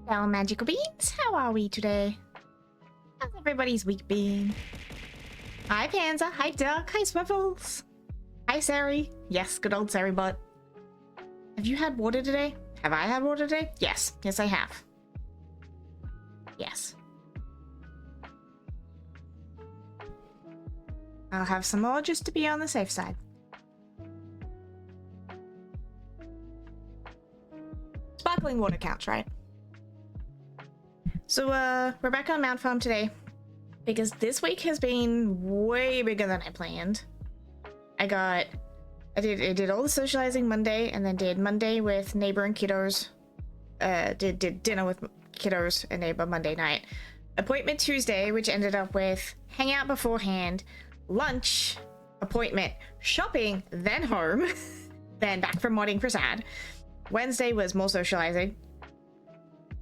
Hello, magical beings. How are we today? How's everybody's week been? Hi, Panza. Hi, Duck. Hi, Swiffles. Hi, Sari. Yes, good old Sari butt. Have you had water today? Have I had water today? Yes. Yes, I have. Yes. I'll have some more just to be on the safe side. Sparkling water counts, right? So, we're back on Mount Farm today because this week has been way bigger than I planned. I did all the socializing Monday, and then did Monday with neighbor and kiddos. Did dinner with kiddos and neighbor Monday night. Appointment Tuesday, which ended up with hangout beforehand, lunch, appointment, shopping, then home, then back from modding for Sad. Wednesday was more socializing.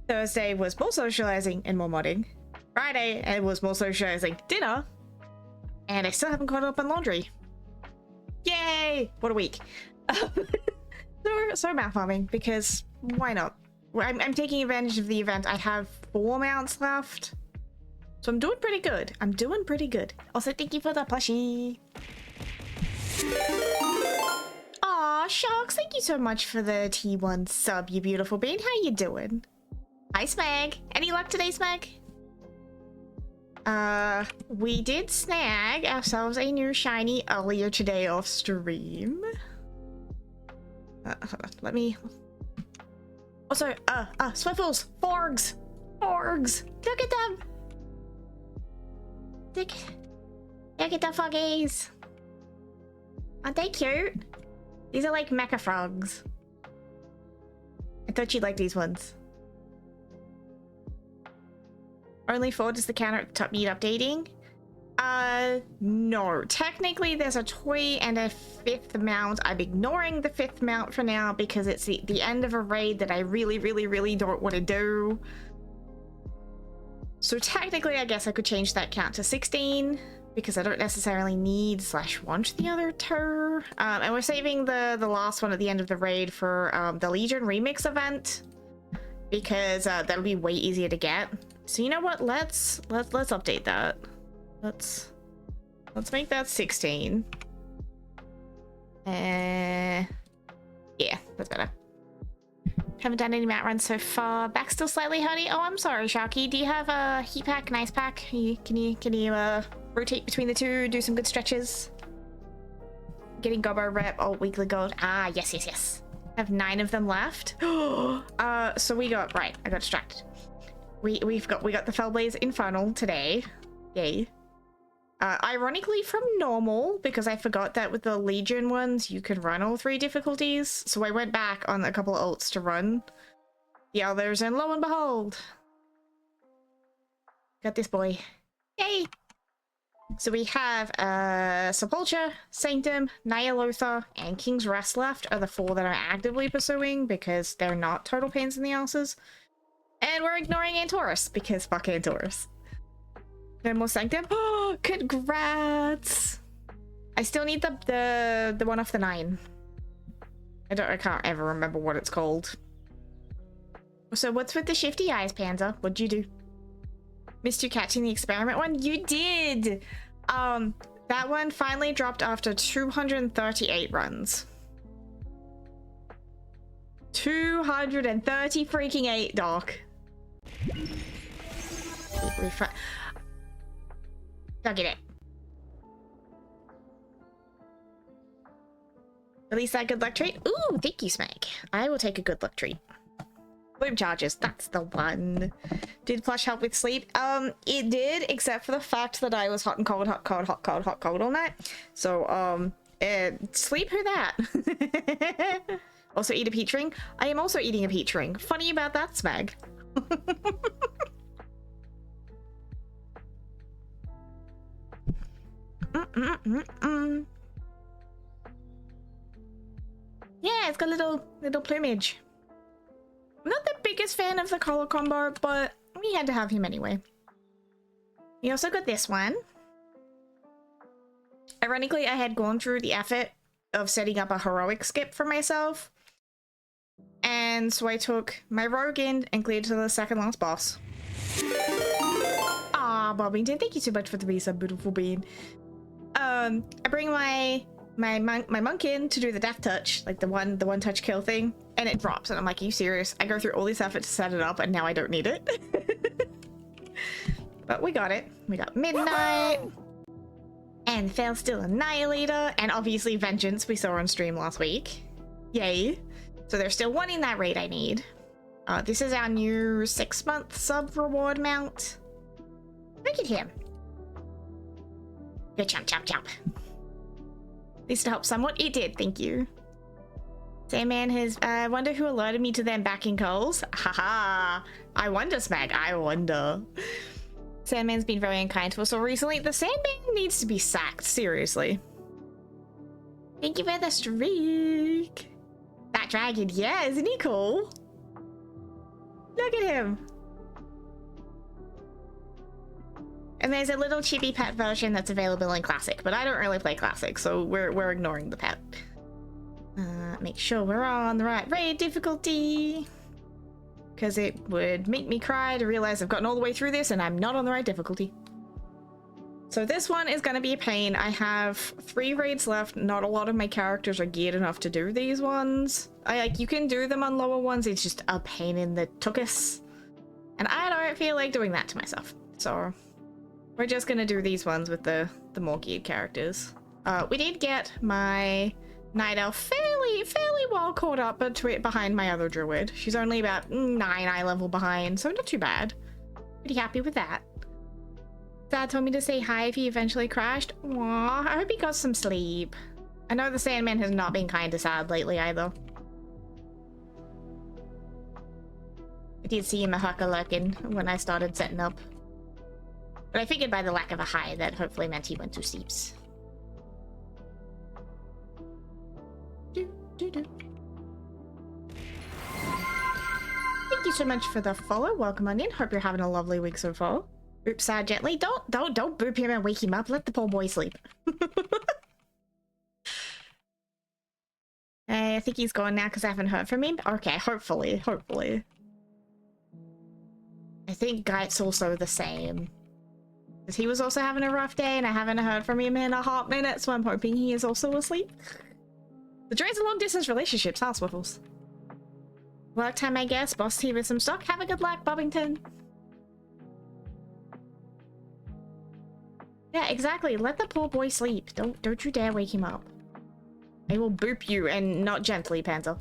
Thursday was more socializing and more modding. Friday, it was more socializing, dinner, and I still haven't caught up on laundry. Yay! What a week. So mount farming, because why not? I'm taking advantage of the event. I have 4 mounts left, so I'm doing pretty good. I'm doing pretty good. Also, thank you for the plushie. Aw, Sharks, thank you so much for the T1 sub, you beautiful bean. How you doing? Hi, Smeg. Any luck today, Smeg? We did snag ourselves a new shiny earlier today off stream. Hold on, let me... Also, Swiffles! Forgs! Forgs! Look at them! Look at the foggies! Aren't they cute? These are like mecha frogs. I thought you'd like these ones. Only 4 does the counter at the top need updating? No. Technically, there's a toy and a 5th mount. I'm ignoring the 5th mount for now because it's the end of a raid that I really don't want to do. So technically, I guess I could change that count to 16 because I don't necessarily need / want the other 2. And we're saving the last one at the end of the raid for the Legion Remix event because that'll be way easier to get. So you know what? Let's update that. Let's make that 16. Yeah, that's better. Haven't done any mat runs so far. Back still slightly hurty. Oh, I'm sorry, Sharky. Do you have a heat pack, an ice pack? Can you rotate between the 2? Do some good stretches. Getting Gobbo rep. Oh, weekly gold. Ah, yes. I have 9 of them left. So we got right. I got distracted. We got the Fellblaze Infernal today. Yay. Ironically from normal, because I forgot that with the Legion ones you can run all 3 difficulties. So I went back on a couple of ults to run the others, and lo and behold, got this boy. Yay! So we have Sepulture, Sanctum, Nyalotha, and King's Rest left are the 4 that I'm actively pursuing because they're not total pains in the asses. And we're ignoring Antorus because fuck Antorus. No more Sanctum. Oh, congrats! I still need the one off the 9. I can't ever remember what it's called. So what's with the shifty eyes, Panza? What'd you do? Missed you catching the experiment one? You did! That one finally dropped after 238 runs. 230 freaking 8, Doc. Don't get it. Release that good luck trait. Ooh, thank you, Smeg. I will take a good luck trait. Bloom charges, that's the one. Did plush help with sleep? It did, except for the fact that I was hot and cold, hot, cold, hot, cold, hot, cold all night. So, sleep who that? Also eat a peach ring. I am also eating a peach ring. Funny about that, Smeg. Yeah, it's got little plumage. I'm not the biggest fan of the color combo, but we had to have him anyway. We also got this one. Ironically, I had gone through the effort of setting up a heroic skip for myself. And and so I took my rogue in and cleared to the second last boss. Ah, Bobbington, thank you so much for the resub, beautiful bean. I bring my monk in to do the death touch, like the one touch kill thing, and it drops, and I'm like, are you serious? I go through all this effort to set it up, and now I don't need it. But we got it. We got Midnight, and Fail Still Annihilator, and obviously Vengeance we saw on stream last week. Yay. So there's still one in that raid I need. This is our new 6-month sub reward mount. Look at him. Good jump, jump, jump. At least it helped somewhat. It did, thank you. Sandman has, I wonder who alerted me to them back in Cuddles. Haha. I wonder, Smag, I wonder. Sandman's been very unkind to us all recently. The Sandman needs to be sacked, seriously. Thank you for the streak. That dragon, yeah, isn't he cool? Look at him. And there's a little chibi pet version that's available in Classic, but I don't really play Classic, so we're ignoring the pet. Make sure we're on the right raid difficulty, because it would make me cry to realize I've gotten all the way through this and I'm not on the right difficulty. So this one is going to be a pain. I have 3 raids left. Not a lot of my characters are geared enough to do these ones. You can do them on lower ones. It's just a pain in the tuchus. And I don't feel like doing that to myself. So we're just going to do these ones with the more geared characters. We did get my Night Elf fairly well caught up behind my other druid. She's only about 9 eye level behind, so not too bad. Pretty happy with that. Dad told me to say hi if he eventually crashed. Aww, I hope he got some sleep. I know the Sandman has not been kind to Sad lately either. I did see him a hucker lurking when I started setting up. But I figured by the lack of a hi that hopefully meant he went to sleeps. Thank you so much for the follow. Welcome on in. Hope you're having a lovely week so far. Boop Sad gently. Don't boop him and wake him up. Let the poor boy sleep. I think he's gone now because I haven't heard from him. Okay, hopefully. I think Geit's also the same. Because he was also having a rough day and I haven't heard from him in a hot minute, so I'm hoping he is also asleep. The joys of long distance relationships, huh, Swiffles? Work time, I guess. Boss tea with some stock. Have a good luck, Bobbington. Yeah, exactly. Let the poor boy sleep. Don't you dare wake him up. I will boop you, and not gently, Panzer.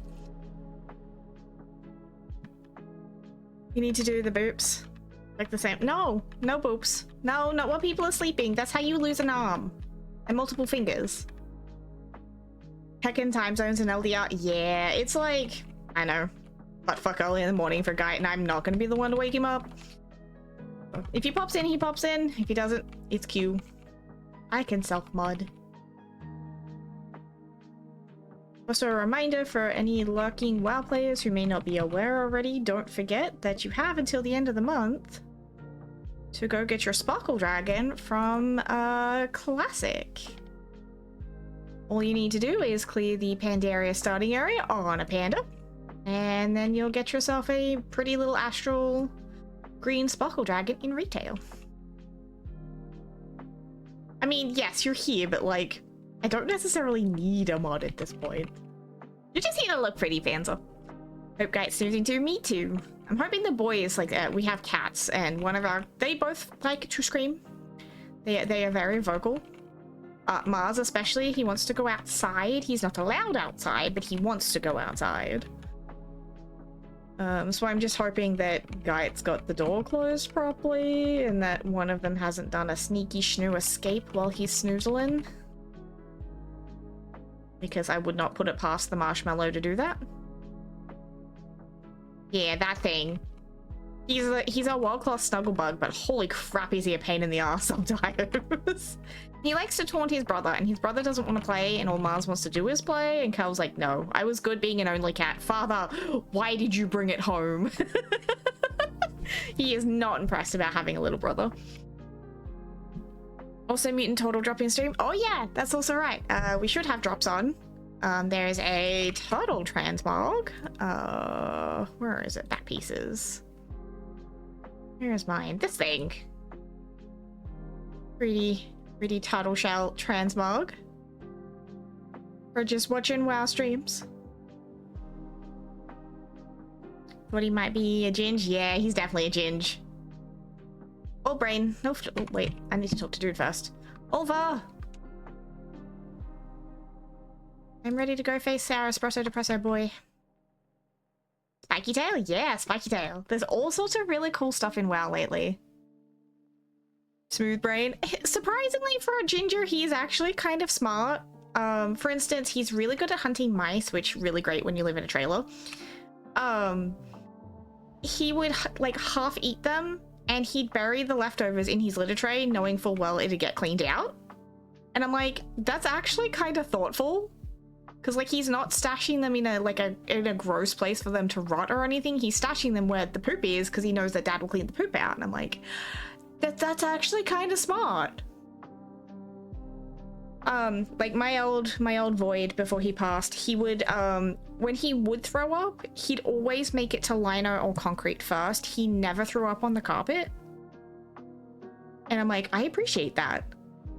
You need to do the boops. Like the same. No boops. No, not while people are sleeping. That's how you lose an arm. And multiple fingers. Heckin' time zones and LDR. Yeah, it's like, I know. But fuck early in the morning for a guy, and I'm not gonna be the one to wake him up. If he pops in, he pops in. If he doesn't, it's Q. I can self-mod. Also, a reminder for any lurking WoW players who may not be aware already, don't forget that you have until the end of the month to go get your Sparkle Dragon from Classic. All you need to do is clear the Pandaria starting area on a panda, and then you'll get yourself a pretty little astral green Sparkle Dragon in retail. I mean, yes, you're here, but like, I don't necessarily need a mod at this point. You're just here to look pretty, Panzer. Hope guys snoozing too. Me too. I'm hoping the boys, like, we have cats, and they both like to scream. They are very vocal. Mars especially, he wants to go outside. He's not allowed outside, but he wants to go outside. So I'm just hoping that Geit's got the door closed properly, and that one of them hasn't done a sneaky schnoo escape while he's snoozling. Because I would not put it past the marshmallow to do that. Yeah, that thing. He's a world-class snugglebug, but holy crap, is he a pain in the ass sometimes. He likes to taunt his brother, and his brother doesn't want to play, and all Mars wants to do is play, and Cal's like, no, I was good being an only cat. Father, why did you bring it home? He is not impressed about having a little brother. Also, Mutant Total drop in stream. Oh yeah, that's also right. We should have drops on. There is a turtle transmog. Where is it? Back pieces. Here's mine. This thing. Pretty turtle shell transmog. For just watching WoW streams. Thought he might be a ginge. Yeah, he's definitely a ginge. Oh, brain. No, oh, wait. I need to talk to dude first. Over. I'm ready to go face Sarah Espresso Depresso boy. Spiky tail? Yeah, spiky tail. There's all sorts of really cool stuff in WoW lately. Smooth brain. Surprisingly, for a ginger, he's actually kind of smart. For instance, he's really good at hunting mice, which is really great when you live in a trailer. He would like half eat them, and he'd bury the leftovers in his litter tray, knowing full well it'd get cleaned out. And I'm like, that's actually kind of thoughtful. Because, like, he's not stashing them in a gross place for them to rot or anything. He's stashing them where the poop is because he knows that Dad will clean the poop out. And I'm like, that's actually kind of smart. Like my old Void before he passed, he would, when he would throw up, he'd always make it to lino or concrete first. He never threw up on the carpet. And I'm like, I appreciate that.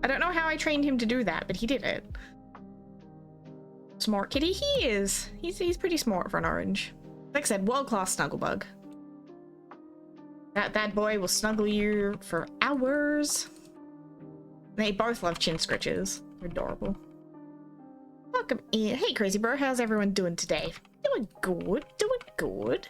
I don't know how I trained him to do that, but he did it. Smart kitty he is. He's pretty smart for an orange. Like I said, world-class snuggle bug. That boy will snuggle you for hours. They both love chin scritches. They're adorable. Welcome in. Hey, crazy bro. How's everyone doing today? Doing good. Doing good.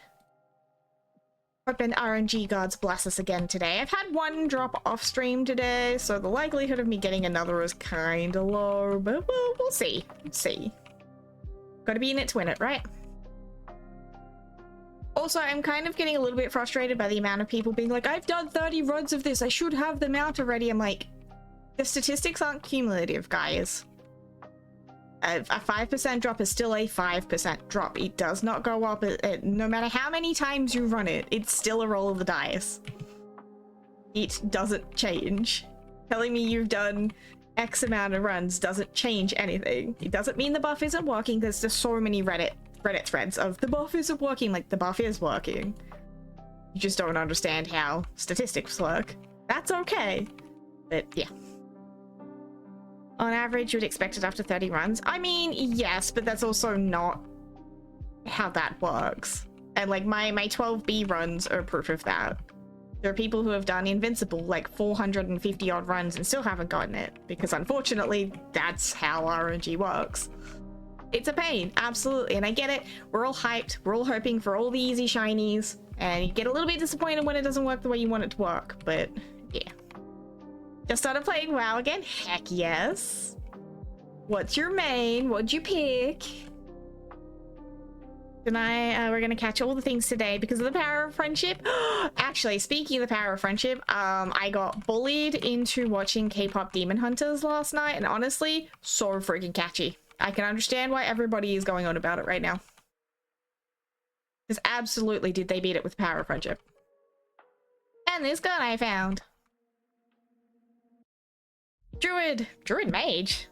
Hoping RNG gods bless us again today. I've had one drop off stream today, so the likelihood of me getting another is kind of low, but we'll see. We'll see. Gotta be in it to win it, right? Also, I'm kind of getting a little bit frustrated by the amount of people being like, I've done 30 runs of this, I should have them out already. I'm like, the statistics aren't cumulative, guys. A 5% drop is still a 5% drop. It does not go up, no matter how many times you run it, it's still a roll of the dice. It doesn't change. Telling me you've done X amount of runs doesn't change anything. It doesn't mean the buff isn't working. There's just so many Reddit threads of the buff isn't working, like the buff is working. You just don't understand how statistics work. That's okay. But yeah. On average, you would expect it after 30 runs. I mean, yes, but that's also not how that works. And like my 12B runs are proof of that. There are people who have done Invincible like 450 odd runs and still haven't gotten it, because unfortunately that's how RNG works. It's a pain, absolutely, and I get it. We're all hyped, we're all hoping for all the easy shinies, and you get a little bit disappointed when it doesn't work the way you want it to work, but yeah. Just started playing WoW again? Heck yes. What's your main? What'd you pick? Tonight, we're gonna catch all the things today because of the power of friendship. Actually, speaking of the power of friendship, I got bullied into watching K-pop Demon Hunters last night, and honestly, so freaking catchy. I can understand why everybody is going on about it right now. Because absolutely did they beat it with the power of friendship. And this gun I found. Druid Mage.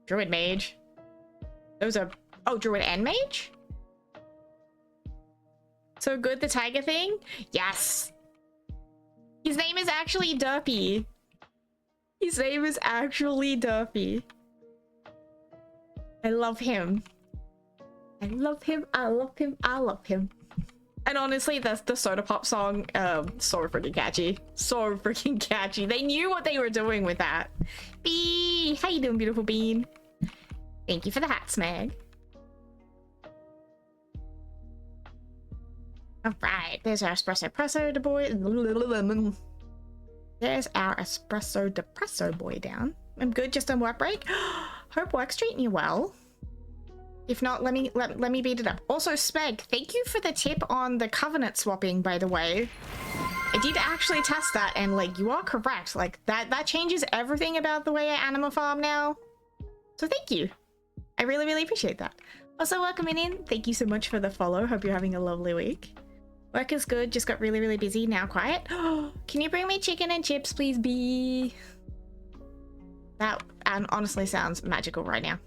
Druid Mage. Those are, oh, Druid and Mage? So good, the tiger thing? Yes. His name is actually Derpy. His name is actually Derpy. I love him. I love him. I love him. I love him. And honestly, that's the Soda Pop song. So freaking catchy. So freaking catchy. They knew what they were doing with that. Bee! How you doing, beautiful bean? Thank you for the hat, Smeg. Alright, there's our espresso depresso boy. There's our espresso depresso boy down. I'm good, just on work break. Hope work's treating you well. If not, let me beat it up. Also, Smeg, thank you for the tip on the covenant swapping, by the way. I did actually test that, and like, you are correct. Like, that changes everything about the way I Anima farm now. So thank you. I really, really appreciate that. Also, welcoming in. Thank you so much for the follow. Hope you're having a lovely week. Work is good, just got really, really busy, now quiet. Can you bring me chicken and chips, please, Bee? That honestly sounds magical right now.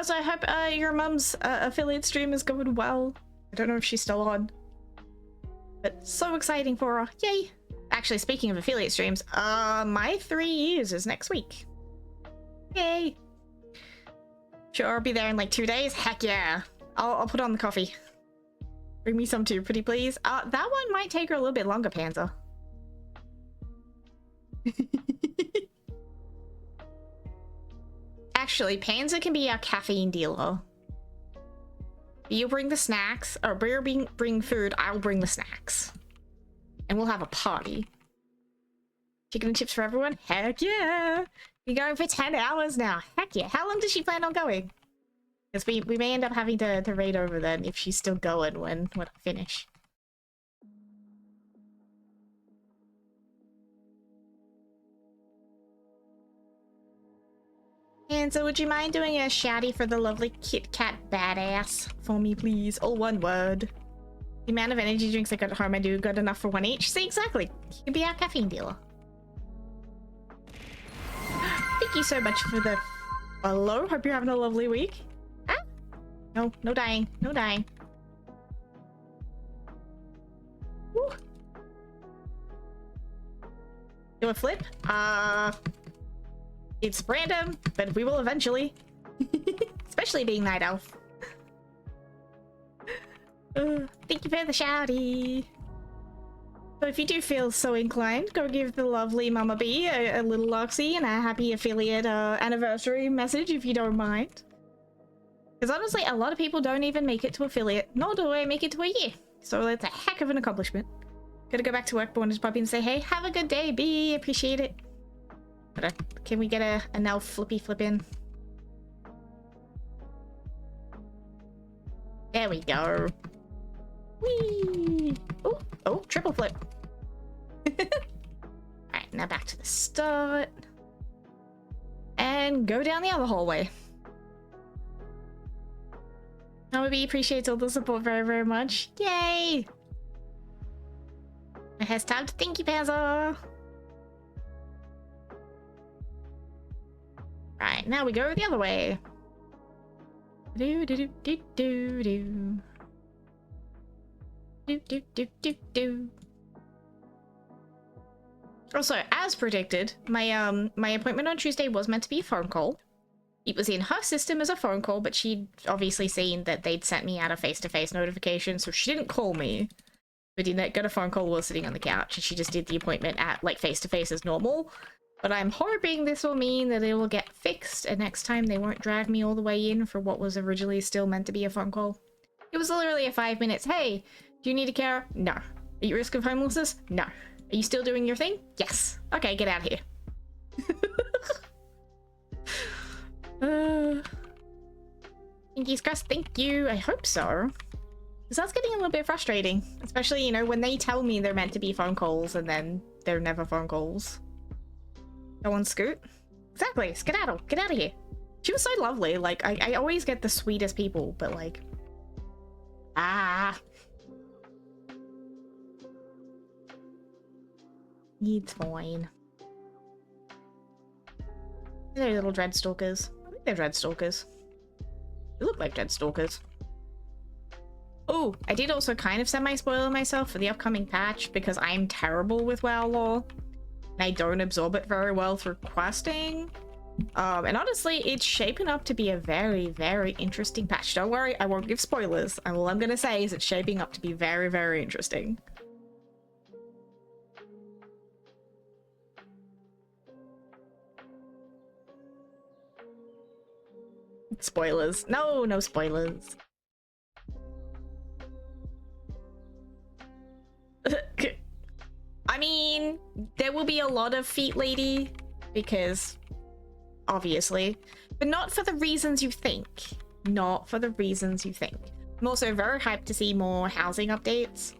Also, I hope your mum's affiliate stream is going well. I don't know if she's still on. But so exciting for her. Yay! Actually, speaking of affiliate streams, my 3 years is next week. Yay! Sure, I'll be there in like 2 days. Heck yeah! I'll put on the coffee. Bring me some too, pretty please. That one might take her a little bit longer, Panzer. Actually, Panzer can be our caffeine dealer. You bring the snacks, or bring food, I'll bring the snacks. And we'll have a party. Chicken and chips for everyone? Heck yeah! You're going for 10 hours now. Heck yeah. How long does she plan on going? Because we may end up having to raid over then if she's still going when I finish. And so would you mind doing a shouty for the lovely Kit Kat badass for me, please? All one word. The amount of energy drinks I got at home, I do good enough for one each. See, exactly. You can be our caffeine dealer. Thank you so much for the follow. Hope you're having a lovely week. Ah? No, no dying. No dying. Woo. Do a flip? It's random, but we will eventually. Especially being Night Elf. Thank you for the shouty. So if you do feel so inclined, go give the lovely Mama B a little Loxy and a happy affiliate anniversary message if you don't mind. Because honestly, a lot of people don't even make it to affiliate, nor do I make it to a year. So that's a heck of an accomplishment. Gotta go back to work, but wanted to pop in and say, hey, have a good day, B. Appreciate it. But, can we get a now flippy flip in? There we go. Whee! Oh, triple flip. Alright, now back to the start. And go down the other hallway. Nobby appreciates all the support very, very much. Yay! It has time to thank you, Panzer. Right, now we go the other way. Do do do do do do. Do do do do do. Also, as predicted, my my appointment on Tuesday was meant to be a phone call. It was in her system as a phone call, but she'd obviously seen that they'd sent me out a face-to-face notification, so she didn't call me. But didn't get a phone call while sitting on the couch, and she just did the appointment at like face-to-face as normal. But I'm hoping this will mean that it will get fixed, and next time they won't drag me all the way in for what was originally still meant to be a phone call. It was literally a 5 minutes. Hey, do you need a care? No. Are you at risk of homelessness? No. Are you still doing your thing? Yes. Okay, get out of here. Pinky's crust, thank you. I hope so. Because that's getting a little bit frustrating. Especially, you know, when they tell me they're meant to be phone calls and then they're never phone calls. Go on, Scoot. Exactly, skedaddle. Get out of here. She was so lovely. Like, I always get the sweetest people, but like... Ah. It's fine. They're little dreadstalkers. I think they're dreadstalkers. They look like dreadstalkers. Oh, I did also kind of semi-spoil myself for the upcoming patch because I'm terrible with WoW lore. And I don't absorb it very well through questing. And honestly, it's shaping up to be a very, very interesting patch. Don't worry, I won't give spoilers. All I'm gonna say is it's shaping up to be very, very interesting. Spoilers. No, no spoilers. I mean, there will be a lot of feet lady, because obviously, but not for the reasons you think. Not for the reasons you think. I'm also very hyped to see more housing updates.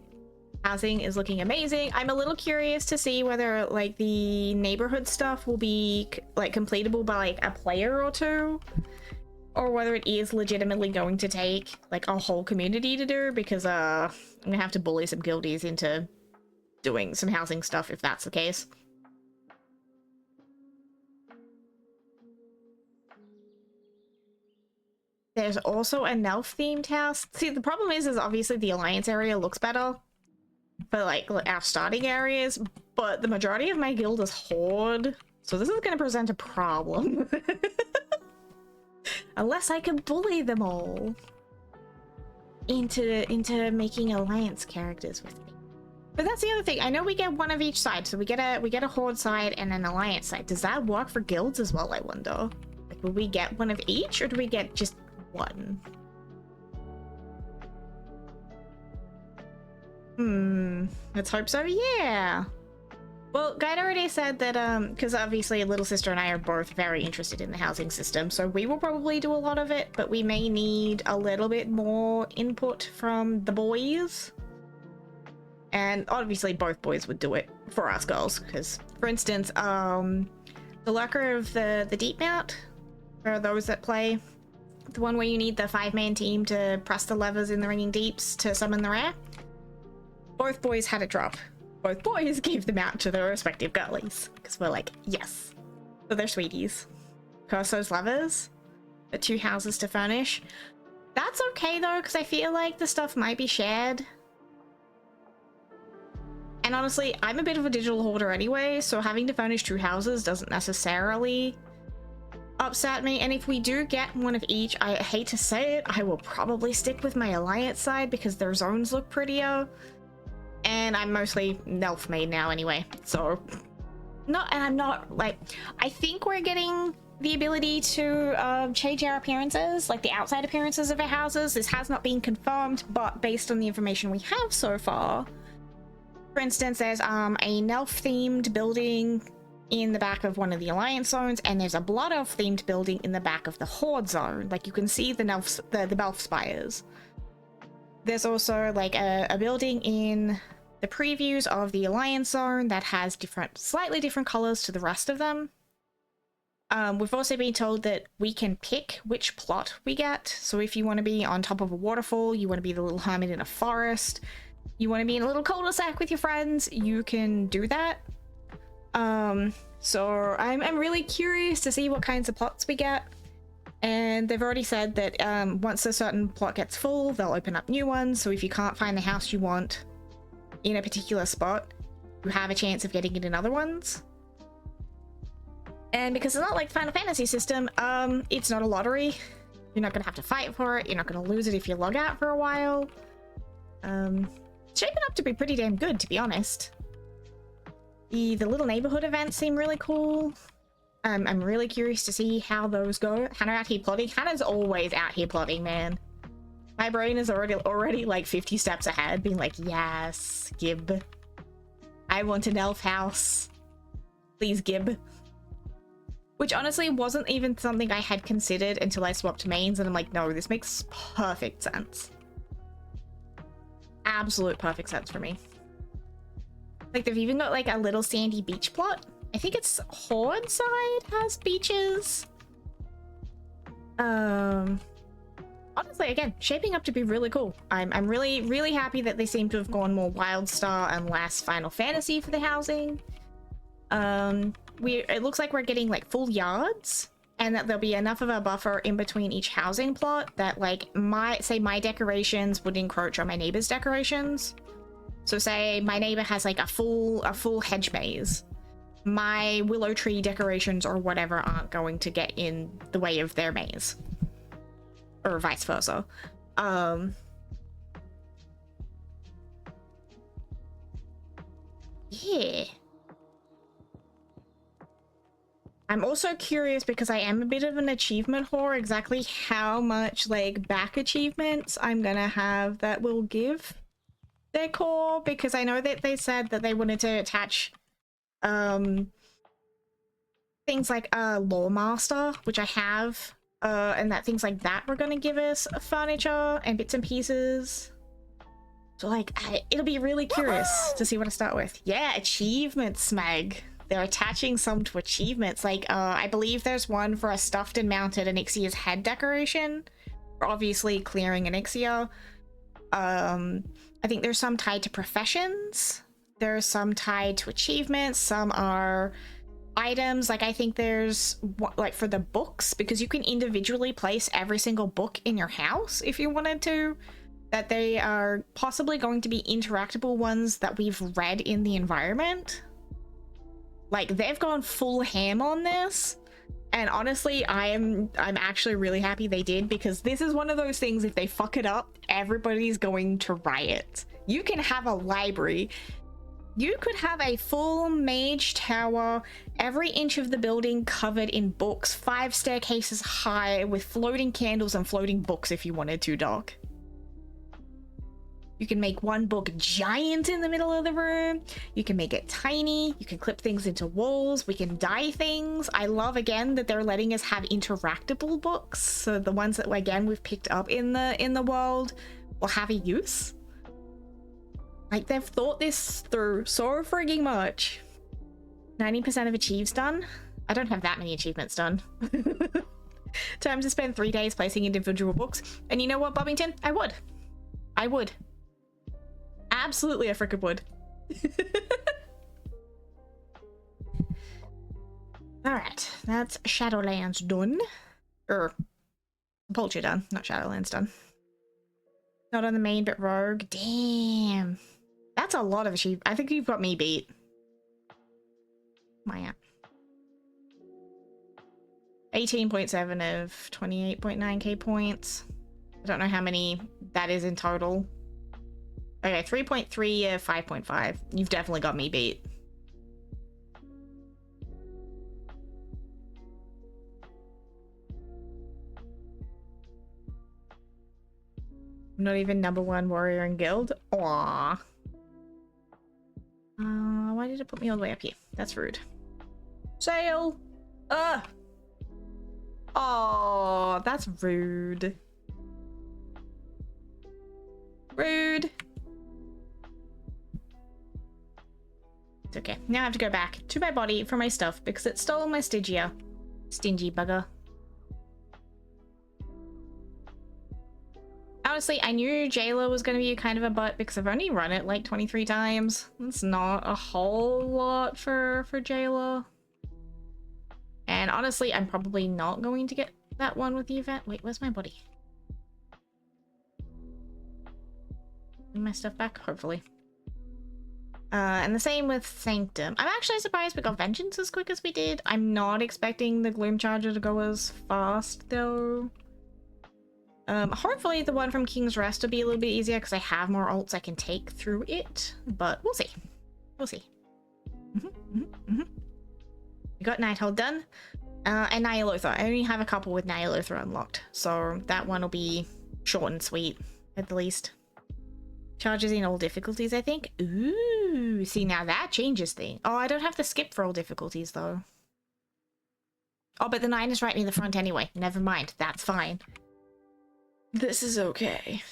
Housing is looking amazing. I'm a little curious to see whether like the neighborhood stuff will be like completable by like a player or two, or whether it is legitimately going to take like a whole community to do, because I'm gonna have to bully some guildies into doing some housing stuff if that's the case. There's also an elf-themed house. See, the problem is obviously the Alliance area looks better for, like, our starting areas, but the majority of my guild is Horde, so this is going to present a problem. Unless I can bully them all into making Alliance characters with me. But that's the other thing. I know we get one of each side, so we get a Horde side and an Alliance side. Does that work for guilds as well, I wonder? Like, will we get one of each, or do we get just one? Let's hope so. Yeah. Well, Guide already said that, because obviously Little Sister and I are both very interested in the housing system, so we will probably do a lot of it, but we may need a little bit more input from the boys. And obviously both boys would do it for us girls, because, for instance, the Lurker of the Deep Mount, for those that play, the one where you need the 5-man team to press the levers in the Ringing Deeps to summon the rare, both boys had it drop. Both boys gave them out to their respective girlies, because we're like, yes. So they're sweeties. Curse those levers. The 2 houses to furnish. That's okay though, because I feel like the stuff might be shared. And honestly, I'm a bit of a digital hoarder anyway, so having to furnish 2 houses doesn't necessarily upset me. And if we do get one of each, I hate to say it, I will probably stick with my Alliance side because their zones look prettier. And I'm mostly Nelf maid now anyway, so I'm not like, I think we're getting the ability to change our appearances, like the outside appearances of our houses. This has not been confirmed, but based on the information we have so far, for instance, there's a Nelf themed building in the back of one of the Alliance zones, and there's a Blood Elf themed building in the back of the Horde zone. Like, you can see the Belf spires. There's also like a building in the previews of the Alliance zone that has slightly different colors to the rest of them. We've also been told that we can pick which plot we get. So if you want to be on top of a waterfall, you want to be the little hermit in a forest, you want to be in a little cul-de-sac with your friends, you can do that. So I'm really curious to see what kinds of plots we get. And they've already said that once a certain plot gets full, they'll open up new ones. So if you can't find the house you want in a particular spot, you have a chance of getting it in other ones. And because it's not like the Final Fantasy system, it's not a lottery. You're not gonna have to fight for it. You're not gonna lose it if you log out for a while. It's shaping up to be pretty damn good, to be honest. The little neighborhood events seem really cool. I'm really curious to see how those go. Hannah out here plotting. Hannah's always out here plotting, man. My brain is already like 50 steps ahead, being like, yes, Gib. I want an elf house. Please, Gib. Which honestly wasn't even something I had considered until I swapped mains, and I'm like, no, this makes perfect sense. Absolute perfect sense for me. Like, they've even got like a little sandy beach plot. I think it's Horde side has beaches. Honestly, again, shaping up to be really cool. I'm really happy that they seem to have gone more Wildstar and less Final Fantasy for the housing. It looks like we're getting like full yards, and that there'll be enough of a buffer in between each housing plot that like my decorations would encroach on my neighbor's decorations. So say my neighbor has like a full hedge maze. My willow tree decorations or whatever aren't going to get in the way of their maze. Or vice versa. Yeah. I'm also curious because I am a bit of an achievement whore, exactly how much like back achievements I'm gonna have that will give their core, because I know that they said that they wanted to attach things like Lore Master, which I have, and that things like that were gonna give us furniture and bits and pieces. So like, it'll be really curious to see what I start with. Yeah, achievements, Smeg. They're attaching some to achievements. Like, I believe there's one for a stuffed and mounted Anixia's head decoration. For obviously clearing Anixia. I think there's some tied to professions. There's some tied to achievements. Some are items. Like I think there's like for the books, because you can individually place every single book in your house if you wanted to, that they are possibly going to be interactable ones that we've read in the environment. Like they've gone full ham on this, and honestly I'm actually really happy they did, because this is one of those things, if they fuck it up, everybody's going to riot. You can have a library. You could have a full mage tower, every inch of the building covered in books, 5 staircases high with floating candles and floating books if you wanted to, Doc. You can make one book giant in the middle of the room. You can make it tiny. You can clip things into walls. We can dye things. I love, again, that they're letting us have interactable books. So the ones that, again, we've picked up in the world will have a use. Like, they've thought this through so frigging much. 90% of achieves done. I don't have that many achievements done. Time to spend 3 days placing individual books. And you know what, Bobbington? I would. I would. Absolutely, I frickin' would. Alright, that's Shadowlands done. Vulture done, not Shadowlands done. Not on the main, but rogue. Damn. That's a lot of achievement. I think you've got me beat. My app. 18.7 of 28.9k points. I don't know how many that is in total. Okay, 3.3 of 5.5. You've definitely got me beat. I'm not even #1 warrior in guild. Aww. Why did it put me all the way up here? That's rude. Sail! Oh, that's rude. Rude. It's okay. Now I have to go back to my body for my stuff because it stole my Stygia. Stingy bugger. Honestly, I knew Jailer was going to be kind of a butt because I've only run it like 23 times. That's not a whole lot for Jailer. And honestly, I'm probably not going to get that one with the event. Wait, where's my body? My stuff back, hopefully. And the same with Sanctum. I'm actually surprised we got Vengeance as quick as we did. I'm not expecting the Gloom Charger to go as fast, though. Hopefully the one from King's Rest will be a little bit easier because I have more ults I can take through it. But we'll see. We'll see. We got Nighthold done. And Nyalothra. I only have a couple with Nyalothra unlocked. So that one will be short and sweet, at the least. Charges in all difficulties, I think. Ooh, see, now that changes things. Oh, I don't have to skip for all difficulties, though. Oh, but the 9 is right near the front anyway. Never mind. That's fine. This is okay.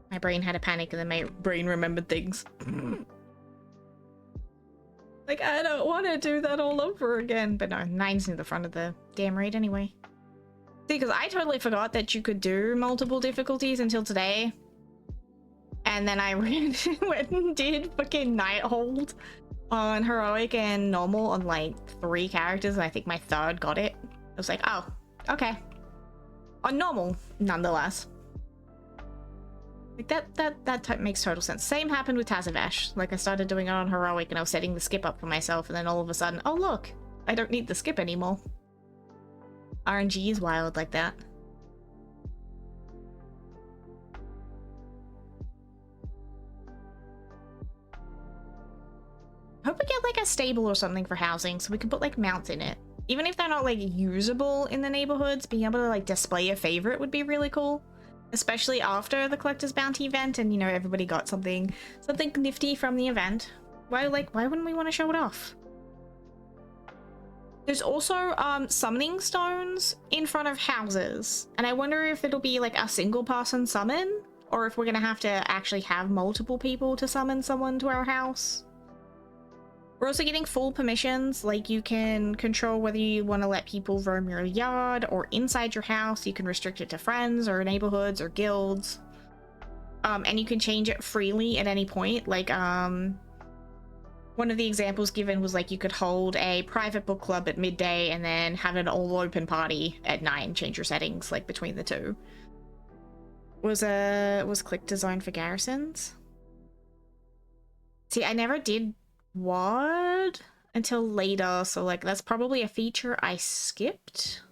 My brain had a panic and then my brain remembered things. Like, I don't want to do that all over again. But no, 9's near the front of the damn raid anyway. See, because I totally forgot that you could do multiple difficulties until today. And then I went and did fucking Nighthold on Heroic and Normal on like 3 characters. And I think my 3rd got it. I was like, oh, okay. On Normal, nonetheless. Like that type makes total sense. Same happened with Tazavesh. Like I started doing it on Heroic and I was setting the skip up for myself. And then all of a sudden, oh look, I don't need the skip anymore. RNG is wild like that. Hope we get like a stable or something for housing so we can put like mounts in it. Even if they're not like usable in the neighborhoods, being able to like display a favorite would be really cool. Especially after the Collector's Bounty event and, you know, everybody got something nifty from the event. Why wouldn't we want to show it off? There's also summoning stones in front of houses, and I wonder if it'll be like a single person summon, or if we're gonna have to actually have multiple people to summon someone to our house. We're also getting full permissions, like you can control whether you want to let people roam your yard or inside your house. You can restrict it to friends or neighborhoods or guilds. And you can change it freely at any point, like one of the examples given was like you could hold a private book club at midday and then have an all open party at night and change your settings like between the two. Was click design for garrisons? See, I never did WAD until later, so like that's probably a feature I skipped.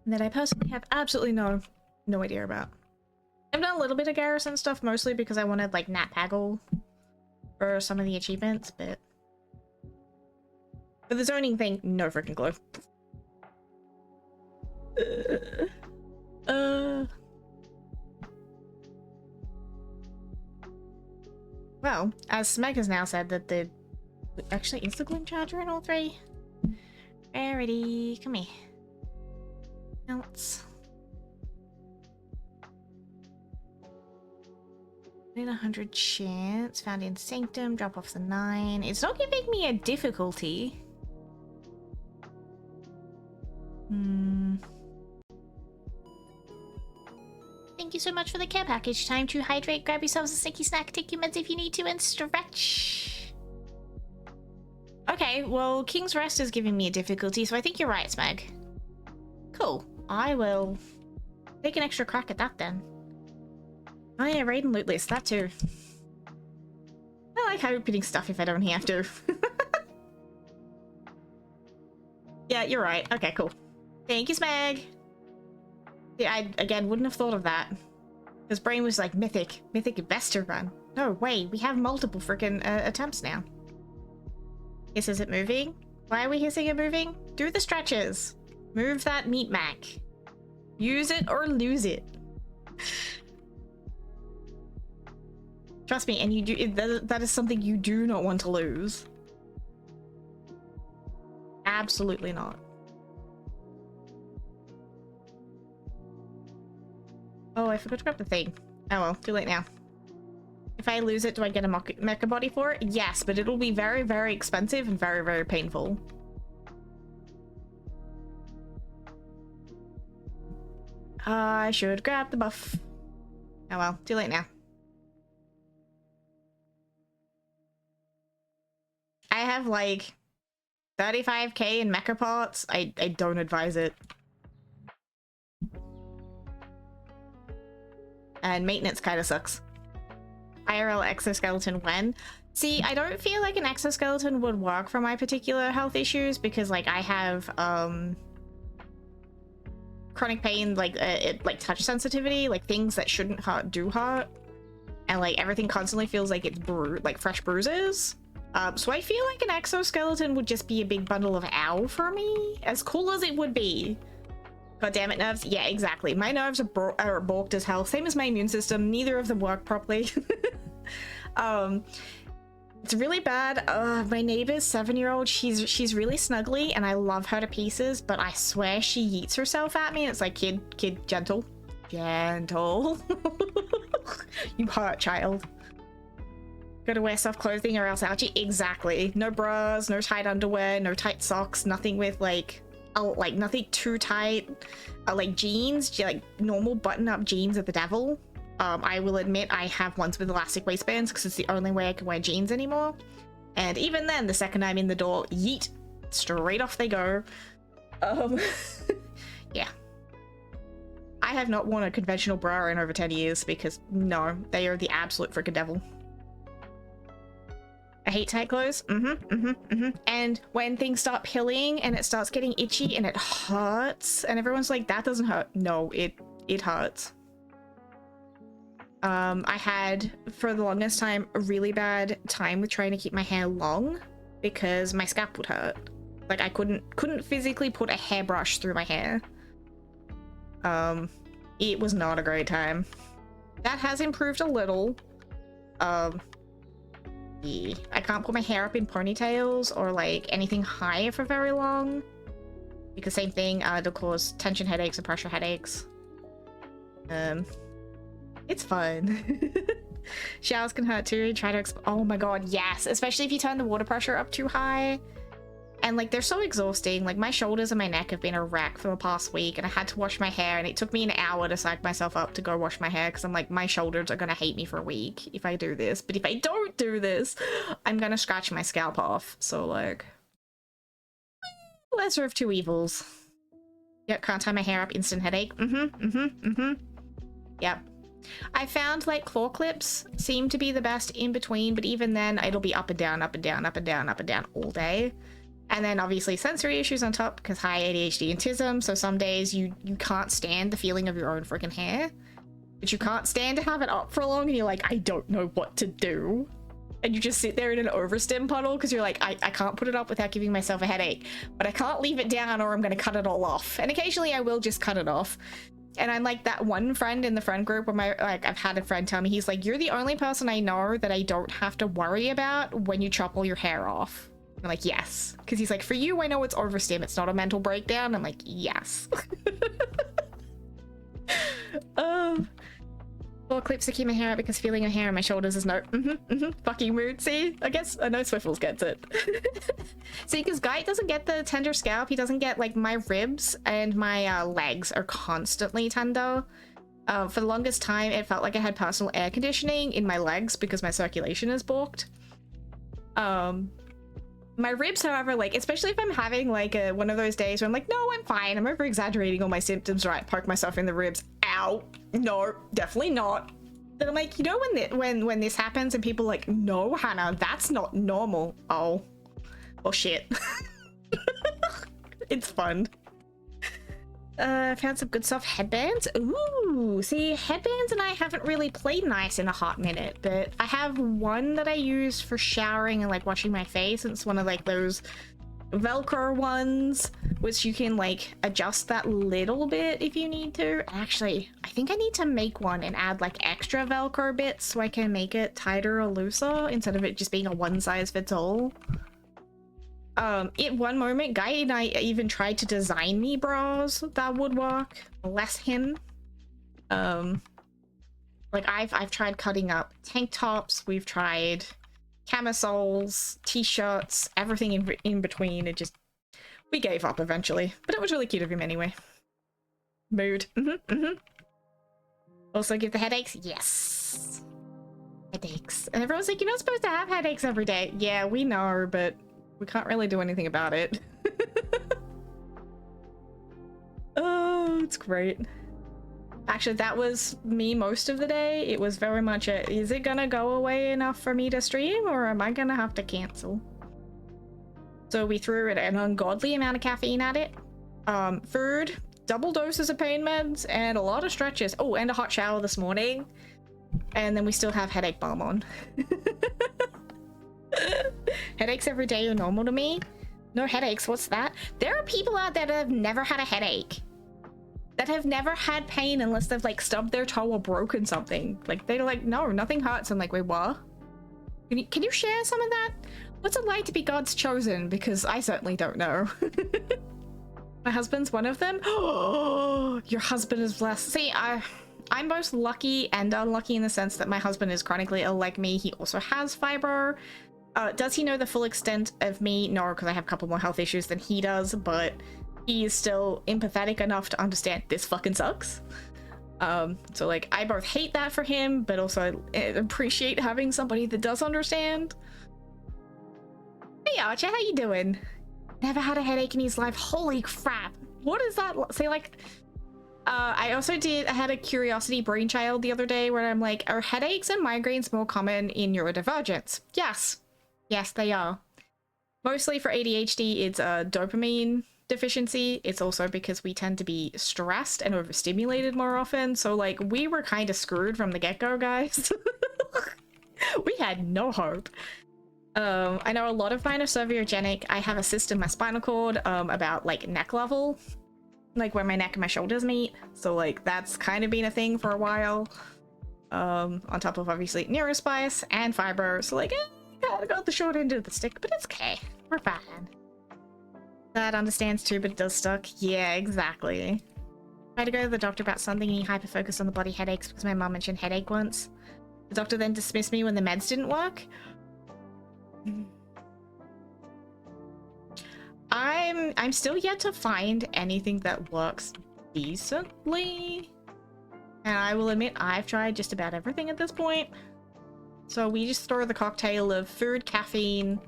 That I personally have absolutely no idea about. I've done a little bit of garrison stuff, mostly because I wanted like Nat Paggle for some of the achievements, but for the zoning thing, no freaking clue. Well, as Smeg has now said that the actually is the gloom charger in all three. Rarity, come here. Else. Need 100 chance. Found in Sanctum. Drop off the 9. It's not giving me a difficulty. Thank you so much for the care package. Time to hydrate, grab yourselves a sneaky snack, take your meds if you need to, and stretch. Okay, well, King's Rest is giving me a difficulty, so I think you're right, Smeg. Cool. I will take an extra crack at that then. Oh yeah, raid and loot list, that too. I like opening stuff if I don't have to. Yeah, you're right. Okay, cool. Thank you, Smeg. Yeah, I, again, wouldn't have thought of that. His brain was like, Mythic Investor Run. No, wait, we have multiple freaking attempts now. Hiss, is it moving? Why are we hissing it moving? Do the stretches. Move that meat mac. Use it or lose it. Trust me, and you do, that is something you do not want to lose. Absolutely not. Oh, I forgot to grab the thing. Oh well, too late now. If I lose it, do I get a mecha body for it? Yes, but it'll be very, very expensive and very, very painful. I should grab the buff. Oh well, too late now. I have like 35k in mecha parts. I don't advise it. And maintenance kind of sucks. IRL exoskeleton when? See, I don't feel like an exoskeleton would work for my particular health issues because like I have chronic pain, like like touch sensitivity, like things that shouldn't hurt do hurt, and like everything constantly feels like it's like fresh bruises. So I feel like an exoskeleton would just be a big bundle of ow for me, as cool as it would be. God damn it, nerves. Yeah, exactly. My nerves are balked as hell. Same as my immune system. Neither of them work properly. It's really bad. My neighbor's 7-year-old, she's really snuggly and I love her to pieces, but I swear she yeets herself at me and it's like, kid, gentle. Gentle. You hurt, child. Gotta wear soft clothing or else ouchie. Exactly. No bras, no tight underwear, no tight socks, nothing with like nothing too tight, like jeans, like normal button-up jeans are the devil. I will admit I have ones with elastic waistbands because it's the only way I can wear jeans anymore. And even then, the second I'm in the door, yeet, straight off they go. Yeah. I have not worn a conventional bra in over 10 years because, no, they are the absolute freaking devil. I hate tight clothes. And when things start pilling and it starts getting itchy and it hurts and everyone's like, that doesn't hurt. No, it hurts. I had, for the longest time, a really bad time with trying to keep my hair long because my scalp would hurt. Like I couldn't physically put a hairbrush through my hair. It was not a great time. That has improved a little. Yeah. I can't put my hair up in ponytails or like anything high for very long because same thing, it'll cause tension headaches and pressure headaches. It's fun. Showers can hurt too. Try to oh my god, yes, especially if you turn the water pressure up too high And like they're so exhausting. Like my shoulders and my neck have been a wreck for the past week, and I had to wash my hair, and it took me an hour to psych myself up to go wash my hair because I'm like, my shoulders are gonna hate me for a week if I do this. But if I don't do this, I'm gonna scratch my scalp off. So like, lesser of two evils. Yep, can't tie my hair up, instant headache. Yep. I found like claw clips seem to be the best in between, but even then it'll be up and down, up and down, up and down, up and down all day. And then obviously sensory issues on top because high ADHD and autism. So some days you can't stand the feeling of your own freaking hair, but you can't stand to have it up for long and you're like, I don't know what to do. And you just sit there in an overstim puddle because you're like, I can't put it up without giving myself a headache, but I can't leave it down or I'm going to cut it all off. And occasionally I will just cut it off. And I'm like that one friend in the friend group where I've had a friend tell me, he's like, you're the only person I know that I don't have to worry about when you chop all your hair off. I'm like, yes. Because he's like, for you, I know it's overstim. It's not a mental breakdown. I'm like, yes. Four clips to keep my hair up because feeling of hair on my shoulders is no fucking mood. See, I guess I know Swiffles gets it. See, because Guy doesn't get the tender scalp. He doesn't get like my ribs and my legs are constantly tender. For the longest time, it felt like I had personal air conditioning in my legs because my circulation is blocked. My ribs, however, like, especially if I'm having like one of those days where I'm like, no, I'm fine. I'm over exaggerating all my symptoms, right? Poke myself in the ribs. Ow. No, definitely not. Then I'm like, you know, when this happens and people are like, no, Hannah, that's not normal. Oh, well, shit. It's fun. Found some good soft headbands. Ooh, see, headbands and I haven't really played nice in a hot minute, but I have one that I use for showering and like washing my face. And it's one of like those Velcro ones, which you can like adjust that little bit if you need to. Actually, I think I need to make one and add like extra Velcro bits so I can make it tighter or looser instead of it just being a one size fits all. At one moment, Guy and I even tried to design me bras that would work. Bless him. Like I've tried cutting up tank tops. We've tried camisoles, t-shirts, everything in between. It just, we gave up eventually, but it was really cute of him anyway. Mood. Also give the headaches. Yes. Headaches. And everyone's like, you're not supposed to have headaches every day. Yeah, we know, but we can't really do anything about it. Oh, it's great. Actually, that was me most of the day. It was very much a, is it gonna go away enough for me to stream or am I gonna have to cancel? So we threw an ungodly amount of caffeine at it. Food, double doses of pain meds, and a lot of stretches. Oh, and a hot shower this morning. And then we still have headache balm on. Headaches every day are normal to me. No headaches, what's that? There are people out there that have never had a headache. That have never had pain unless they've like stubbed their toe or broken something. Like they're like, no, nothing hurts. I'm like, wait, what? Can you share some of that? What's it like to be God's chosen? Because I certainly don't know. My husband's one of them. Oh, your husband is blessed. See, I'm both lucky and unlucky in the sense that my husband is chronically ill like me. He also has fibro. Does he know the full extent of me? No, because I have a couple more health issues than he does, but he is still empathetic enough to understand this fucking sucks. So like, I both hate that for him, but also appreciate having somebody that does understand. Hey Archer, how you doing? Never had a headache in his life. Holy crap. What is that? Say like, I had a curiosity brainchild the other day where I'm like, are headaches and migraines more common in neurodivergence? Yes. Yes, they are. Mostly for ADHD, it's a dopamine deficiency. It's also because we tend to be stressed and overstimulated more often. So like, we were kind of screwed from the get-go, guys. We had no hope. I know a lot of mine are surviogenic. I have a cyst in my spinal cord about like neck level, like where my neck and my shoulders meet. So like, that's kind of been a thing for a while. On top of obviously neurospice and fibro. So like, I got the short end of the stick, but it's okay. We're fine. That understands too, but it does suck. Yeah, exactly. I had to go to the doctor about something and he hyper-focused on the body headaches because my mom mentioned headache once. The doctor then dismissed me when the meds didn't work. I'm still yet to find anything that works decently. And I will admit I've tried just about everything at this point. So we just throw the cocktail of food, caffeine,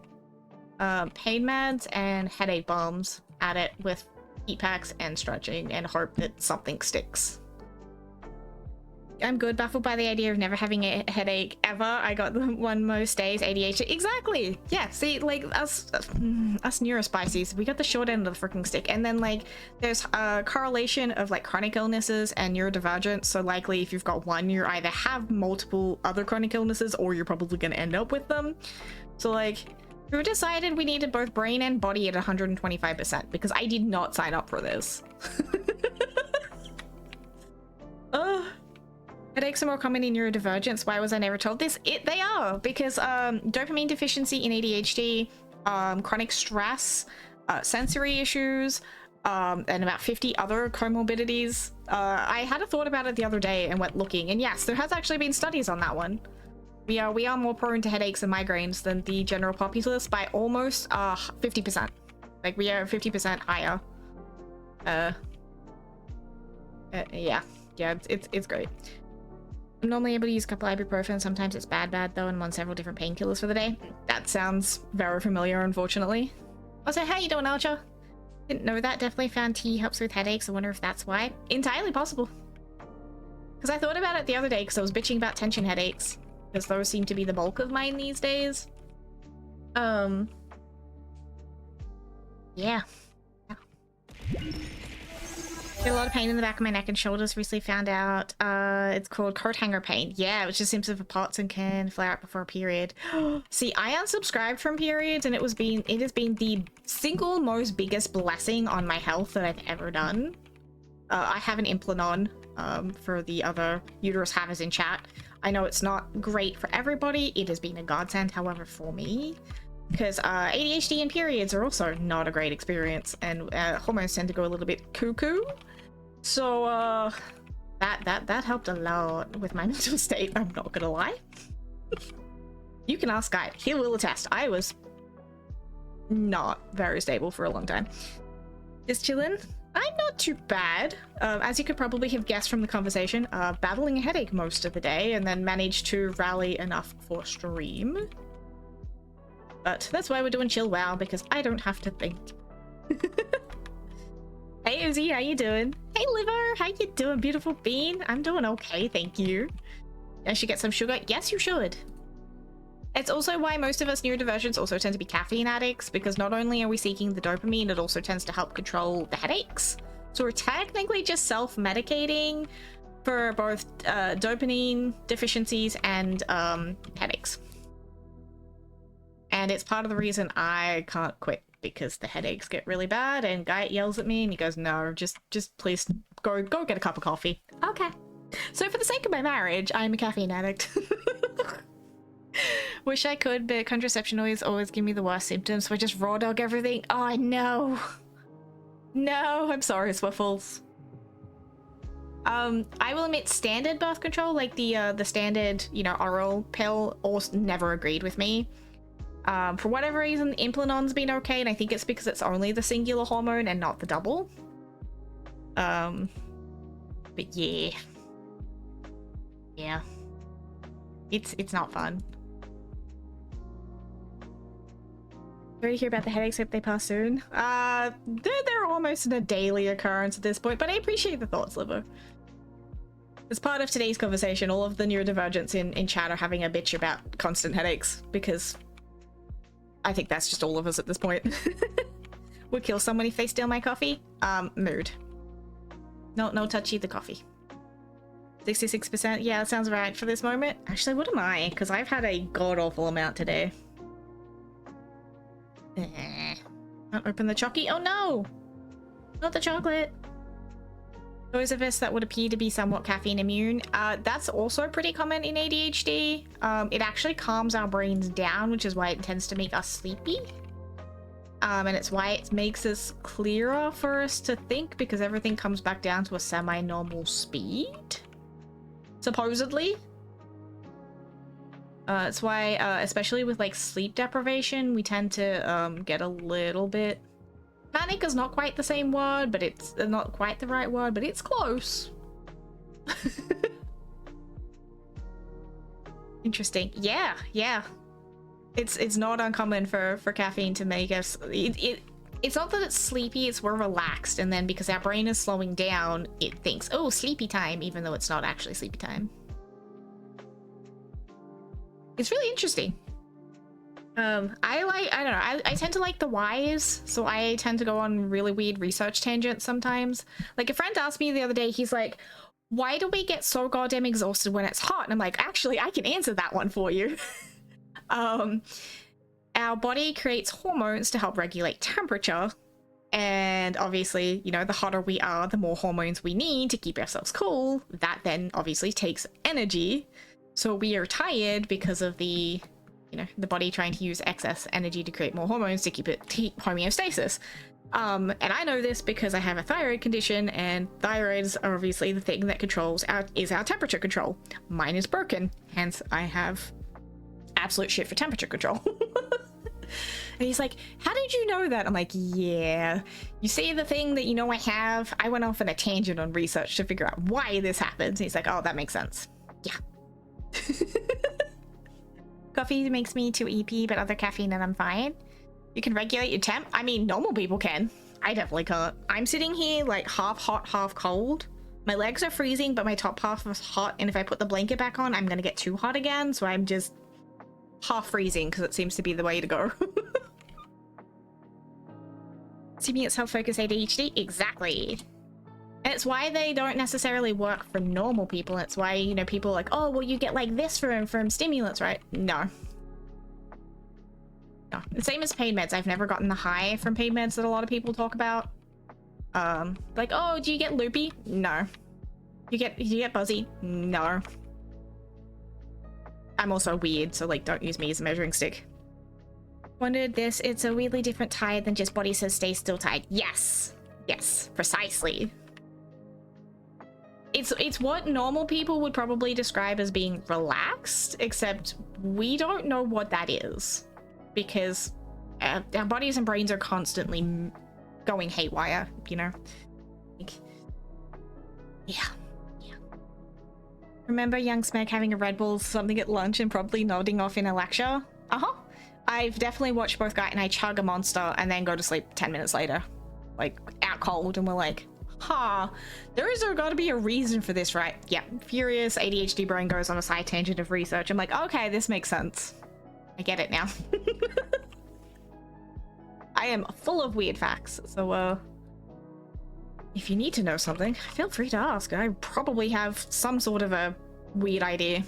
pain meds, and headache bombs at it with heat packs and stretching and hope that something sticks. I'm good, baffled by the idea of never having a headache ever. I got the one most days, ADHD. Exactly! Yeah, see, like, us neurospices, we got the short end of the freaking stick. And then, like, there's a correlation of, like, chronic illnesses and neurodivergence. So, likely, if you've got one, you either have multiple other chronic illnesses or you're probably going to end up with them. So, like, we decided we needed both brain and body at 125% because I did not sign up for this. Headaches are more common in neurodivergence. Why was I never told this? They are, because dopamine deficiency in ADHD, chronic stress, sensory issues, and about 50 other comorbidities. I had a thought about it the other day and went looking, and yes, there has actually been studies on that one. We are more prone to headaches and migraines than the general populace by almost 50%. Like, we are 50% higher. Yeah, it's great. I'm normally able to use a couple ibuprofen. Sometimes it's bad though, and I'm on several different painkillers for the day. That sounds very familiar, unfortunately. Also, how you doing, Archer? Didn't know that. Definitely found tea helps with headaches. I wonder if that's why. Entirely possible. Because I thought about it the other day because I was bitching about tension headaches. Because those seem to be the bulk of mine these days. Yeah. Get a lot of pain in the back of my neck and shoulders. Recently found out it's called coat hanger pain. Yeah, which just symptoms of POTS and can flare out before a period. See, I unsubscribed from periods, and it has been the single most biggest blessing on my health that I've ever done. I have an Implanon for the other uterus havers in chat. I know it's not great for everybody. It has been a godsend, however, for me. Because ADHD and periods are also not a great experience, and hormones tend to go a little bit cuckoo. So that helped a lot with my mental state, I'm not gonna lie. You can ask Guy, he will attest. I was not very stable for a long time. Just chillin'. I'm not too bad. As you could probably have guessed from the conversation, battling a headache most of the day, and then managed to rally enough for stream. But that's why we're doing chill wow, because I don't have to think. Hey Uzi, how you doing? Hey Liver, how you doing, beautiful bean? I'm doing okay, thank you. I should get some sugar. Yes, you should. It's also why most of us neurodivergents also tend to be caffeine addicts, because not only are we seeking the dopamine, it also tends to help control the headaches. So we're technically just self-medicating for both dopamine deficiencies and headaches. And it's part of the reason I can't quit, because the headaches get really bad, and Guy yells at me and he goes, no, just please go get a cup of coffee. Okay. So for the sake of my marriage, I'm a caffeine addict. Wish I could, but contraception always give me the worst symptoms, so I just raw dog everything. Oh, no. No, I'm sorry, Swiffles. I will admit standard birth control, like the standard, you know, oral pill, also never agreed with me. For whatever reason, Implanon's been okay, and I think it's because it's only the singular hormone and not the double. But yeah. Yeah. It's not fun. Sorry to hear about the headaches, hope they pass soon. They're almost a daily occurrence at this point, but I appreciate the thoughts, Liver. As part of today's conversation, all of the neurodivergents in chat are having a bitch about constant headaches, because I think that's just all of us at this point. Would kill someone if they steal my coffee. Mood. No touchy the coffee. 66%. Yeah, that sounds right for this moment. Actually, what am I? Because I've had a god-awful amount today. Can't open the chocky. Oh no! Not the chocolate. Those of us that would appear to be somewhat caffeine immune, that's also pretty common in ADHD. It actually calms our brains down, which is why it tends to make us sleepy. And it's why it makes us clearer for us to think, because everything comes back down to a semi-normal speed. Supposedly. It's why, especially with like sleep deprivation, we tend to get a little bit Panic is not quite the same word, but it's not quite the right word, but it's close. Interesting. Yeah, yeah. It's not uncommon for caffeine to make us it's not that it's sleepy, it's we're relaxed, and then because our brain is slowing down, it thinks, oh, sleepy time, even though it's not actually sleepy time. It's really interesting. I don't know, I tend to like the whys, so I tend to go on really weird research tangents sometimes. Like a friend asked me the other day, he's like, why do we get so goddamn exhausted when it's hot? And I'm like, actually, I can answer that one for you. Our body creates hormones to help regulate temperature, and obviously, you know, the hotter we are, the more hormones we need to keep ourselves cool. That then obviously takes energy, so we are tired because of the, you know, the body trying to use excess energy to create more hormones to keep homeostasis. And I know this because I have a thyroid condition, and thyroids are obviously the thing that controls our temperature control. Mine is broken, hence I have absolute shit for temperature control. And he's like, how did you know that? I'm like, yeah, you see the thing that you know I have? I went off on a tangent on research to figure out why this happens. And he's like, oh, that makes sense. Yeah. Coffee makes me too EP, but other caffeine and I'm fine. You can regulate your temp. I mean, normal people can. I definitely can't. I'm sitting here like half hot, half cold. My legs are freezing, but my top half is hot. And if I put the blanket back on, I'm going to get too hot again. So I'm just half freezing because it seems to be the way to go. Assuming it's self-focus ADHD? Exactly. And it's why they don't necessarily work for normal people. It's why, you know, people are like, oh, well, you get like this from stimulants, right? No. No. The same as pain meds. I've never gotten the high from pain meds that a lot of people talk about. Like, oh, do you get loopy? No. Do you get buzzy? No. I'm also weird, so like, don't use me as a measuring stick. Wondered this, it's a weirdly different tired than just body says stay still tired. Yes. Yes, precisely. It's what normal people would probably describe as being relaxed, except we don't know what that is. Because our bodies and brains are constantly going haywire, you know? Like, yeah. Remember young Smack having a Red Bull something at lunch and probably nodding off in a lecture? Uh-huh. I've definitely watched both Guy and I chug a Monster and then go to sleep 10 minutes later. Like, out cold, and we're like, there's gotta be a reason for this, right? Yeah, furious ADHD brain goes on a side tangent of research. I'm like, okay, this makes sense. I get it now. I am full of weird facts, so, if you need to know something, feel free to ask. I probably have some sort of a weird idea.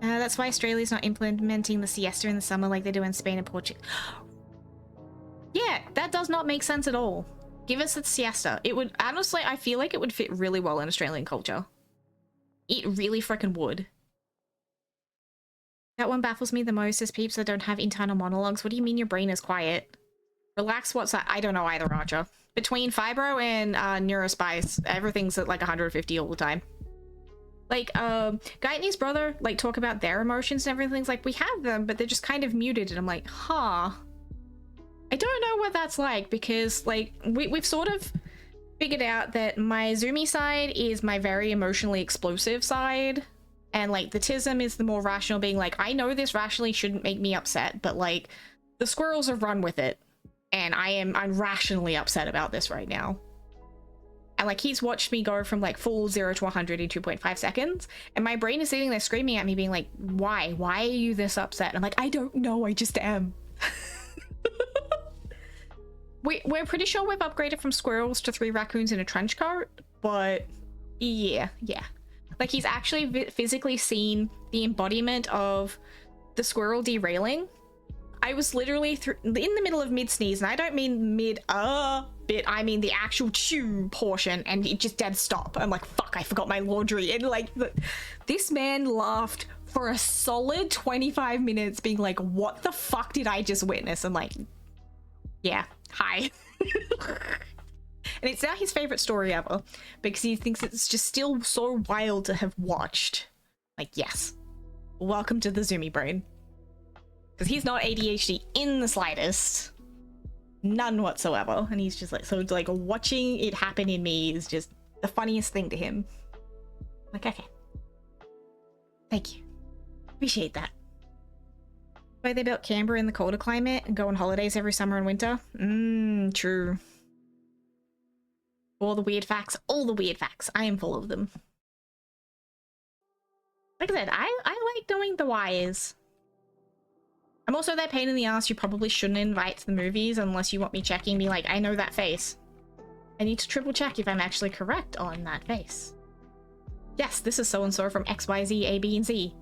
That's why Australia's not implementing the siesta in the summer like they do in Spain and Portugal. Yeah, that does not make sense at all. Give us a siesta. It would, honestly, I feel like it would fit really well in Australian culture. It really freaking would. That one baffles me the most is peeps that don't have internal monologues. What do you mean your brain is quiet? Relax, what's that? I don't know either, Archer. Between Fibro and Neurospice, everything's at like 150 all the time. Like, Guy and his brother, like, talk about their emotions and everything. Like, we have them, but they're just kind of muted. And I'm like, huh. I don't know what that's like, because, like, we've sort of figured out that my zoomy side is my very emotionally explosive side. And, like, the Tism is the more rational, being like, I know this rationally shouldn't make me upset, but, like, the squirrels have run with it. And I'm rationally upset about this right now. And like, he's watched me go from like full 0 to 100 in 2.5 seconds. And my brain is sitting there screaming at me being like, why? Why are you this upset? And I'm like, I don't know, I just am. We're pretty sure we've upgraded from squirrels to 3 raccoons in a trench coat. But yeah. Like, he's actually physically seen the embodiment of the squirrel derailing. I was literally in the middle of mid-sneeze, and I don't mean mid-bit, I mean the actual chew portion, and it just dead stop. I'm like, fuck, I forgot my laundry. And like, this man laughed for a solid 25 minutes being like, what the fuck did I just witness? I'm like, yeah, hi. And it's now his favorite story ever, because he thinks it's just still so wild to have watched. Like, yes, welcome to the Zoomy brain. Because he's not ADHD in the slightest. None whatsoever. And he's just like, so like watching it happen in me is just the funniest thing to him. Like, okay. Thank you. Appreciate that. Why they built Canberra in the colder climate and go on holidays every summer and winter? True. All the weird facts. All the weird facts. I am full of them. Like I said, I like knowing the whys. I'm also that pain in the ass you probably shouldn't invite to the movies unless you want me checking, be like, I know that face. I need to triple check if I'm actually correct on that face. Yes, this is so-and-so from XYZ, A, B, and Z.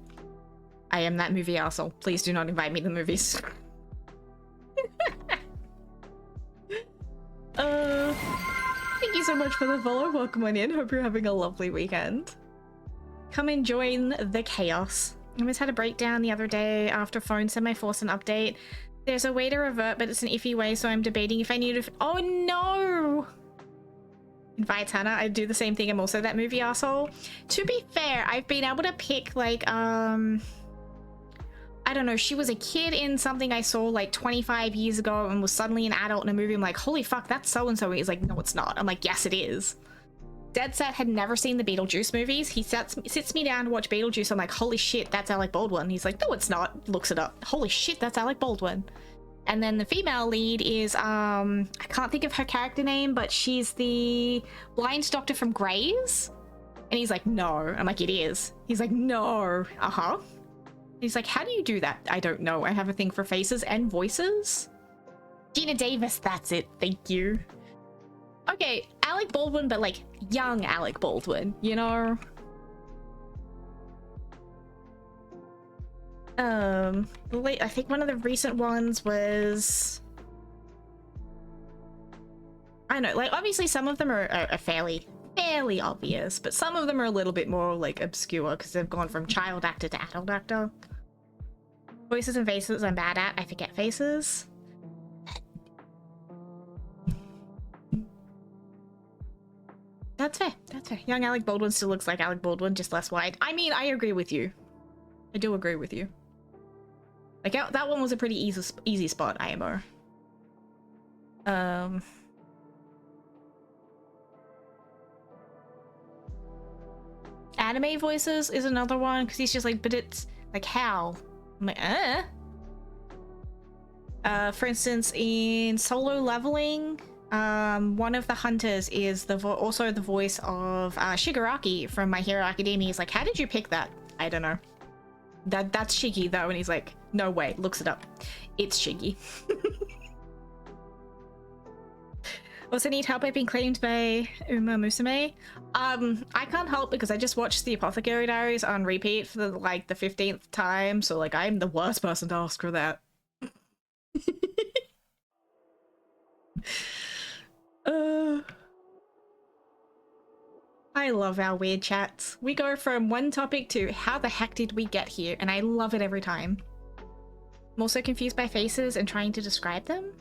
I am that movie arsehole. Please do not invite me to the movies. Thank you so much for the follow. Welcome on in. Hope you're having a lovely weekend. Come and join the chaos. I almost had a breakdown the other day after phone semi-forced an update. There's a way to revert, but it's an iffy way, so I'm debating if I need to... Oh no! Invites Hannah. I do the same thing. I'm also that movie arsehole. To be fair, I've been able to pick like, I don't know, she was a kid in something I saw like 25 years ago and was suddenly an adult in a movie. I'm like, holy fuck, that's so-and-so. He's like, no, it's not. I'm like, yes, it is. Dead Set had never seen the Beetlejuice movies. He sits me down to watch Beetlejuice. I'm like, holy shit, that's Alec Baldwin. He's like, no, it's not. Looks it up. Holy shit, that's Alec Baldwin. And then the female lead is, I can't think of her character name, but she's the blind doctor from Grey's. And he's like, no. I'm like, it is. He's like, no. Uh-huh. He's like, how do you do that? I don't know. I have a thing for faces and voices. Gina Davis, that's it. Thank you. Okay, Alec Baldwin, but like young Alec Baldwin, you know? I think one of the recent ones was... I don't know, like obviously some of them are fairly obvious, but some of them are a little bit more like obscure because they've gone from child actor to adult actor. Voices and faces I'm bad at. I forget faces. That's fair. That's fair. Young Alec Baldwin still looks like Alec Baldwin, just less wide. I mean, I agree with you. I do agree with you. Like, that one was a pretty easy spot, IMO. Anime voices is another one, because he's just like, but it's like, how? I'm like, for instance, in Solo Leveling, one of the hunters is also the voice of Shigaraki from My Hero Academia. He's like, how did you pick that? I don't know. That's Shiggy though, and he's like, no way, looks it up. It's Shiggy. Also need help. I've been claimed by Uma Musume. I can't help because I just watched the Apothecary Diaries on repeat for the 15th time, so like I'm the worst person to ask for that. I love our weird chats. We go from one topic to how the heck did we get here, and I love it every time. I'm also confused by faces and trying to describe them.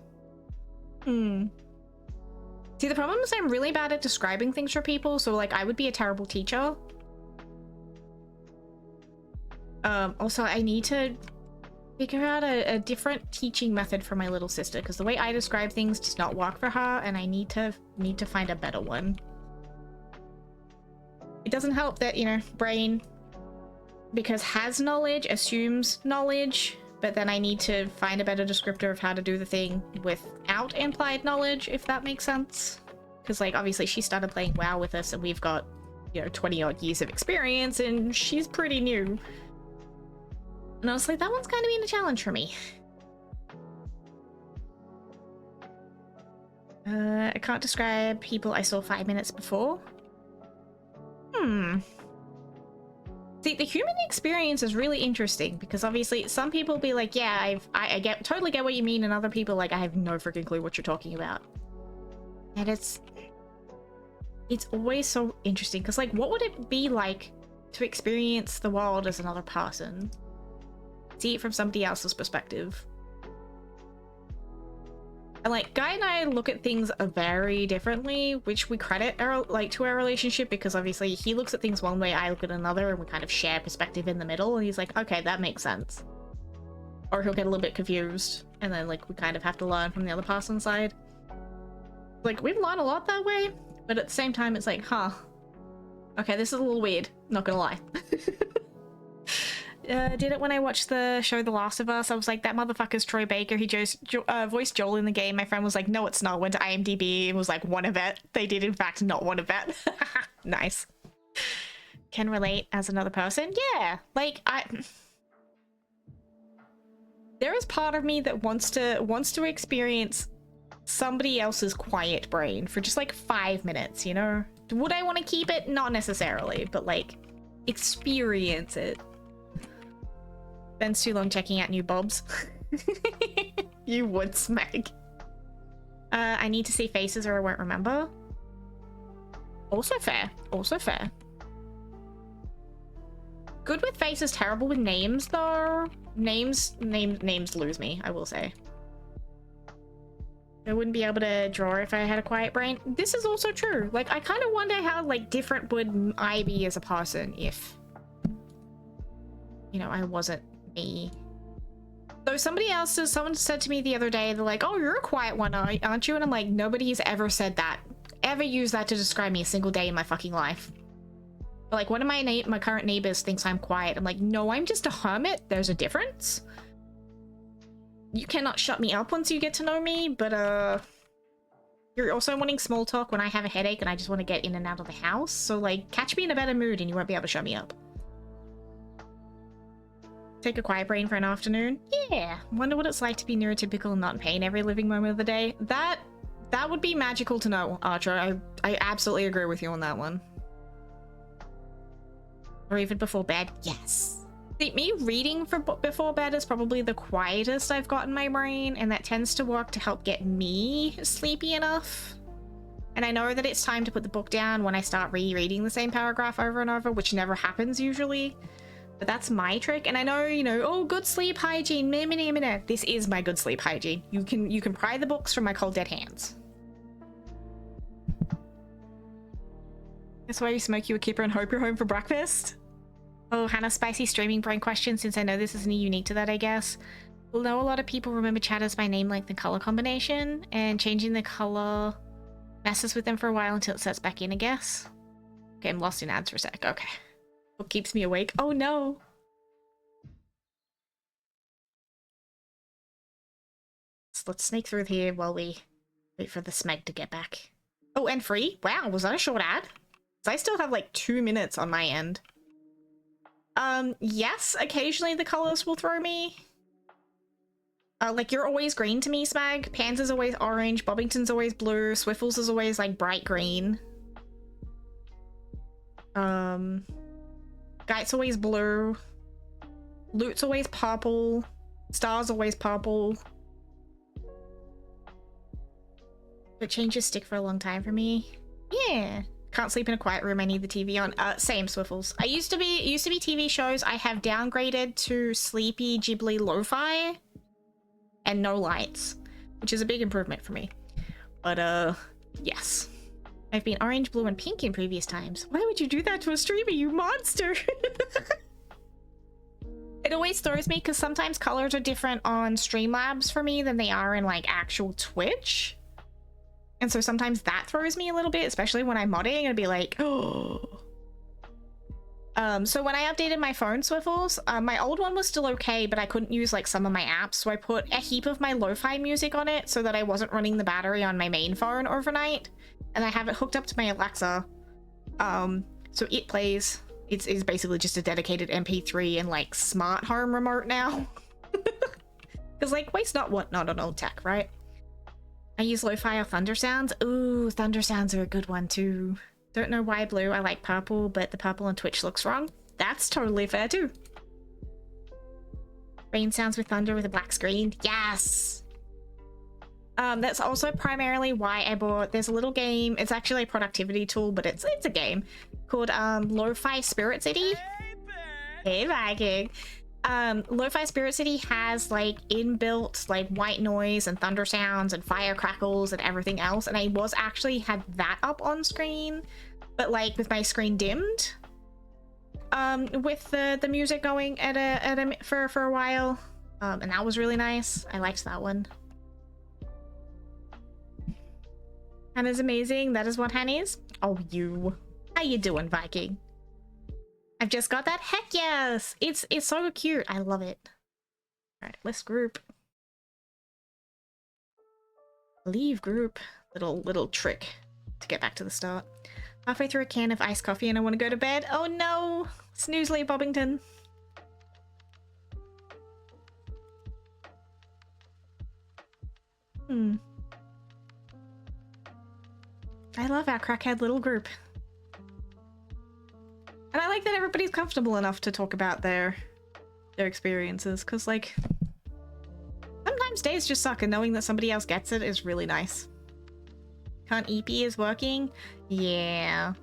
See, the problem is I'm really bad at describing things for people, so like I would be a terrible teacher. Also, I need to figure out a different teaching method for my little sister, because the way I describe things does not work for her, and I need to find a better one. It doesn't help that, you know, brain, because has knowledge, assumes knowledge, but then I need to find a better descriptor of how to do the thing without implied knowledge, if that makes sense. Because, like, obviously she started playing WoW with us, and we've got, you know, 20-odd years of experience, and she's pretty new. And I was like, that one's kind of been a challenge for me. I can't describe people I saw 5 minutes before. See, the human experience is really interesting because obviously some people be like, yeah, I totally get what you mean, and other people like, I have no freaking clue what you're talking about. And it's always so interesting because, like, what would it be like to experience the world as another person? See it from somebody else's perspective. And like, Guy and I look at things very differently, which we credit to our relationship, because obviously he looks at things one way, I look at another, and we kind of share perspective in the middle, and he's like, okay, that makes sense. Or he'll get a little bit confused, and then like we kind of have to learn from the other person's side. Like, we've learned a lot that way, but at the same time it's like, huh, okay, this is a little weird, not gonna lie. Did it when I watched the show The Last of Us. I was like, that motherfucker's Troy Baker. He voiced Joel in the game. My friend was like, no, it's not. Went to IMDb and was like, want to bet. They did, in fact, not want to bet. Nice. Can relate as another person. Yeah, like, there is part of me that wants to experience somebody else's quiet brain for just like 5 minutes, you know? Would I want to keep it? Not necessarily, but like, experience it. Spends too long checking out new bobs. You would, Smeg. I need to see faces or I won't remember. Also fair. Also fair. Good with faces, terrible with names though. Names lose me, I will say. I wouldn't be able to draw if I had a quiet brain. This is also true. Like, I kind of wonder how like different would I be as a person if, you know, I wasn't me. So someone said to me the other day, they're like, oh, you're a quiet one, aren't you? And I'm like, nobody's ever said that. Ever used that to describe me a single day in my fucking life. But like, one of my current neighbors thinks I'm quiet. I'm like, no, I'm just a hermit. There's a difference. You cannot shut me up once you get to know me, but you're also wanting small talk when I have a headache and I just want to get in and out of the house. So like, catch me in a better mood and you won't be able to shut me up. Take a quiet brain for an afternoon? Yeah. Wonder what it's like to be neurotypical and not in pain every living moment of the day. That would be magical to know, Archer. I absolutely agree with you on that one. Or even before bed? Yes. See, me reading before bed is probably the quietest I've got in my brain, and that tends to work to help get me sleepy enough. And I know that it's time to put the book down when I start rereading the same paragraph over and over, which never happens usually. But that's my trick. And I know, you know, oh, good sleep hygiene. This is my good sleep hygiene. You can pry the books from my cold dead hands. That's why you smoke you a kipper and hope you're home for breakfast. Oh, Hannah, spicy streaming brain question, since I know this isn't unique to that, I guess. Well, no, a lot of people remember chatters by name, length, and color combination, and changing the color messes with them for a while until it sets back in, I guess. Okay, I'm lost in ads for a sec. Okay. What keeps me awake? Oh no! So let's sneak through here while we wait for the Smeg to get back. Oh, and free? Wow, was that a short ad? So I still have like 2 minutes on my end. Yes, occasionally the colors will throw me. Like, you're always green to me, Smag. Pans is always orange, Bobbington's always blue, Swiffles is always like bright green. Guy's always blue. Loot's always purple. Star's always purple. But changes stick for a long time for me. Yeah. Can't sleep in a quiet room. I need the TV on. Same, Swiffles. It used to be TV shows. I have downgraded to sleepy Ghibli lo-fi and no lights, which is a big improvement for me. But yes. I've been orange, blue, and pink in previous times. Why would you do that to a streamer, you monster? It always throws me because sometimes colors are different on Streamlabs for me than they are in like actual Twitch. And so sometimes that throws me a little bit, especially when I'm modding. It'd be like, oh. So when I updated my phone, Swiffles, my old one was still okay, but I couldn't use like some of my apps. So I put a heap of my lo-fi music on it so that I wasn't running the battery on my main phone overnight. And I have it hooked up to my Alexa. So it plays. It's basically just a dedicated MP3 and like smart home remote now. Because like, waste not, want not on old tech, right? I use lo-fi or thunder sounds. Ooh, thunder sounds are a good one too. Don't know why blue. I like purple, but the purple on Twitch looks wrong. That's totally fair too. Rain sounds with thunder with a black screen. Yes! That's also primarily why I bought, there's a little game, it's actually a productivity tool, but it's a game called Lo-Fi Spirit City. Hey Viking. Lo-Fi Spirit City has like inbuilt like white noise and thunder sounds and fire crackles and everything else, and I was actually had that up on screen, but like with my screen dimmed, with the music going for a while. And that was really nice. I liked that one. Hannah's amazing. That is what Hannah is. Oh, you. How you doing, Viking? I've just got that. Heck yes! It's so cute. I love it. Alright, let's group. Leave group. Little trick to get back to the start. Halfway through a can of iced coffee and I want to go to bed. Oh no! Snoozely Bobbington. I love our crackhead little group. And I like that everybody's comfortable enough to talk about their experiences, because, like, sometimes days just suck and knowing that somebody else gets it is really nice. Can't EP is working? Yeah.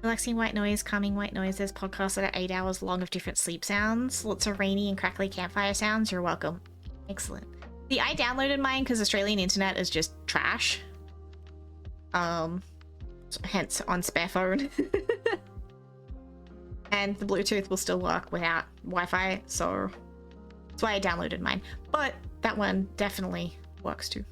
Relaxing white noise, calming white noises, podcasts that are 8 hours long of different sleep sounds, lots of rainy and crackly campfire sounds. You're welcome. Excellent. See, I downloaded mine because Australian internet is just trash. Hence on spare phone. And the Bluetooth will still work without Wi-Fi, so that's why I downloaded mine. But that one definitely works too.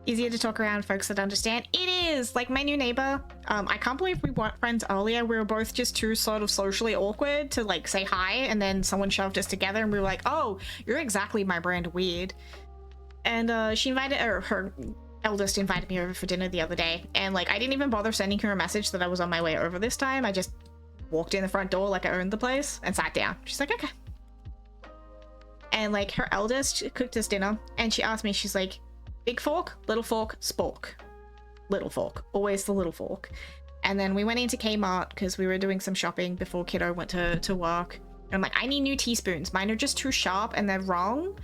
Easier to talk around folks that understand. It is! Like my new neighbor, I can't believe we weren't friends earlier. We were both just too sort of socially awkward to like say hi, and then someone shoved us together and we were like, oh, you're exactly my brand of weird. And she invited, or her eldest invited me over for dinner the other day, and like I didn't even bother sending her a message that I was on my way over this time. I just walked in the front door like I owned the place and sat down. She's like, okay. And like her eldest cooked us dinner and she asked me, she's like, big fork, little fork, spork. Little fork. Always the little fork. And then we went into Kmart because we were doing some shopping before kiddo went to work. And I'm like, I need new teaspoons. Mine are just too sharp and they're wrong.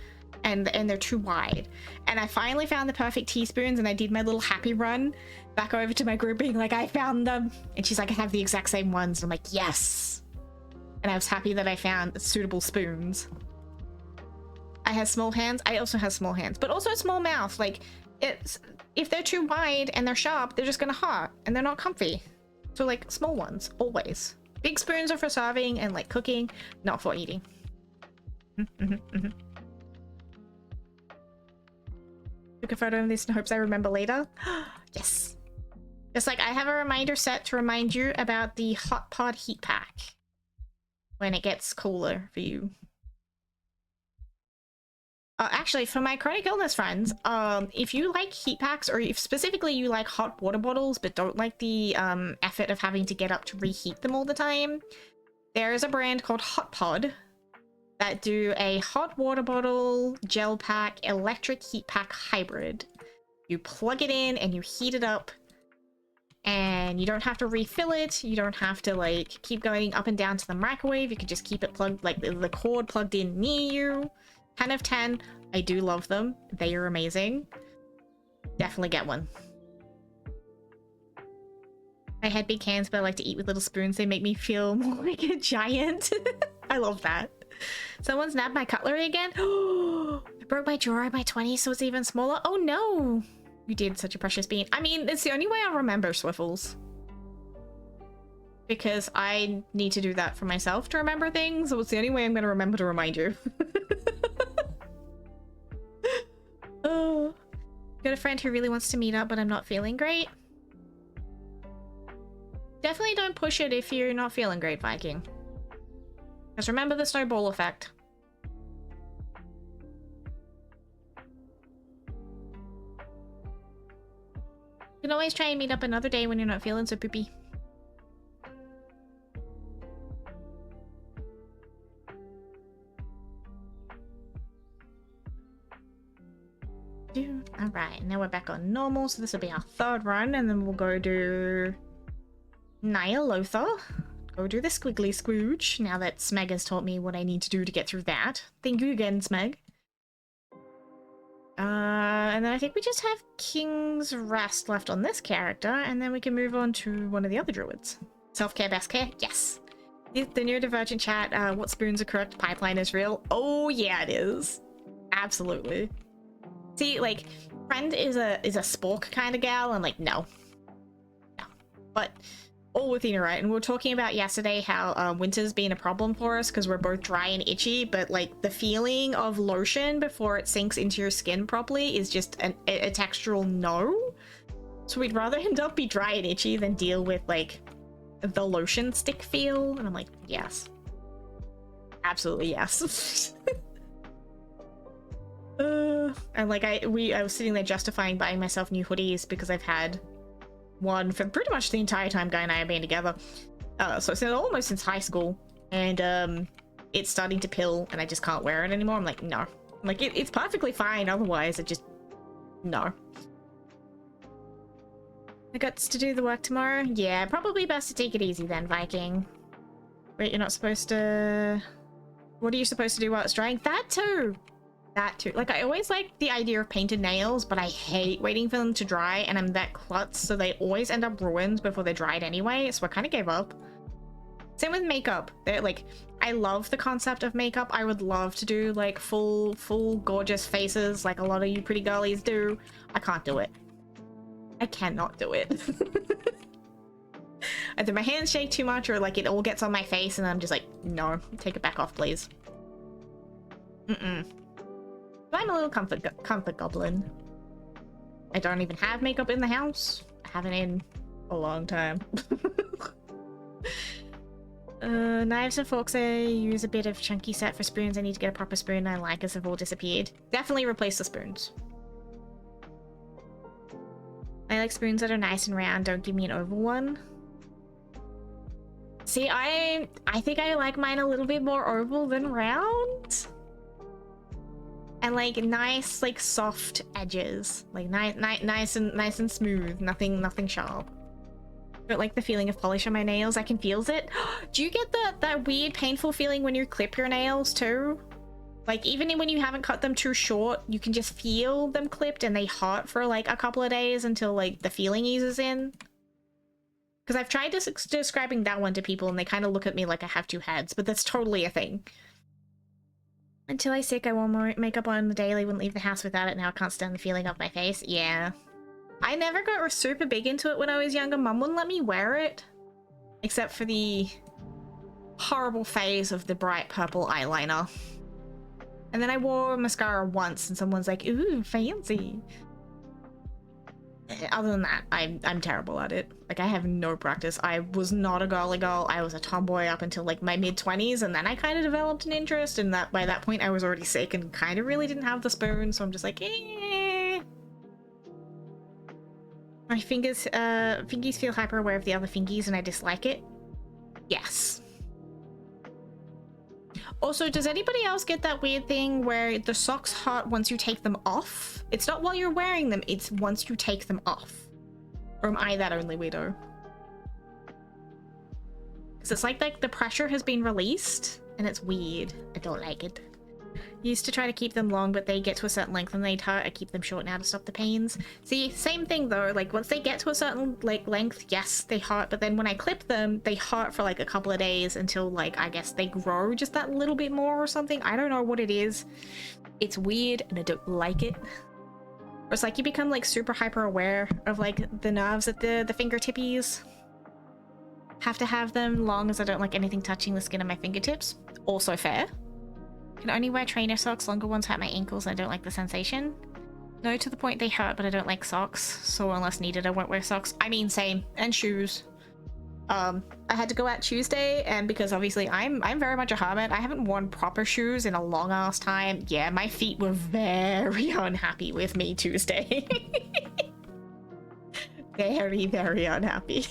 And they're too wide. And I finally found the perfect teaspoons and I did my little happy run back over to my group being like, I found them. And she's like, I have the exact same ones. And I'm like, yes. And I was happy that I found suitable spoons. I have small hands. I also have small hands, but also a small mouth. Like, it's if they're too wide and they're sharp, they're just gonna hurt and they're not comfy. So like small ones, always. Big spoons are for serving and like cooking, not for eating. Took a photo of this in hopes I remember later. Yes. Just like I have a reminder set to remind you about the hot pod heat pack when it gets cooler for you. Actually, for my chronic illness friends, if you like heat packs, or if specifically you like hot water bottles but don't like the effort of having to get up to reheat them all the time, there is a brand called Hot Pod that do a hot water bottle gel pack electric heat pack hybrid. You plug it in and you heat it up, and you don't have to refill it. You don't have to like keep going up and down to the microwave. You can just keep it plugged, like the cord plugged in near you. 10 of 10. I do love them. They are amazing. Definitely get one. I had big hands, but I like to eat with little spoons. They make me feel more like a giant. I love that. Someone nabbed my cutlery again. I broke my drawer in my 20s, so it's even smaller. Oh no! You did, such a precious bean. I mean, it's the only way I remember Swiffles. Because I need to do that for myself to remember things, so it's the only way I'm going to remember to remind you. Oh, got a friend who really wants to meet up, but I'm not feeling great. Definitely don't push it if you're not feeling great, Viking. Just remember the snowball effect. You can always try and meet up another day when you're not feeling so poopy. Alright, now we're back on normal, so this will be our third run, and then we'll go do Nyalotha. Go do the Squiggly Scrooge, now that Smeg has taught me what I need to do to get through that. Thank you again, Smeg. And then I think we just have King's Rest left on this character, and then we can move on to one of the other druids. Self-care, best care? Yes. The neurodivergent chat, what spoons are correct? Pipeline is real? Oh yeah, it is. Absolutely. See, like, friend is a spork kind of gal, and like, no. But all within your right. And we were talking about yesterday how winter's been a problem for us because we're both dry and itchy, but like the feeling of lotion before it sinks into your skin properly is just a textural no. So we'd rather end up be dry and itchy than deal with like the lotion stick feel. And I'm like, yes. Absolutely yes. And like I was sitting there justifying buying myself new hoodies because I've had one for pretty much the entire time Guy and I have been together. So it's almost since high school, and it's starting to pill and I just can't wear it anymore. I'm like, no. I'm like, it's perfectly fine otherwise. I just, no. I got to do the work tomorrow? Yeah, probably best to take it easy then, Viking. Wait, you're not supposed to... What are you supposed to do while it's drying? That too! That too. Like, I always like the idea of painted nails, but I hate waiting for them to dry, and I'm that klutz, so they always end up ruined before they're dried anyway, so I kind of gave up. Same with makeup. They're like, I love the concept of makeup. I would love to do like full gorgeous faces like a lot of you pretty girlies do. I can't do it. I cannot do it. Either my hands shake too much or like it all gets on my face and I'm just like, no, take it back off, please. I'm a little comfort goblin. I don't even have makeup in the house. I haven't in a long time. Knives and forks, I use a bit of chunky set for spoons. I need to get a proper spoon I like as have all disappeared. Definitely replace the spoons. I like spoons that are nice and round. Don't give me an oval one. See, I think I like mine a little bit more oval than round. And like nice, like soft edges. Like nice and smooth. Nothing sharp. I don't like the feeling of polish on my nails. I can feel it. Do you get that weird painful feeling when you clip your nails too? Like even when you haven't cut them too short, you can just feel them clipped and they hurt for like a couple of days until like the feeling eases in. Because I've tried describing that one to people and they kind of look at me like I have two heads, but that's totally a thing. Until I sick, I wore more makeup on the daily, wouldn't leave the house without it. Now I can't stand the feeling of my face. Yeah. I never got super big into it when I was younger. Mum wouldn't let me wear it. Except for the horrible phase of the bright purple eyeliner. And then I wore mascara once and someone's like, ooh, fancy. Other than that, I'm terrible at it. Like, I have no practice. I was not a girly girl. I was a tomboy up until like my mid-20s, and then I kind of developed an interest, and that by that point I was already sick and kind of really didn't have the spoon, so I'm just like, eh. My fingies feel hyper aware of the other fingies and I dislike it. Yes. Also, does anybody else get that weird thing where the socks hurt once you take them off? It's not while you're wearing them, it's once you take them off. Or am I that only weirdo? Because it's like the pressure has been released and it's weird. I don't like it. Used to try to keep them long, but they get to a certain length and they'd hurt. I keep them short now to stop the pains. See, same thing though, like once they get to a certain like length, yes, they hurt, but then when I clip them, they hurt for like a couple of days until like, I guess they grow just that little bit more or something. I don't know what it is. It's weird and I don't like it. Or it's like you become like super hyper aware of like the nerves at the fingertippies. Have to have them long as I don't like anything touching the skin of my fingertips. Also fair. Can only wear trainer socks. Longer ones hurt my ankles and I don't like the sensation. No, to the point they hurt, but I don't like socks. So unless needed, I won't wear socks. I mean, same. And shoes. I had to go out Tuesday, and because obviously I'm very much a hermit, I haven't worn proper shoes in a long ass time. Yeah, my feet were very unhappy with me Tuesday. Very, very unhappy.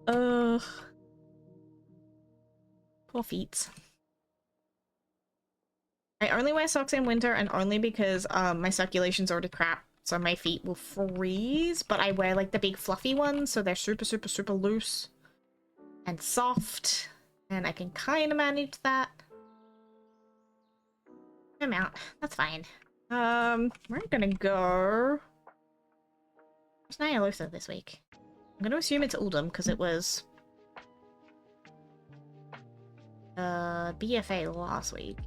Poor feet. I only wear socks in winter and only because my circulation's already crap, so my feet will freeze, but I wear like the big fluffy ones, so they're super, super, super loose and soft, and I can kind of manage that. Amount. That's fine. We're gonna go... Where's Nyalosa this week? I'm gonna assume it's Uldum, because it was... BFA last week.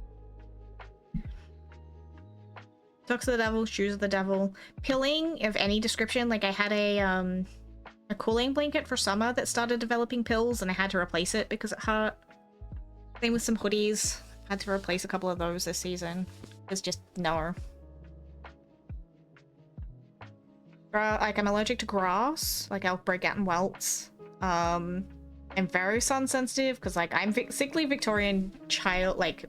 Socks of the devil, shoes of the devil. Pilling of any description, like I had a a cooling blanket for summer that started developing pills, and I had to replace it because it hurt. Same with some hoodies. Had to replace a couple of those this season. It's just no. Like, I'm allergic to grass. Like, I'll break out in welts. I'm very sun sensitive because, like, I'm sickly Victorian child, white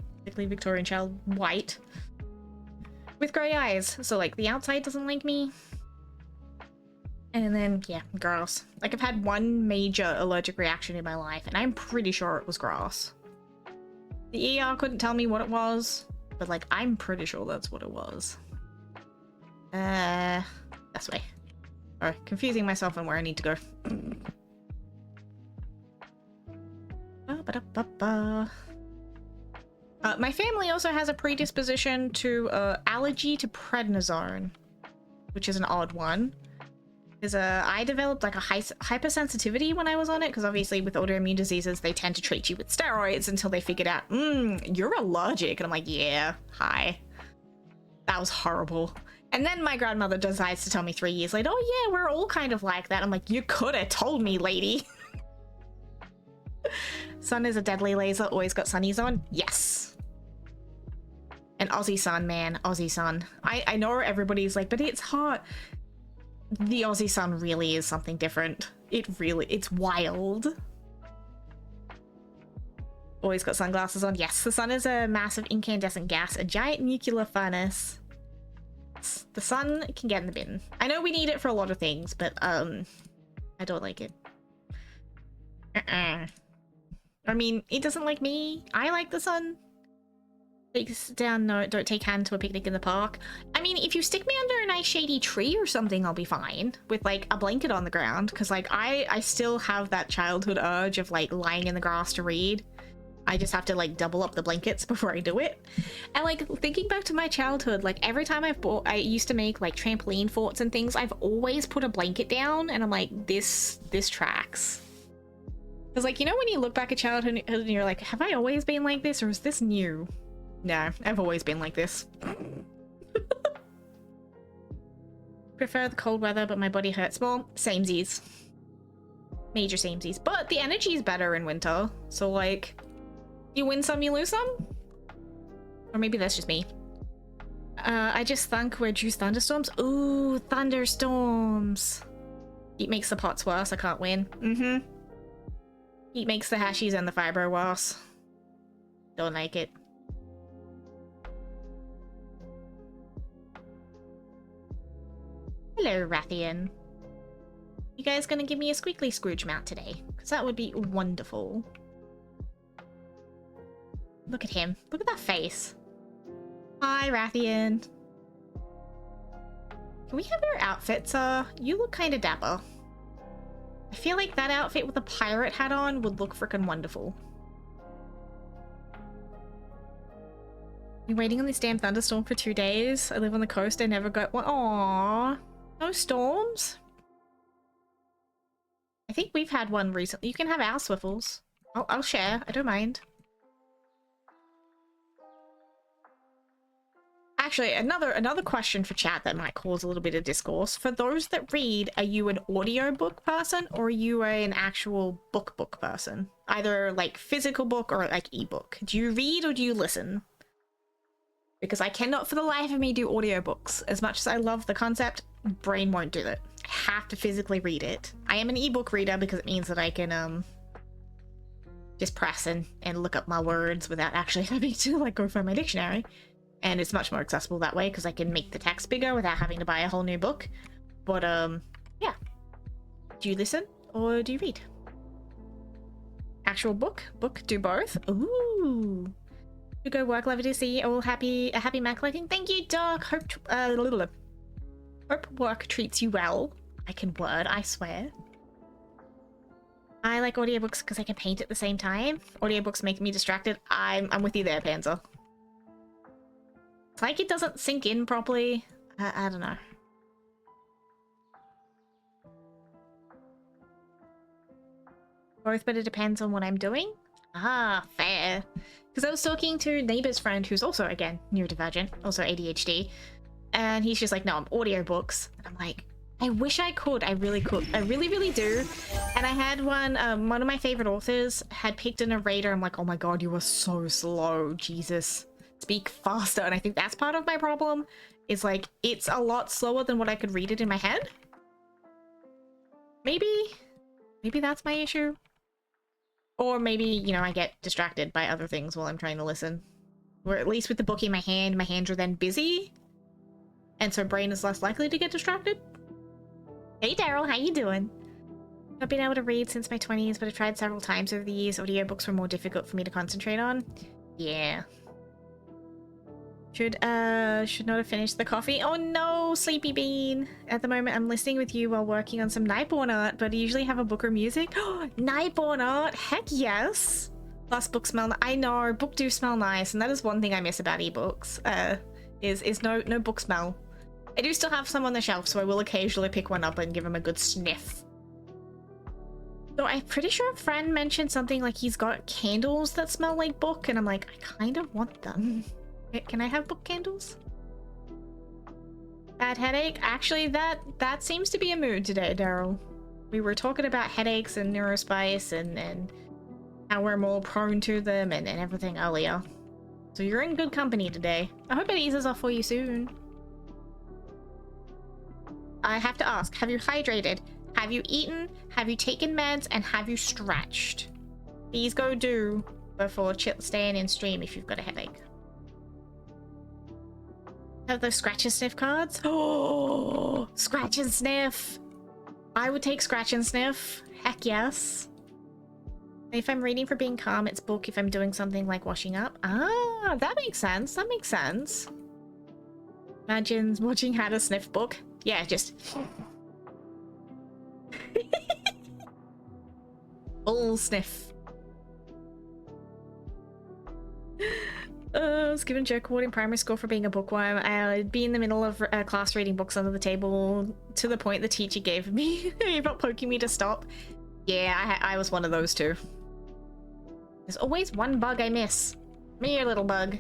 with grey eyes. So, like, the outside doesn't like me. And then, yeah, grass. Like, I've had one major allergic reaction in my life, and I'm pretty sure it was grass. The ER couldn't tell me what it was, but, like, I'm pretty sure that's what it was. This way. Or confusing myself on where I need to go. My family also has a predisposition to allergy to prednisone, which is an odd one. Because I developed like a hypersensitivity when I was on it, because obviously with autoimmune diseases they tend to treat you with steroids until they figured out, you're allergic. And I'm like, yeah, hi. That was horrible. And then my grandmother decides to tell me 3 years later, oh yeah, we're all kind of like that. I'm like, you could have told me, lady. Sun is a deadly laser, always got sunnies on. Yes. And Aussie sun, man, Aussie sun. I know everybody's like, but it's hot. The Aussie sun really is something different. It's wild. Always got sunglasses on. Yes, the sun is a massive incandescent gas, a giant nuclear furnace. The sun can get in the bin. I know we need it for a lot of things, but I don't like it. I mean, it doesn't like me. I like the sun. Takes down, no, don't take hand to a picnic in the park. I mean, if you stick me under a nice shady tree or something, I'll be fine with like a blanket on the ground, because like I still have that childhood urge of like lying in the grass to read. I just have to like double up the blankets before I do it. And like thinking back to my childhood, like every time I used to make like trampoline forts and things, I've always put a blanket down, and I'm like, this tracks. Because like, you know when you look back at childhood and you're like, have I always been like this, or is this new? No, I've always been like this. Prefer the cold weather, but my body hurts more. Samesies. Major samesies. But the energy is better in winter. So like, you win some, you lose some? Or maybe that's just me. I just think we're due thunderstorms. Ooh, thunderstorms. Heat makes the pots worse, I can't win. Heat makes the hashies and the fibro worse. Don't like it. Hello, Rathian. You guys gonna give me a squiggly Scrooge mount today? Because that would be wonderful. Look at him. Look at that face. Hi, Rathian. Can we have your outfits? You look kind of dapper. I feel like that outfit with a pirate hat on would look freaking wonderful. Been waiting on this damn thunderstorm for 2 days. I live on the coast. I never got one. Aww. No storms? I think we've had one recently. You can have our swiffles. I'll share. I don't mind. Actually, another question for chat that might cause a little bit of discourse. For those that read, are you an audiobook person, or are you an actual book person? Either like physical book or like ebook. Do you read or do you listen? Because I cannot for the life of me do audiobooks. As much as I love the concept, brain won't do it. I have to physically read it. I am an ebook reader because it means that I can just press and look up my words without actually having to like go find my dictionary. And it's much more accessible that way because I can make the text bigger without having to buy a whole new book. But yeah. Do you listen or do you read? Actual book? Do both? Ooh. You go work, love to see all happy Mac collecting. Thank you, Doc. Hope work treats you well. I can word, I swear. I like audiobooks because I can paint at the same time. Audiobooks make me distracted. I'm with you there, Panzer. It's like it doesn't sink in properly. I don't know. Both, but it depends on what I'm doing. Ah, fair. Because I was talking to neighbor's friend who's also, again, neurodivergent, also ADHD. And he's just like, no, I'm audiobooks. And I'm like, I wish I could. I really could. I really, really do. And I had one of my favorite authors had picked a narrator. I'm like, oh my god, you are so slow. Jesus. Speak faster. And I think that's part of my problem. Is like, it's a lot slower than what I could read it in my head. Maybe that's my issue. Or maybe, you know, I get distracted by other things while I'm trying to listen. Or at least with the book in my hands are then busy. And so brain is less likely to get distracted. Hey Daryl, how you doing? I've been able to read since my 20s, but I've tried several times over the years. Audiobooks were more difficult for me to concentrate on. Yeah. Should not have finished the coffee. Oh no, Sleepy Bean. At the moment, I'm listening with you while working on some Nightborn art, but I usually have a book or music. Oh, Nightborn art, heck yes. Plus book smell, I know, book do smell nice, and that is one thing I miss about ebooks, is no book smell. I do still have some on the shelf, so I will occasionally pick one up and give them a good sniff. So I'm pretty sure a friend mentioned something like he's got candles that smell like book, and I'm like, I kind of want them. Can I have book candles? Bad headache? Actually, that seems to be a mood today, Daryl. We were talking about headaches and neurospice and how we're more prone to them and everything earlier. So you're in good company today. I hope it eases off for you soon. I have to ask, have you hydrated? Have you eaten? Have you taken meds? And have you stretched? These go do before staying in stream if you've got a headache. Have those scratch and sniff cards? Oh, scratch and sniff. I would take scratch and sniff. Heck yes. If I'm reading for being calm, it's book. If I'm doing something like washing up. Ah, that makes sense. That makes sense. Imagine watching how to sniff book. Yeah, just... full sniff. I was given joke award in primary school for being a bookworm. I'd be in the middle of class reading books under the table to the point the teacher gave me about poking me to stop. Yeah, I was one of those too. There's always one bug I miss. Me, your little bug.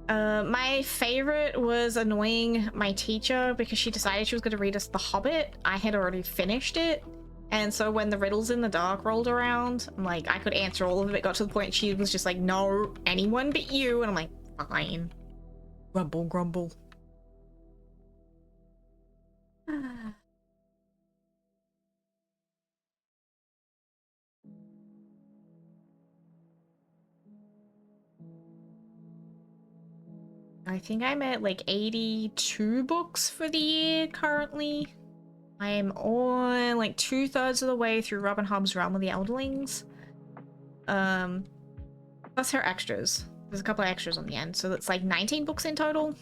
My favorite was annoying my teacher because she decided she was going to read us The Hobbit. I had already finished it. And so when the Riddles in the Dark rolled around, I'm like, I could answer all of them. It got to the point she was just like, no, anyone but you. And I'm like, fine. Grumble, grumble. I think I'm at like 82 books for the year currently. I am on like 2/3 of the way through Robin Hobb's Realm of the Elderlings. Plus her extras. There's a couple of extras on the end, so that's like 19 books in total.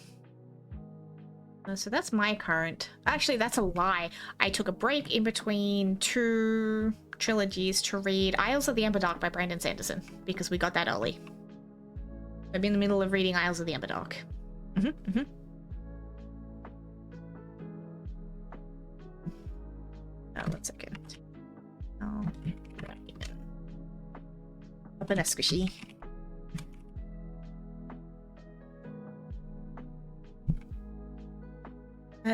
So that's my current. Actually, that's a lie. I took a break in between 2 trilogies to read Isles of the Emberdark by Brandon Sanderson because we got that early. I'm in the middle of reading Isles of the Emberdark. Oh, 1 second. Oh, up in a squishy.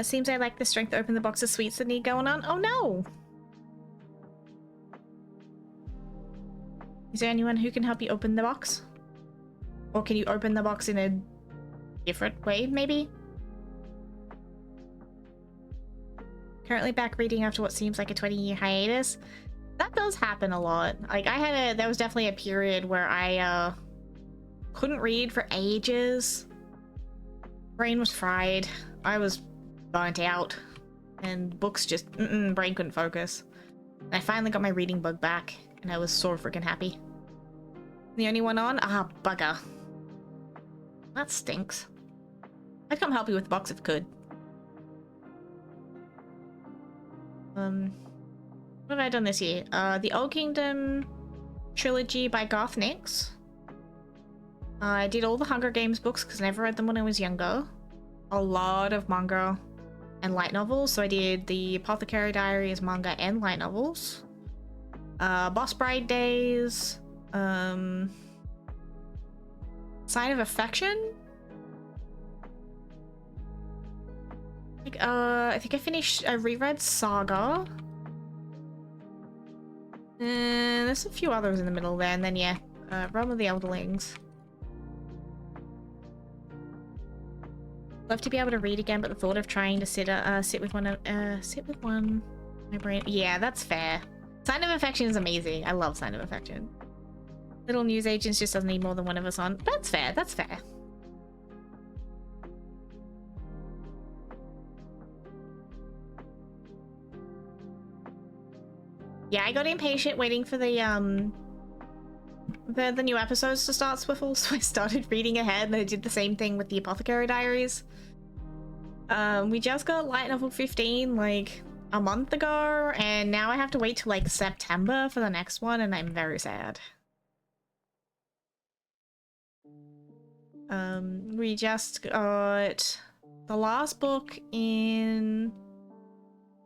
Seems I lack the strength to open the box of sweets that need going on. Oh no! Is there anyone who can help you open the box? Or can you open the box in a different way, maybe? Currently back reading after what seems like a 20-year hiatus. That does happen a lot. Like, there was definitely a period where I, couldn't read for ages. Brain was fried. I was burnt out. And books just, brain couldn't focus. And I finally got my reading bug back, and I was so freaking happy. The only one on? Ah, bugger. That stinks. I'd come help you with the box if I could. What have I done this year? The Old Kingdom trilogy by Garth Nix. I did all the Hunger Games books because I never read them when I was younger. A lot of manga and light novels. So I did the Apothecary Diaries manga and light novels. Boss Bride Days. Sign of Affection. Like, I think I reread Saga. And there's a few others in the middle there, and then yeah, Realm of the Elderlings. Love to be able to read again, but the thought of trying to sit with one, my brain. Yeah, that's fair. Sign of Affection is amazing. I love Sign of Affection. Little News Agents just doesn't need more than one of us on. That's fair. That's fair. Yeah, I got impatient waiting for the new episodes to start, Swiffle, so I started reading ahead, and I did the same thing with the Apothecary Diaries. We just got light novel 15 like a month ago, and now I have to wait till like September for the next one, and I'm very sad. We just got the last book in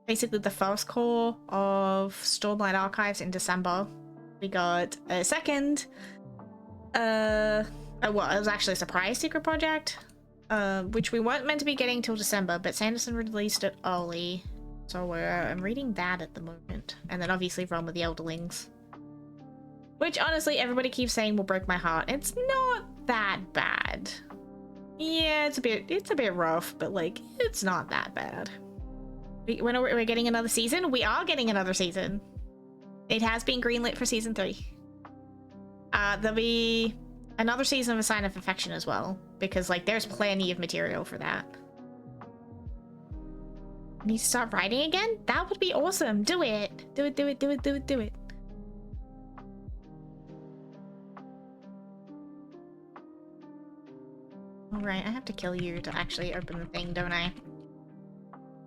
basically the first core of Stormlight Archives in December. We got a second, well, it was actually a surprise secret project, which we weren't meant to be getting till December, but Sanderson released it early, so I'm reading that at the moment. And then obviously Realm of the Elderlings, which honestly everybody keeps saying will break my heart. It's not that bad. Yeah, it's a bit rough, but like it's not that bad. When are we getting another season? We are getting another season. It has been greenlit for season 3. There'll be another season of A Sign of Affection as well, because like there's plenty of material for that. I need to start writing again? That would be awesome. Do it. Do it, do it, do it, do it, do it. Alright, I have to kill you to actually open the thing, don't I?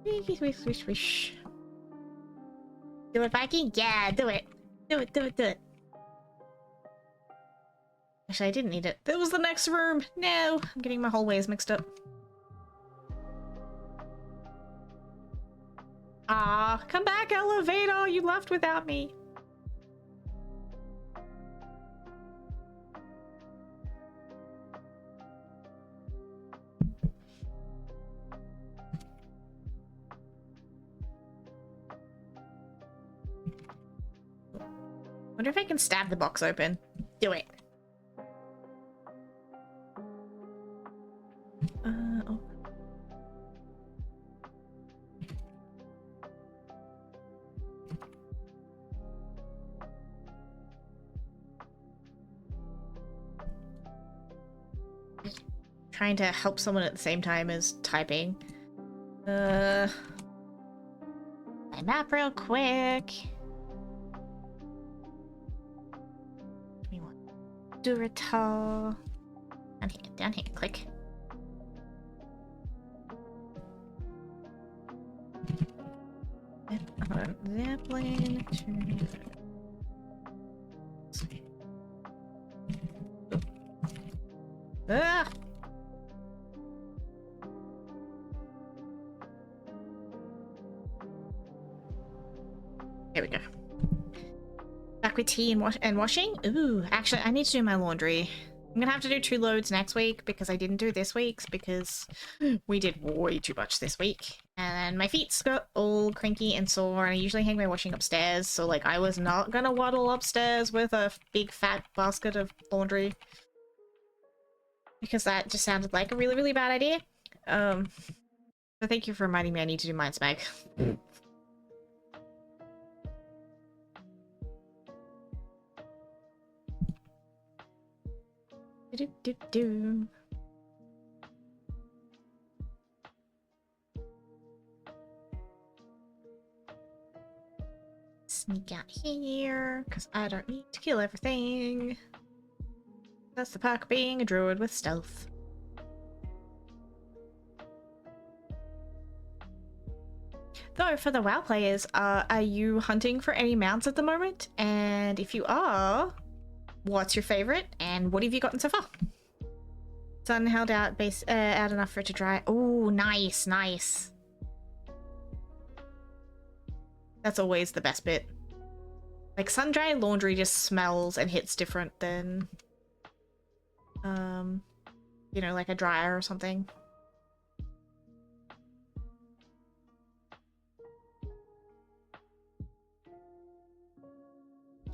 Wish, wish. Do it, Viking? Yeah, do it. Do it, do it, do it. Actually, I didn't need it. That was the next room. No, I'm getting my hallways mixed up. Ah, come back, elevator. You left without me. Wonder if I can stab the box open. Do it. Oh. Trying to help someone at the same time as typing. My map real quick. Durata. Down here, click. Zeppelin to... Ah! Here we go. Back with tea and washing? Ooh, actually, I need to do my laundry. I'm gonna have to do 2 loads next week because I didn't do this week's because we did way too much this week. And my feet got all cranky and sore, and I usually hang my washing upstairs, so like I was not gonna waddle upstairs with a big fat basket of laundry. Because that just sounded like a really, really bad idea. So thank you for reminding me I need to do mine, Spag. Do. Sneak out here, because I don't need to kill everything. That's the perk of being a druid with stealth. Though, for the WoW players, are you hunting for any mounts at the moment? And if you are, what's your favorite, and what have you gotten so far? Sun held out out enough for it to dry. Oh, nice, nice. That's always the best bit. Like, sun-dry laundry just smells and hits different than, you know, like a dryer or something.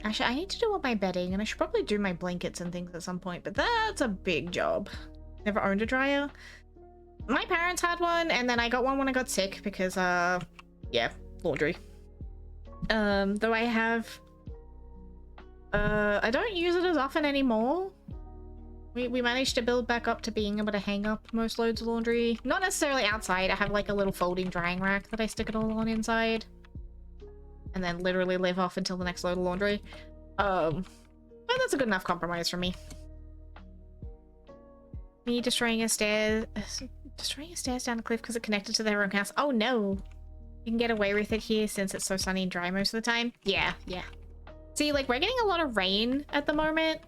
Actually, I need to do all my bedding, and I should probably do my blankets and things at some point, but that's a big job. Never owned a dryer. My parents had one, and then I got one when I got sick because, yeah, laundry. Though I have... I don't use it as often anymore. We managed to build back up to being able to hang up most loads of laundry. Not necessarily outside. I have like a little folding drying rack that I stick it all on inside. And then literally live off until the next load of laundry. But that's a good enough compromise for me. Me destroying a stairs down a cliff because it connected to their own house. Oh no! You can get away with it here since it's so sunny and dry most of the time. Yeah. See, like, we're getting a lot of rain at the moment.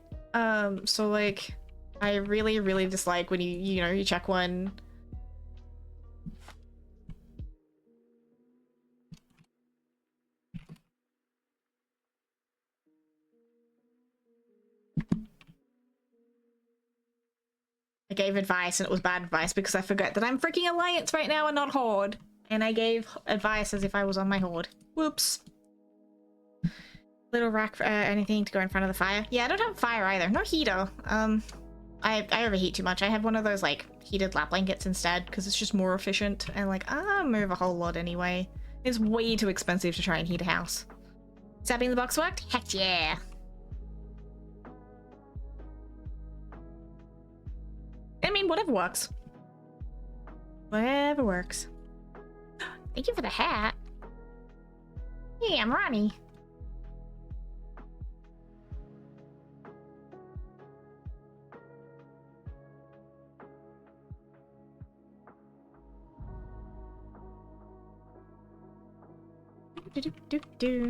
So like, I really dislike when you check one. I gave advice and it was bad advice because I forgot that I'm freaking Alliance right now and not Horde. And I gave advice as if I was on my Horde. Whoops. Little rack for anything to go in front of the fire. Yeah, I don't have fire either. No heater. I overheat too much. I have one of those like heated lap blankets instead because it's just more efficient and like I move a whole lot anyway. It's way too expensive to try and heat a house. Stabbing the box worked? Heck yeah. I mean, whatever works. Whatever works. Thank you for the hat. Hey, I'm Ronnie.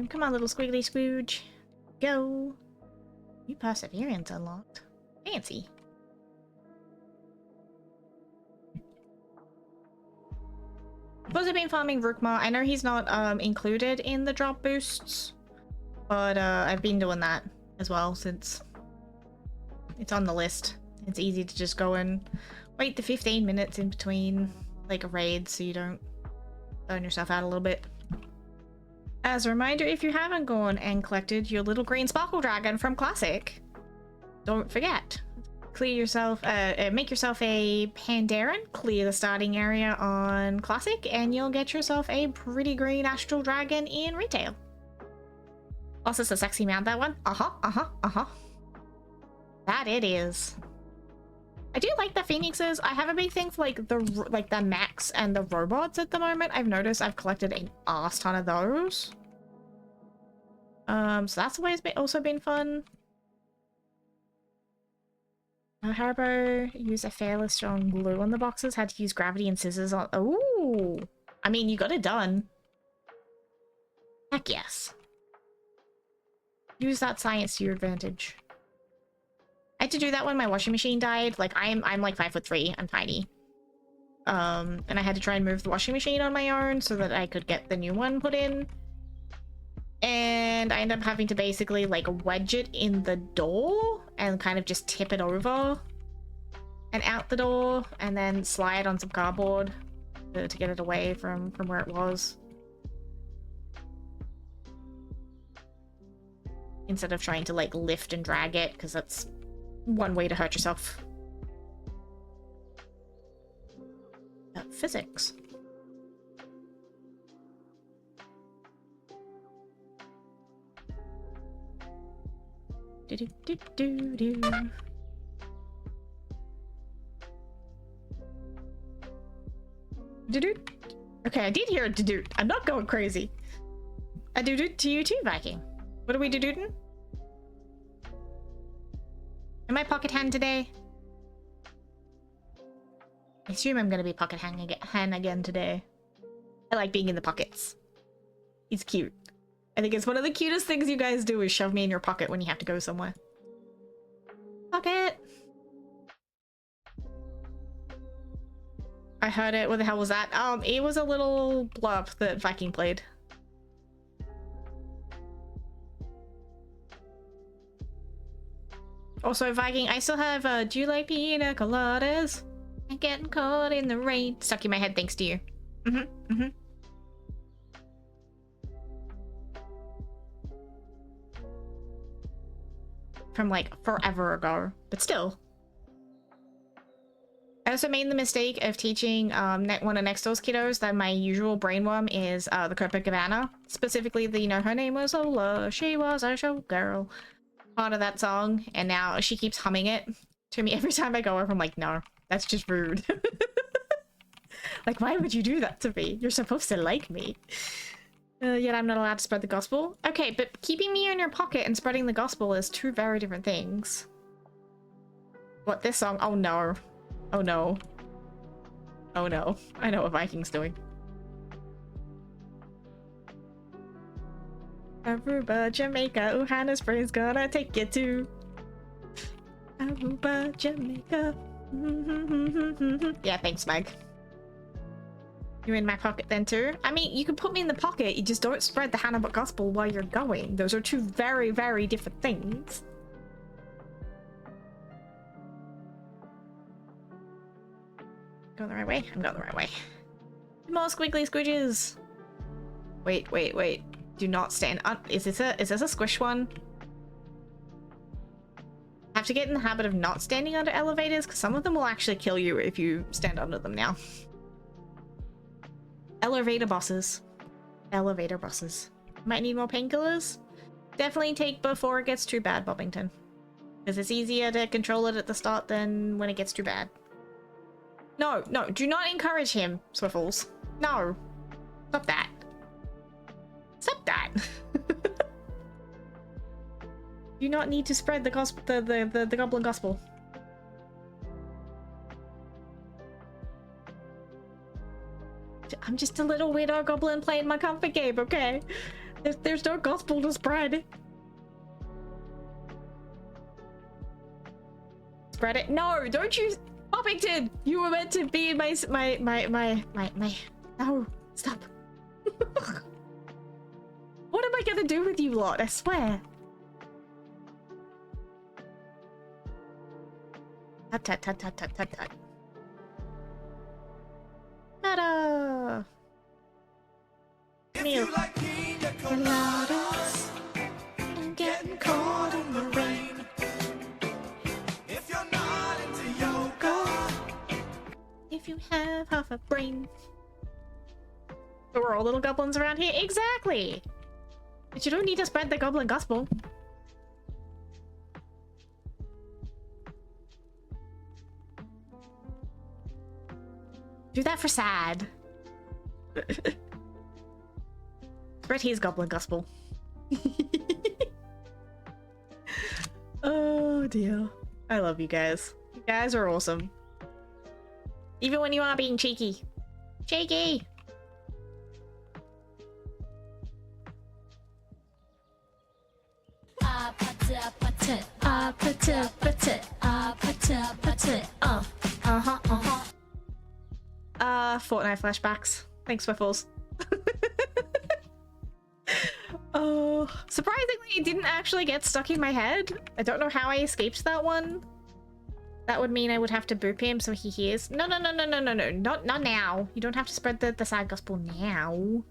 Come on, little squiggly Scrooge. Go. New perseverance unlocked. Fancy. Suppose I've been farming Rookmar. I know he's not included in the drop boosts, but I've been doing that as well since it's on the list. It's easy to just go and wait the 15 minutes in between like a raid so you don't burn yourself out a little bit. As a reminder, if you haven't gone and collected your little green sparkle dragon from Classic, don't forget. Clear yourself, make yourself a Pandaren, clear the starting area on Classic, and you'll get yourself a pretty green astral dragon in retail. Also, it's a sexy mount, that one. That it is. I do like the phoenixes. I have a big thing for like the mechs and the robots at the moment. I've noticed I've collected an arse ton of those. So that's always also been fun. Harbo use a fairly strong glue on the boxes. Had to use gravity and scissors on. Ooh, I mean, you got it done. Heck yes. Use that science to your advantage. I had to do that when my washing machine died. Like I'm like 5'3". I'm tiny. And I had to try and move the washing machine on my own so that I could get the new one put in. And I ended up having to basically like wedge it in the door and kind of just tip it over and out the door and then slide on some cardboard to get it away from where it was. Instead of trying to like lift and drag it, because that's one way to hurt yourself. Physics. Do-do-do-do-do. Do-do. Okay, I did hear a do-do. I'm not going crazy. A do-do to you too, Viking. What are we do-dooting? Am I pocket hand today? I assume I'm gonna be pocket hand again today. I like being in the pockets. He's cute. I think it's one of the cutest things you guys do is shove me in your pocket when you have to go somewhere. Pocket! I heard it. What the hell was that? It was a little blurb that Viking played. Also, Viking, I still have, do you like pina coladas? And getting caught in the rain. Stuck in my head thanks to you. from like forever ago, but still. I also made the mistake of teaching one of next door's kiddos that my usual brainworm is the Copacabana. Specifically the, you know, her name was Ola, she was a showgirl part of that song, and now she keeps humming it to me every time I go over. I'm like, no, that's just rude. Like, why would you do that to me? You're supposed to like me. Yet I'm not allowed to spread the gospel. Okay, but keeping me in your pocket and spreading the gospel is two very different things. What, this song? Oh no. Oh no. Oh no. I know what Viking's doing. Aruba, Jamaica, Johannesburg's gonna take you to Aruba, Jamaica. Yeah, thanks, Meg. You're in my pocket then too? I mean, you can put me in the pocket, you just don't spread the Hanamae gospel while you're going. Those are two very, very different things. Going the right way? I'm going the right way. More squiggly squidges. Wait, wait, wait. Do not stand up. Is this a squish one? I have to get in the habit of not standing under elevators because some of them will actually kill you if you stand under them now. Elevator bosses. Elevator bosses. Might need more painkillers. Definitely take before it gets too bad, Bobbington. Because it's easier to control it at the start than when it gets too bad. No, no, do not encourage him, Swiffles. No. Stop that. Stop that. You not need to spread the gospel, the goblin gospel. I'm just a little widow goblin playing my comfort game, okay? There's no gospel to spread. Spread it. No, don't you, Poppington! You were meant to be my. No, stop. What am I gonna do with you lot? I swear. Tut tut tut tut tut tut tut. Meta. Meal. Coladas and getting caught in the rain. If you're not into yoga, if you have half a brain. So we're all little goblins around here? Exactly! But you don't need to spread the goblin gospel. Do that for sad. Spread his goblin gospel. Oh dear. I love you guys. You guys are awesome. Even when you are being cheeky. Cheeky! Fortnite flashbacks. Thanks, Swiffles. Oh, surprisingly, it didn't actually get stuck in my head. I don't know how I escaped that one. That would mean I would have to boop him so he hears. No, no, no, no, no, no, no. Not now. You don't have to spread the sad gospel now.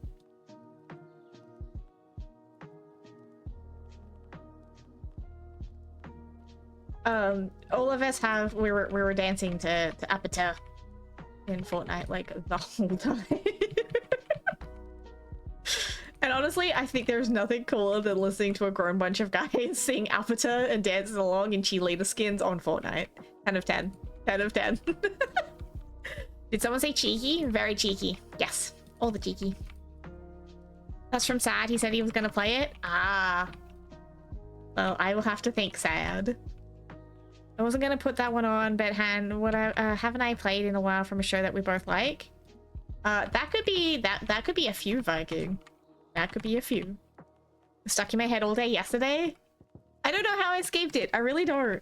All of us have. We were dancing to Apata in Fortnite like the whole time. And honestly, I think there's nothing cooler than listening to a grown bunch of guys sing Apata and dancing along in cheerleader skins on Fortnite. 10 of 10. 10 of 10. Did someone say cheeky? Very cheeky. Yes. All the cheeky. That's from Sad. He said he was gonna play it. Ah. Well, I will have to thank Sad. I wasn't gonna put that one on, but haven't I played in a while from a show that we both like? That could be a few, Viking. That could be a few. Stuck in my head all day yesterday. I don't know how I escaped it. I really don't.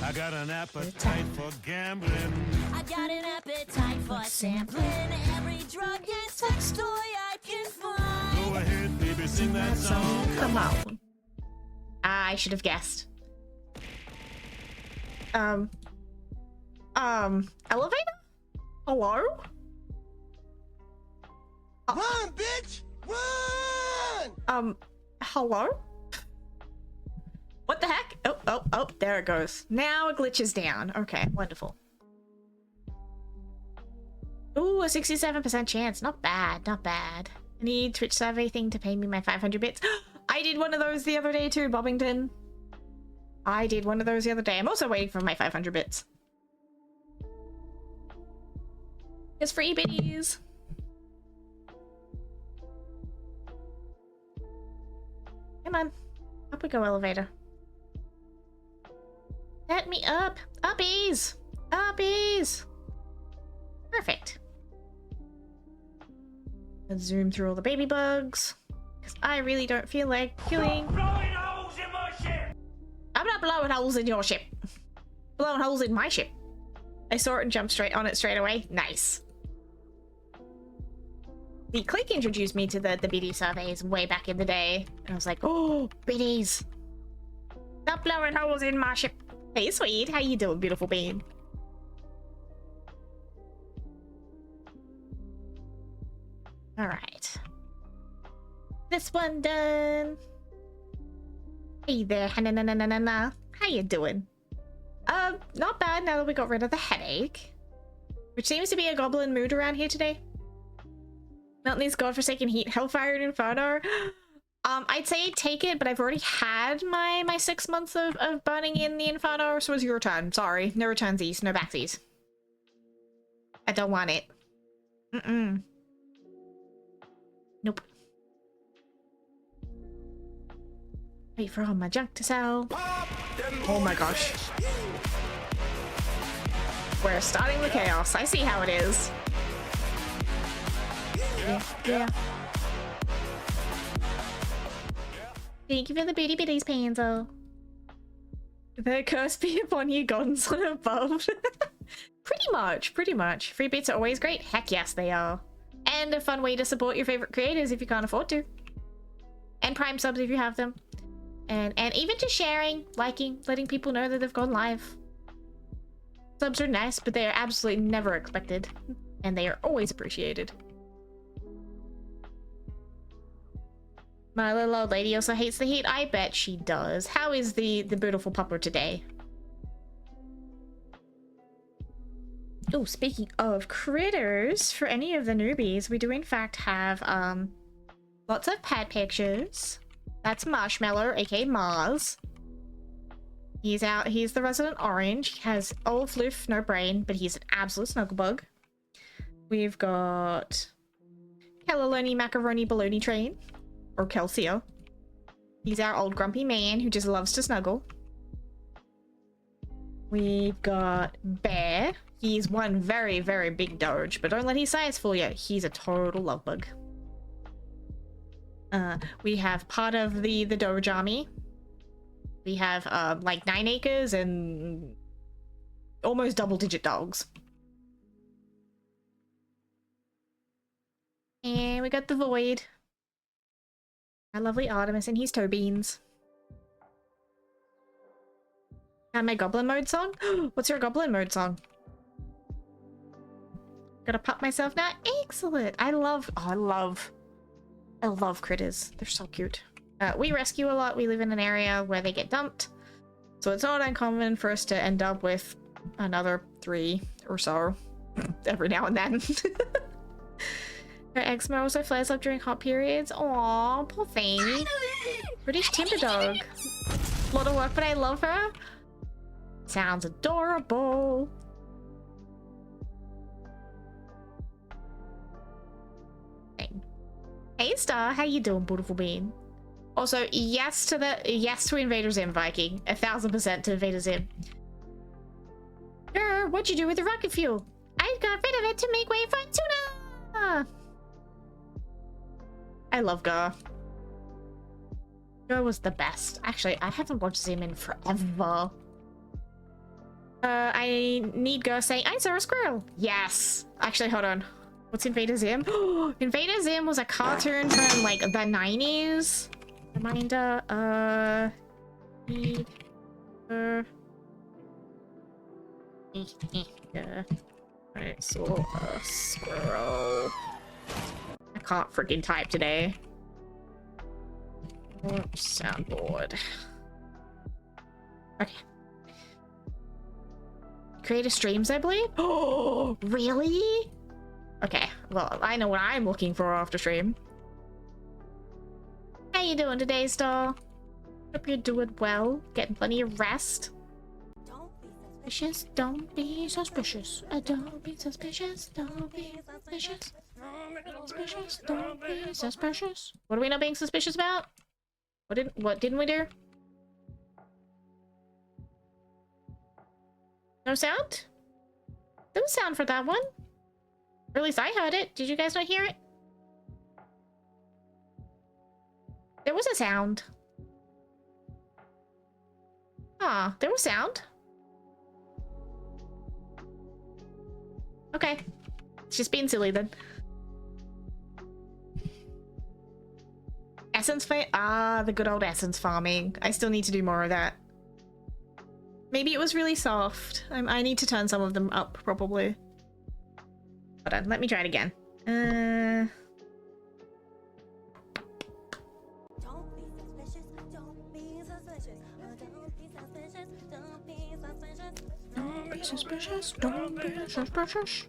I got an appetite for gambling. I got an appetite for sampling every drug and sex toy I can find. Go ahead, baby, sing that song. Come on. I should have guessed. Elevator? Hello? Run, bitch! Run! Hello? What the heck? Oh, there it goes. Now it glitches down. Okay, wonderful. Ooh, a 67% chance. Not bad, not bad. I need Twitch survey thing to pay me my 500 bits. I did one of those the other day too, Bobbington. I did one of those the other day. I'm also waiting for my 500 bits. It's free bitties. Come on. Up we go, elevator. Let me up. Uppies. Uppies. Perfect. Let's zoom through all the baby bugs. Because I really don't feel like killing. Blowing holes in my ship! I'm not blowing holes in your ship. Blowing holes in my ship. I saw it and jumped straight on it straight away. Nice. The click introduced me to the BD surveys way back in the day. And I was like, oh, biddies. Stop blowing holes in my ship. Hey, sweet. How you doing, beautiful bean? All right. This one done. Hey there, Hanamae. How you doing? Not bad now that we got rid of the headache. Which seems to be a goblin mood around here today. Melting these godforsaken heat, Hellfire and Inferno. I'd say take it, but I've already had my 6 months of burning in the Inferno, so it's your turn. Sorry. No returnsies, no backsies. I don't want it. Nope. Wait for all my junk to sell. Oh my gosh. We're starting the chaos. I see how it is. Yeah. Thank you for the booty bitties, Panzo. The curse be upon you, gods above. Pretty much. Free bits are always great. Heck yes, they are. And a fun way to support your favorite creators if you can't afford to. And Prime subs if you have them. And even just sharing, liking, letting people know that they've gone live. Subs are nice, but they are absolutely never expected. And they are always appreciated. My little old lady also hates the heat. I bet she does. How is the beautiful pupper today? Oh, speaking of critters, for any of the newbies, we do in fact have lots of pet pictures. That's Marshmallow, aka Mars. He's the resident orange. He has all floof, no brain, but he's an absolute snugglebug. We've got Kellaloni Macaroni Baloney Train, or Kelsia. He's our old grumpy man who just loves to snuggle. We've got Bear. He's one very, very big doge, but don't let his size fool you. He's a total love bug. We have part of the doge army. We have like 9 acres and almost double-digit dogs. And we got the Void. Our lovely Artemis and his toe beans. And my goblin mode song? What's your goblin mode song? Gotta pop myself now. Excellent. I love critters. They're so cute. We rescue a lot. We live in an area where they get dumped. So it's not uncommon for us to end up with another 3 or so every now and then. Her eczema also flares up during hot periods. Aww, poor thing. British Timber Dog. A lot of work, but I love her. Sounds adorable. Hey Star, how you doing, beautiful bean? Also, yes to Invader Zim, Viking. 1000% to Invader Zim. What'd you do with the rocket fuel? I got rid of it to make way for tuna. I love Gar. Gar was the best. Actually, I haven't watched Zim in forever. I need Gar saying, I saw a squirrel. Yes. Actually, hold on. What's Invader Zim? Invader Zim was a cartoon from like the 90s. Reminder, I saw a squirrel. I can't freaking type today. Soundboard. Okay. Creator streams, I believe? Oh, really? Okay, well, I know what I'm looking for after stream. How you doing today, Star? Hope you're doing well. Getting plenty of rest. Don't be suspicious. Don't be suspicious. Don't be suspicious. Suspicious. Don't be suspicious. What are we not being suspicious about? What didn't we do? No sound? There was sound for that one. Or at least I heard it. Did you guys not hear it? There was a sound. Ah, there was sound. Okay. It's just being silly then. Essence farm? Ah, the good old essence farming. I still need to do more of that. Maybe it was really soft. I need to turn some of them up, probably. Hold on, let me try it again. Don't be suspicious. Don't be suspicious.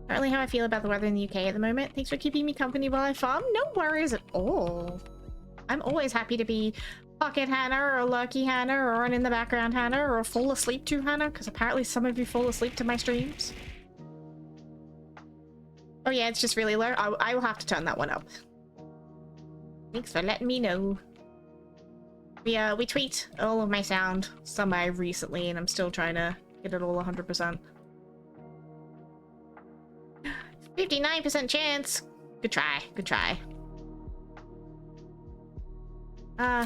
Apparently how I feel about the weather in the UK at the moment. Thanks for keeping me company while I farm. No worries at all. I'm always happy to be pocket Hannah or lucky Hannah or on in the background Hannah or fall asleep to Hannah, because apparently some of you fall asleep to my streams. Oh yeah, it's just really low. I will have to turn that one up. Thanks for letting me know. We tweaked all of my sound semi recently, and I'm still trying to get it all 100%. 59% chance. Good try. Good try.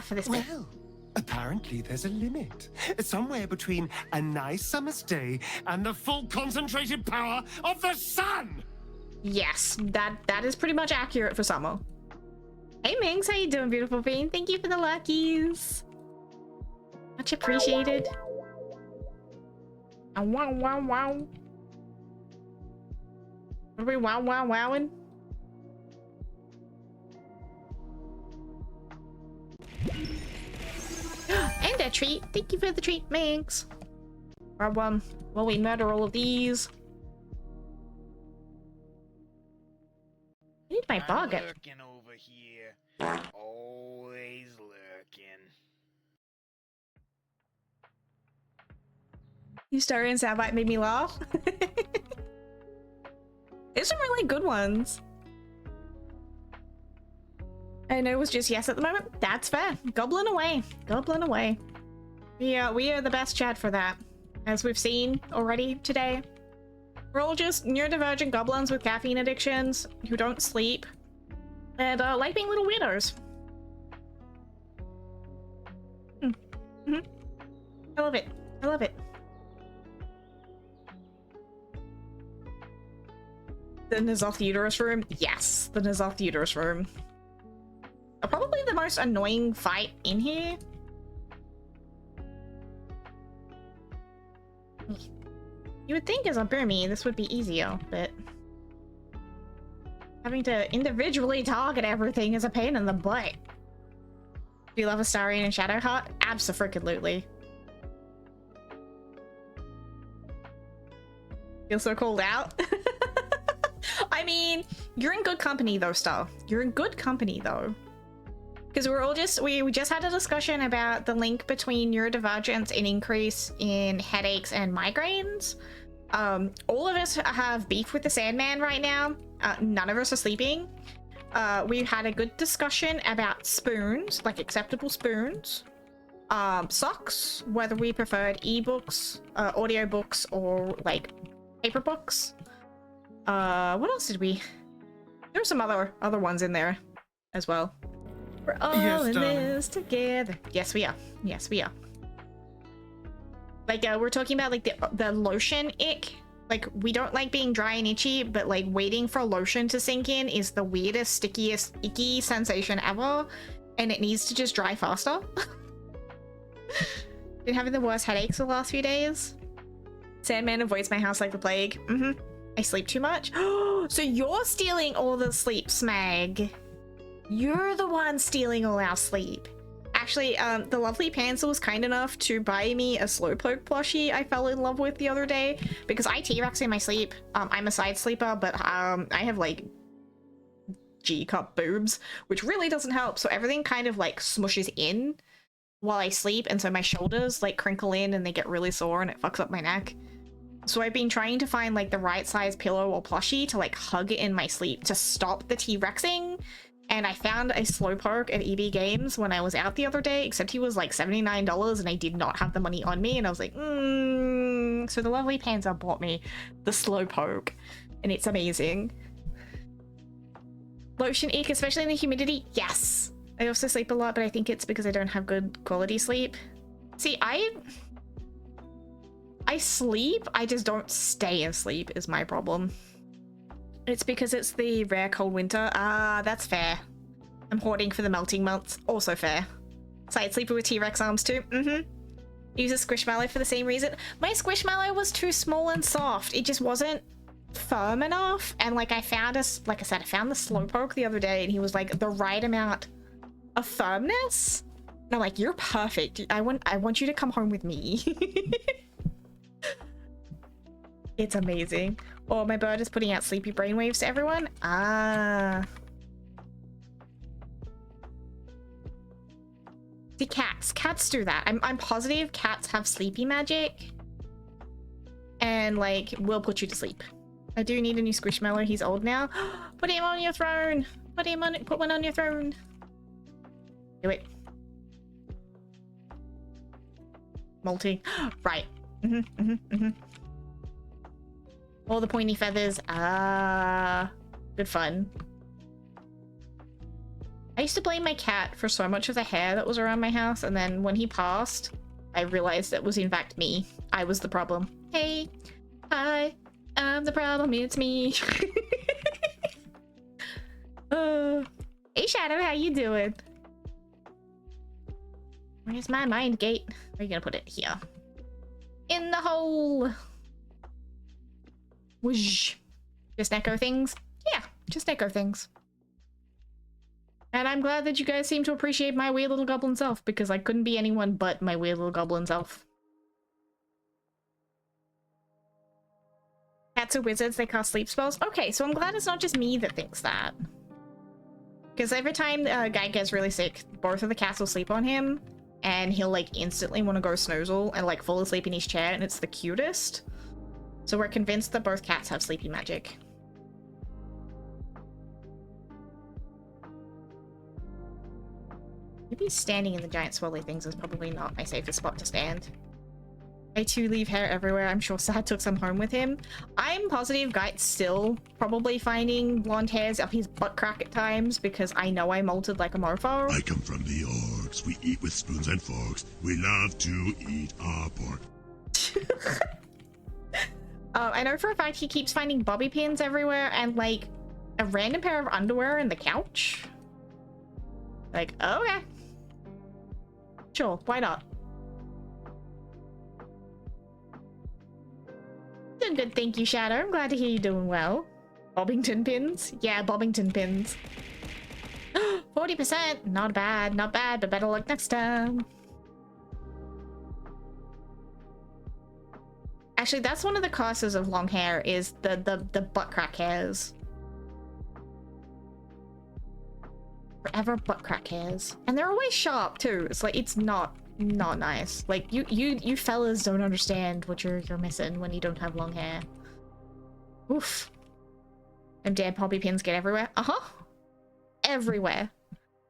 For this bit. Well, apparently there's a limit. Somewhere between a nice summer's day and the full concentrated power of the sun! Yes, that is pretty much accurate for summer. Hey Minx, how you doing, beautiful bean? Thank you for the luckies. Much appreciated. Wow, wow, wow. Are we wow, wow, wowing? And a treat. Thank you for the treat, Minx. While we murder all of these. I need my bug. Lurking over here. Always lurking. You started soundbite made me laugh. There's some really good ones. I know it was just yes at the moment. That's fair. Goblin away. Goblin away. We are the best chat for that. As we've seen already today. We're all just neurodivergent goblins with caffeine addictions who don't sleep and like being little weirdos. I love it. I love it. The Nazoth Uterus room? Yes, the Nazoth Uterus room. Probably the most annoying fight in here. You would think as a Burmy this would be easier, but having to individually target everything is a pain in the butt. Do you love Astarion and Shadowheart? Abso-freaking-lutely. Feel so called out? I mean, you're in good company though, Star. You're in good company though. Because we're all just, we just had a discussion about the link between neurodivergence and increase in headaches and migraines. All of us have beef with the Sandman right now. None of us are sleeping. We had a good discussion about spoons, like acceptable spoons. Socks, whether we preferred ebooks, audiobooks, or like paper books. What else did we? There were some other ones in there as well. We're all in this together. Yes, we are. Yes, we are. Like, we're talking about like the lotion ick. Like, we don't like being dry and itchy, but like waiting for lotion to sink in is the weirdest, stickiest, icky sensation ever, and it needs to just dry faster. Been having the worst headaches the last few days. Sandman avoids my house like the plague. I sleep too much. So you're stealing all the sleep, Smag. You're the one stealing all our sleep. Actually, the lovely Pansel was kind enough to buy me a Slowpoke plushie I fell in love with the other day because I T-Rex in my sleep. I'm a side sleeper, but I have like G-cup boobs, which really doesn't help. So everything kind of like smushes in while I sleep, and so my shoulders like crinkle in and they get really sore and it fucks up my neck. So I've been trying to find like the right size pillow or plushie to like hug in my sleep to stop the T-Rexing. And I found a Slowpoke at EB Games when I was out the other day, except he was like $79 and I did not have the money on me. And I was like, So the lovely Panzer bought me the Slowpoke and it's amazing. Lotion eek, especially in the humidity. Yes. I also sleep a lot, but I think it's because I don't have good quality sleep. See, I sleep, I just don't stay asleep is my problem. It's because it's the rare cold winter. Ah, that's fair. I'm hoarding for the melting months. Also fair. Side sleeper with T-Rex arms too. Use a Squishmallow for the same reason. My Squishmallow was too small and soft. It just wasn't firm enough. And like I found a, like I said, I found the Slowpoke the other day and he was like the right amount of firmness. And I'm like, you're perfect. I want you to come home with me. It's amazing. Oh, my bird is putting out sleepy brainwaves to everyone. Ah. See, cats do that. I'm positive cats have sleepy magic and like will put you to sleep. I do need a new Squishmallow. He's old now. Put him on your throne. Put one on your throne. Do it. Multi. Right. All the pointy feathers. Ah, good fun. I used to blame my cat for so much of the hair that was around my house, and then when he passed, I realized it was in fact me. I was the problem. Hey, hi, I'm the problem, it's me. Hey Shadow, how you doing? Where's my mind gate? Where are you gonna put it? Here. In the hole! Whoosh. Just echo things? Yeah, just echo things. And I'm glad that you guys seem to appreciate my weird little goblin self, because I couldn't be anyone but my weird little goblin self. Cats are wizards, they cast sleep spells. Okay, so I'm glad it's not just me that thinks that. Because every time a guy gets really sick, both of the cats will sleep on him, and he'll like instantly want to go snoozle and like fall asleep in his chair, and it's the cutest. So we're convinced that both cats have sleepy magic. Maybe standing in the giant swirly things is probably not my safest spot to stand. I too leave hair everywhere. I'm sure Sad took some home with him. I'm positive Guy's still probably finding blonde hairs up his butt crack at times because I know I molted like a mofo. I come from the orcs. We eat with spoons and forks. We love to eat our pork. I know for a fact he keeps finding bobby pins everywhere and like a random pair of underwear in the couch. Like, okay. Sure, why not? Doing good, thank you, Shadow. I'm glad to hear you doing well. Bobbington pins? Yeah, Bobbington pins. 40%! Not bad, but better luck next time. Actually, that's one of the causes of long hair, is the butt crack hairs. Forever butt crack hairs. And they're always sharp too. It's like, it's not nice. Like, you fellas don't understand what you're missing when you don't have long hair. Oof. And dead poppy pins get everywhere. Everywhere.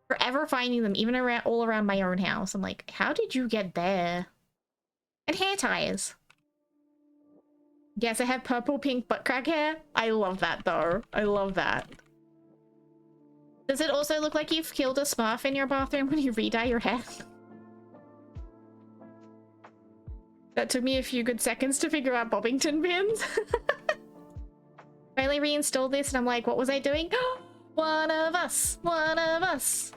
Forever finding them, even around, all around my own house. I'm like, how did you get there? And hair ties. Yes, I have purple pink butt crack hair. I love that though. I love that. Does it also look like you've killed a Smurf in your bathroom when you re-dye your hair? That took me a few good seconds to figure out Bobbington pins. Finally reinstalled this and I'm like, what was I doing? One of us! One of us!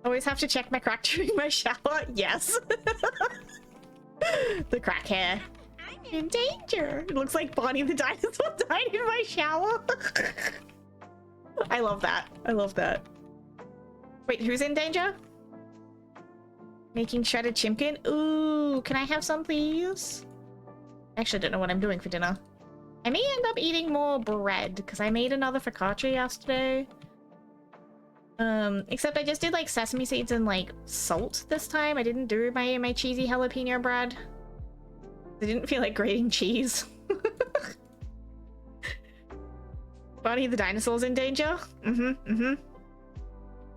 Always have to check my crack during my shower? Yes. The crack hair. In danger. It looks like Bonnie the dinosaur died in my shower. I love that. I love that. Wait, who's in danger? Making shredded chimpkin? Ooh, can I have some, please? I actually don't know what I'm doing for dinner. I may end up eating more bread, because I made another focaccia yesterday. Except I just did, like, sesame seeds and, like, salt this time. I didn't do my cheesy jalapeno bread. I didn't feel like grating cheese. Bonnie the dinosaur's in danger? You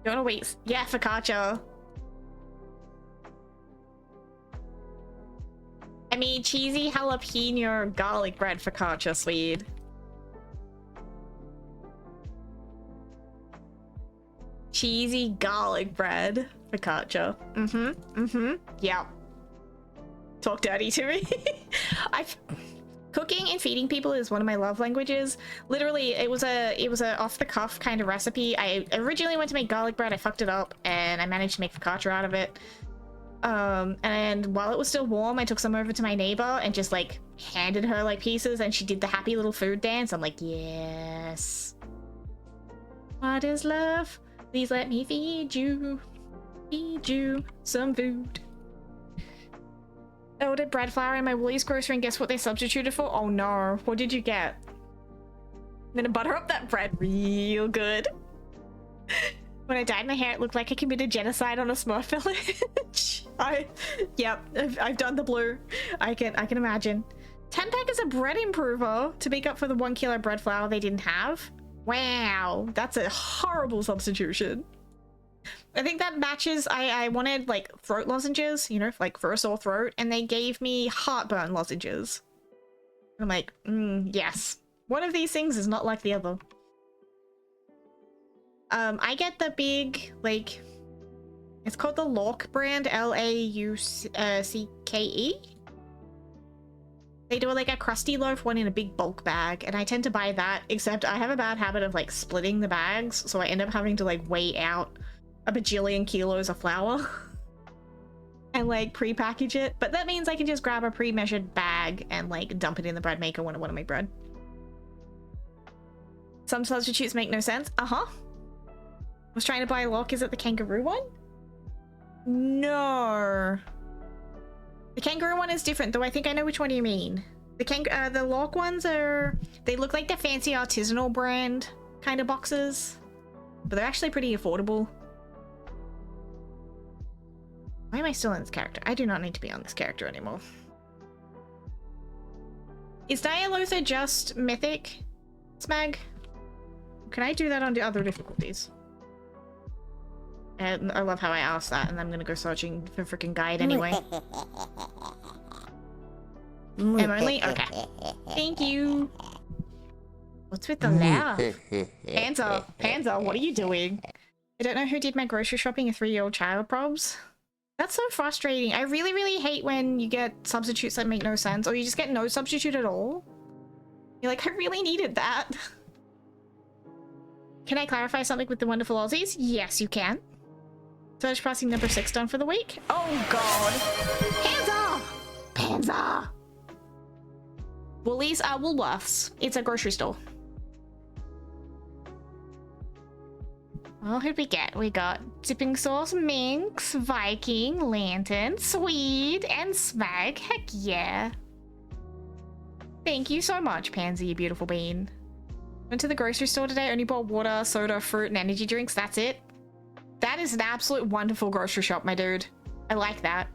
wanna wait? Yeah, focaccia. I mean, cheesy jalapeno garlic bread focaccia, sweet. Cheesy garlic bread focaccia. Yeah. Talk dirty to me. Cooking and feeding people is one of my love languages. Literally, it was a off the cuff kind of recipe. I originally went to make garlic bread, I fucked it up, and I managed to make focaccia out of it. And while it was still warm, I took some over to my neighbor and just like handed her like pieces, and she did the happy little food dance. I'm like, yes. What is love? Please let me feed you some food. I ordered bread flour in my Woolies grocery, and guess what they substituted for? Oh no, what did you get? I'm gonna butter up that bread real good. When I dyed my hair, it looked like I committed genocide on a Smurf village. I've done the blue. I can imagine. 10 packets of bread improver to make up for the 1 kilo bread flour they didn't have. Wow, that's a horrible substitution. I think that matches. I wanted like throat lozenges, you know, like for a sore throat, and they gave me heartburn lozenges. I'm like, yes. One of these things is not like the other. I get the big, like, it's called the Lauke brand, Laucke. They do like a crusty loaf one in a big bulk bag, and I tend to buy that, except I have a bad habit of like splitting the bags, so I end up having to like weigh out a bajillion kilos of flour and like pre-package it. But that means I can just grab a pre-measured bag and like dump it in the bread maker when I want to make bread. Some substitutes make no sense. Was trying to buy Lauke. Is it the kangaroo one? No. The kangaroo one is different, though I think I know which one you mean. The Lauke ones are... They look like the fancy artisanal brand kind of boxes. But they're actually pretty affordable. Why am I still in this character? I do not need to be on this character anymore. Is Dialotha just mythic, Smag? Can I do that on the other difficulties? And I love how I asked that, and I'm gonna go searching for freaking guide anyway. Emily? Okay. Thank you. What's with the laugh? Panzer, what are you doing? I don't know who did my grocery shopping, a 3-year-old child, probs. That's so frustrating. I really, really hate when you get substitutes that make no sense, or you just get no substitute at all. You're like, I really needed that. Can I clarify something with the wonderful Aussies? Yes, you can. Search passing number 6 done for the week. Oh god. Panzer! Woolies are Woolworths. It's a grocery store. Well, who'd we get? We got Dipping Sauce, Minx, Viking, Lantern, Swede, and Smag. Heck yeah. Thank you so much, Pansy, you beautiful bean. Went to the grocery store today, only bought water, soda, fruit, and energy drinks. That's it. That is an absolute wonderful grocery shop, my dude. I like that.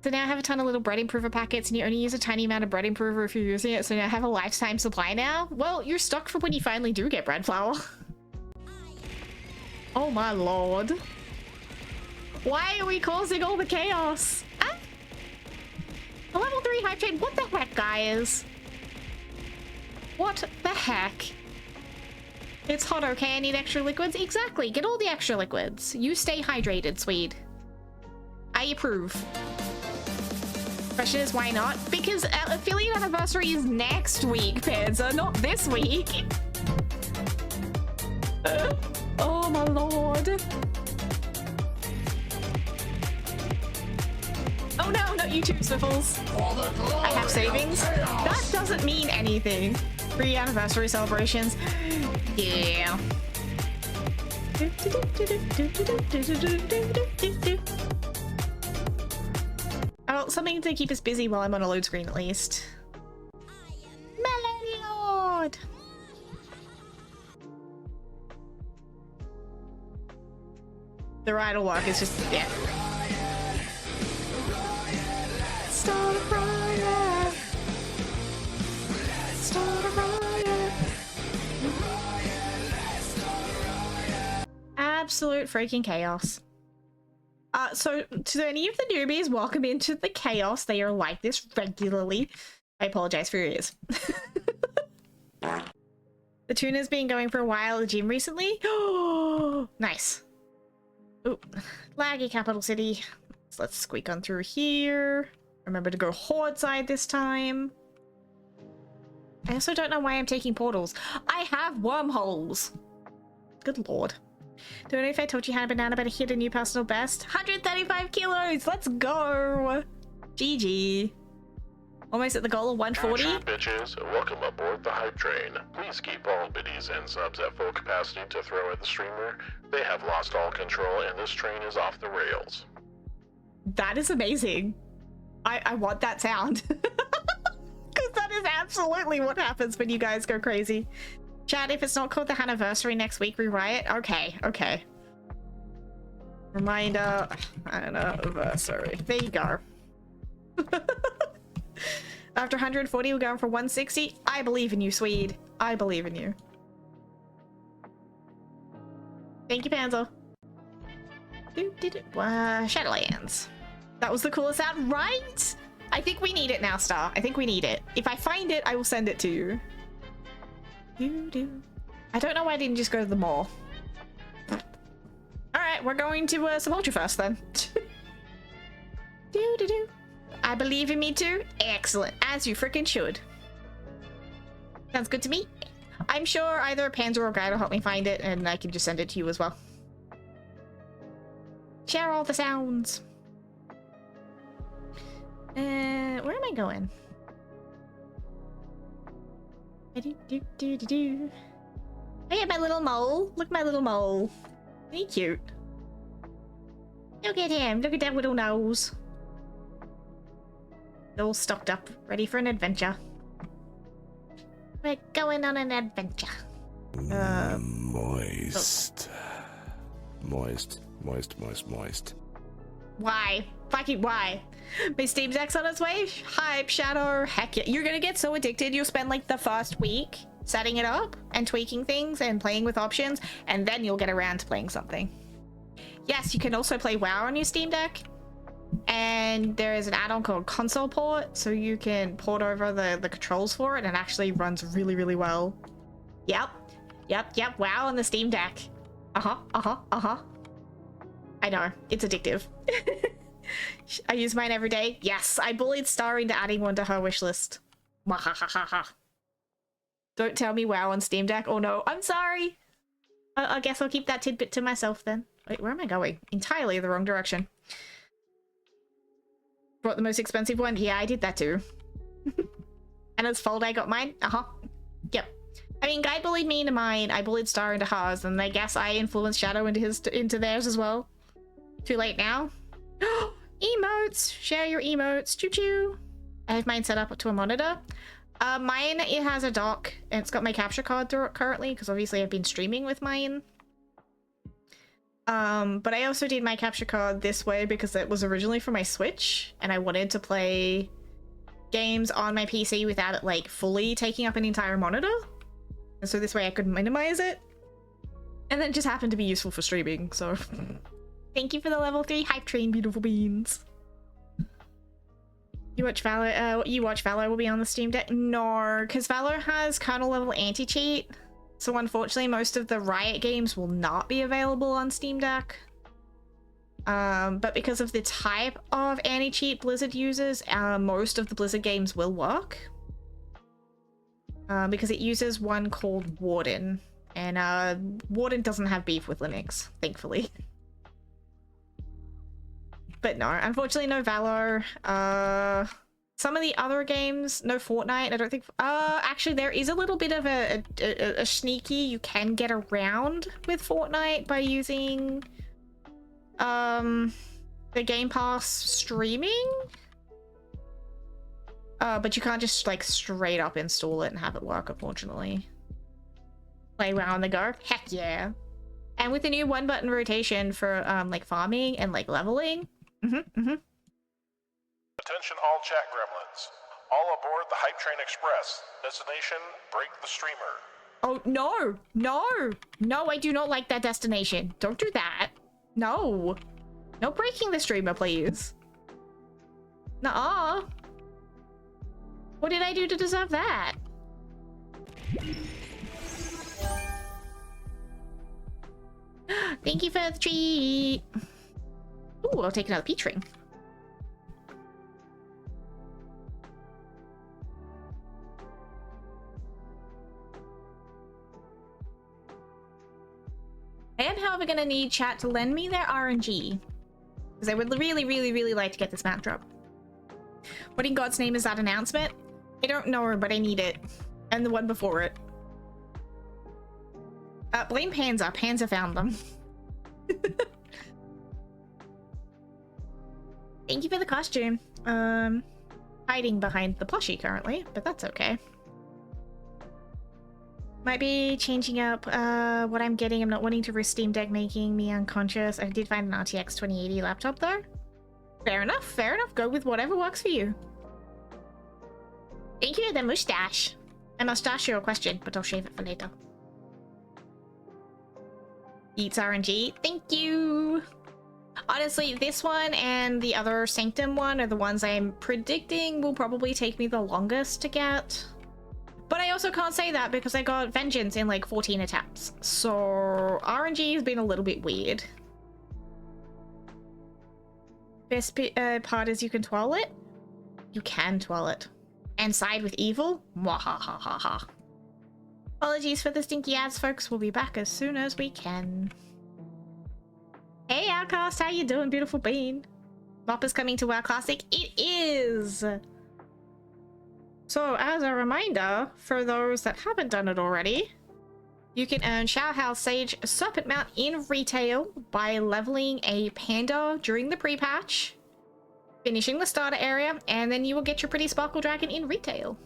So now I have a ton of little bread improver packets, and you only use a tiny amount of bread improver if you're using it, so now I have a lifetime supply now. Well, you're stocked for when you finally do get bread flour. Oh my lord. Why are we causing all the chaos? Ah? A level 3 hype train? What the heck, guys? What the heck? It's hot, okay? I need extra liquids? Exactly. Get all the extra liquids. You stay hydrated, Swede. I approve. Question is, why not? Because affiliate anniversary is next week, Panzer, not this week. Oh my lord. Oh no, not you too, Swiffles. I have savings. That doesn't mean anything. Free anniversary celebrations. Yeah. Oh, something to keep us busy while I'm on a load screen at least. Melon Lord! The ride will work, it's just, yeah. Start a riot! Start a riot! Absolute freaking chaos. So to any of the newbies, welcome into the chaos. They are like this regularly. I apologize for your ears. The tuner's been going for a while at the gym recently. Oh, nice. Ooh, laggy capital city. So let's squeak on through here. Remember to go horde side this time. I also don't know why I'm taking portals. I have wormholes. Good lord. Don't know if I told you, Hannah Banana, but I hit a new personal best. 135 kilos! Let's go! GG. Almost at the goal of 140. Bitches, welcome aboard the hype train. Please keep all biddies and subs at full capacity to throw at the streamer. They have lost all control and this train is off the rails. That is amazing. I want that sound. Because that is absolutely what happens when you guys go crazy. Chat, if it's not called the Hanniversary next week, we riot. Okay, okay. Reminder, anniversary. There you go. After 140, we're going for 160. I believe in you, Swede. I believe in you. Thank you, Panzer. Shadowlands. That was the coolest sound, right? I think we need it now, Star. I think we need it. If I find it, I will send it to you. I don't know why I didn't just go to the mall. Alright, we're going to Sepultura first then. I believe in me too. Excellent. As you freaking should. Sounds good to me. I'm sure either Panzer or Guy will help me find it, and I can just send it to you as well. Share all the sounds. Where am I going? Oh yeah, my little mole. Look, my little mole. Isn't he cute? Look at him. Look at that little nose. All stocked up, ready for an adventure. We're going on an adventure. Moist. Moist. Moist, moist, moist. Why? Fucking why? My Steam Deck's on its way? Hype, Shadow, heck yeah. You're gonna get so addicted, you'll spend like the first week setting it up and tweaking things and playing with options, and then you'll get around to playing something. Yes, you can also play WoW on your Steam Deck. And there is an add-on called Console Port, so you can port over the controls for it, and it actually runs really, really well. Yep. WoW on the Steam Deck. I know, it's addictive. I use mine every day. Yes, I bullied Star into adding one to her wish list. Don't tell me WoW on Steam Deck. Oh no, I'm sorry. I guess I'll keep that tidbit to myself then. Wait, where am I going? Entirely the wrong direction. Brought the most expensive one? Yeah, I did that too. And as fault I got mine? Yep. I mean, Guy bullied me into mine, I bullied Star into hers, and I guess I influenced Shadow into theirs as well. Too late now? Emotes! Share your emotes. Choo choo! I have mine set up to a monitor. Mine, it has a dock, and it's got my capture card through it currently, because obviously I've been streaming with mine. But I also did my capture card this way because it was originally for my Switch, and I wanted to play games on my PC without it, like, fully taking up an entire monitor. And so this way I could minimize it. And then it just happened to be useful for streaming, so... Thank you for the level 3 hype train, beautiful beans. You watch Valor, will be on the Steam Deck? No, because Valor has kernel level anti-cheat. So unfortunately, most of the Riot games will not be available on Steam Deck. But because of the type of anti-cheat Blizzard uses, most of the Blizzard games will work. Because it uses one called Warden. And Warden doesn't have beef with Linux, thankfully. But no, unfortunately no Valor. Some of the other games, no Fortnite. I don't think. Actually, there is a little bit of a sneaky. You can get around with Fortnite by using the Game Pass streaming. But you can't just like straight up install it and have it work, unfortunately. Play WoW on the go? Heck yeah. And with the new one button rotation for like farming and like leveling. Attention all chat gremlins. All aboard the Hype Train Express. Destination, break the streamer. Oh, no. No. No, I do not like that destination. Don't do that. No. No breaking the streamer, please. Nuh-uh. What did I do to deserve that? Thank you for the treat. Ooh, I'll take another peach ring. I am, however, going to need chat to lend me their RNG. Because I would really like to get this map drop. What in God's name is that announcement? I don't know, but I need it. And the one before it. Blame Panzer. Panzer found them. Thank you for the costume. Hiding behind the plushie currently, but that's okay. Might be changing up what I'm getting. I'm not wanting to risk Steam Deck making me unconscious. I did find an RTX 2080 laptop though. Fair enough, fair enough. Go with whatever works for you. Thank you for the mustache. I must ask you a question, but I'll shave it for later. Eats RNG. Thank you. Honestly, this one and the other Sanctum one are the ones I'm predicting will probably take me the longest to get. But I also can't say that because I got Vengeance in like 14 attempts. So RNG has been a little bit weird. Best part is you can twirl it. You can twirl it. And side with evil? Mwahahaha. Apologies for the stinky ads, folks. We'll be back as soon as we can. Hey, Outcast, how you doing, beautiful bean? Mop is coming to WoW Classic. It is! So, as a reminder, for those that haven't done it already, you can earn Shower House Sage Serpent Mount in retail by leveling a panda during the pre-patch, finishing the starter area, and then you will get your pretty Sparkle Dragon in retail.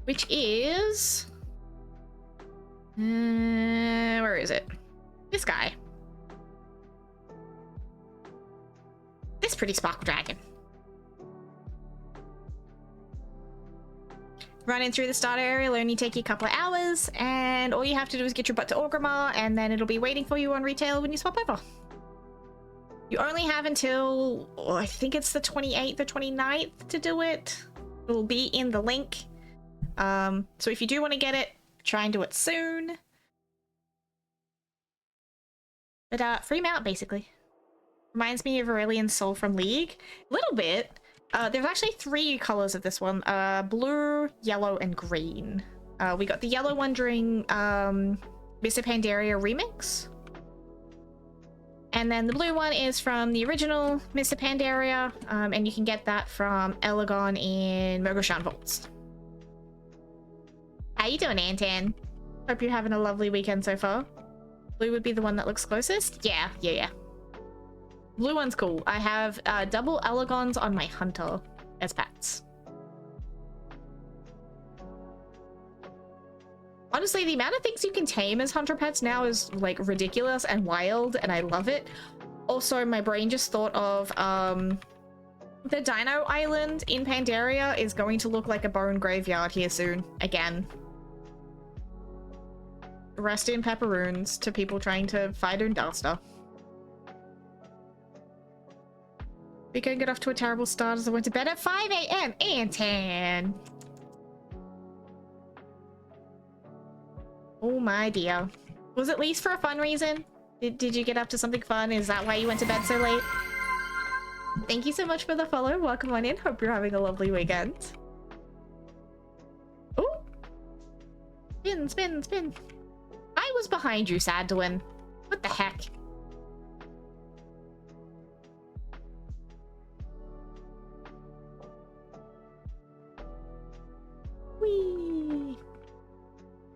Which is... where is it? This guy. This pretty Sparkle Dragon. Running through the starter area will only take you a couple of hours, and all you have to do is get your butt to Orgrimmar, and then it'll be waiting for you on retail when you swap over. You only have until, I think it's the 28th or 29th to do it. It'll be in the link. So if you do want to get it, try and do it soon. But free mount, basically. Reminds me of Aurelian's Soul from League. A little bit. There's actually 3 colors of this one. Blue, yellow, and green. We got the yellow one during Mr. Pandaria Remix. And then the blue one is from the original Mr. Pandaria, and you can get that from Elagon in Mogoshan Vaults. How you doing, Antan? Hope you're having a lovely weekend so far. Blue would be the one that looks closest? Yeah. Blue one's cool. I have double Elagons on my Hunter as pets. Honestly, the amount of things you can tame as Hunter pets now is like ridiculous and wild, and I love it. Also, my brain just thought of the Dino Island in Pandaria is going to look like a bone graveyard here soon, again. Rest in pepperoons to people trying to fight Undasta. We can get off to a terrible start as I went to bed at 5 a.m. Antan. Oh my dear. Was it at least for a fun reason? Did you get up to something fun? Is that why you went to bed so late? Thank you so much for the follow. Welcome on in. Hope you're having a lovely weekend. Oh! Spin. I was behind you, Sadwin. What the heck? Wee.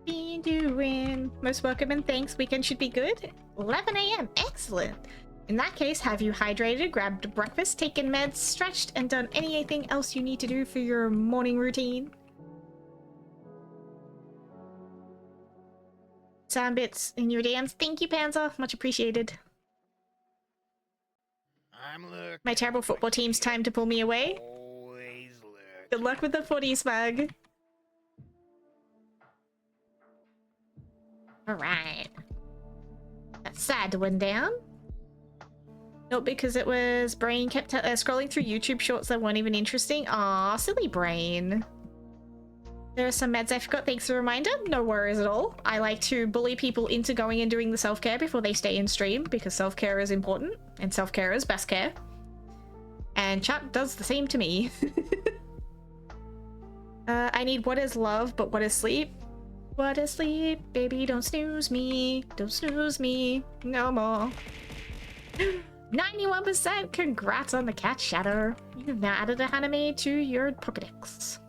Been doing? Most welcome and thanks. Weekend should be good. 11 a.m. Excellent. In that case, have you hydrated, grabbed breakfast, taken meds, stretched, and done anything else you need to do for your morning routine? Sound bits in your DMs. Thank you, Panzer. Much appreciated. I'm looking. My terrible football team's time to pull me away. Always look. Good luck with the footy, Smug. Alright. That sad went down. Not because it was Brain kept scrolling through YouTube shorts that weren't even interesting. Aw, silly Brain. There are some meds I forgot. Thanks for the reminder. No worries at all. I like to bully people into going and doing the self-care before they stay in stream because self-care is important and self-care is best care. And chat does the same to me. I need what is love, but what is sleep? What is sleep? Baby, don't snooze me. Don't snooze me. No more. 91%! Congrats on the cat shadow. You've now added a Hanamae to your Pokedex.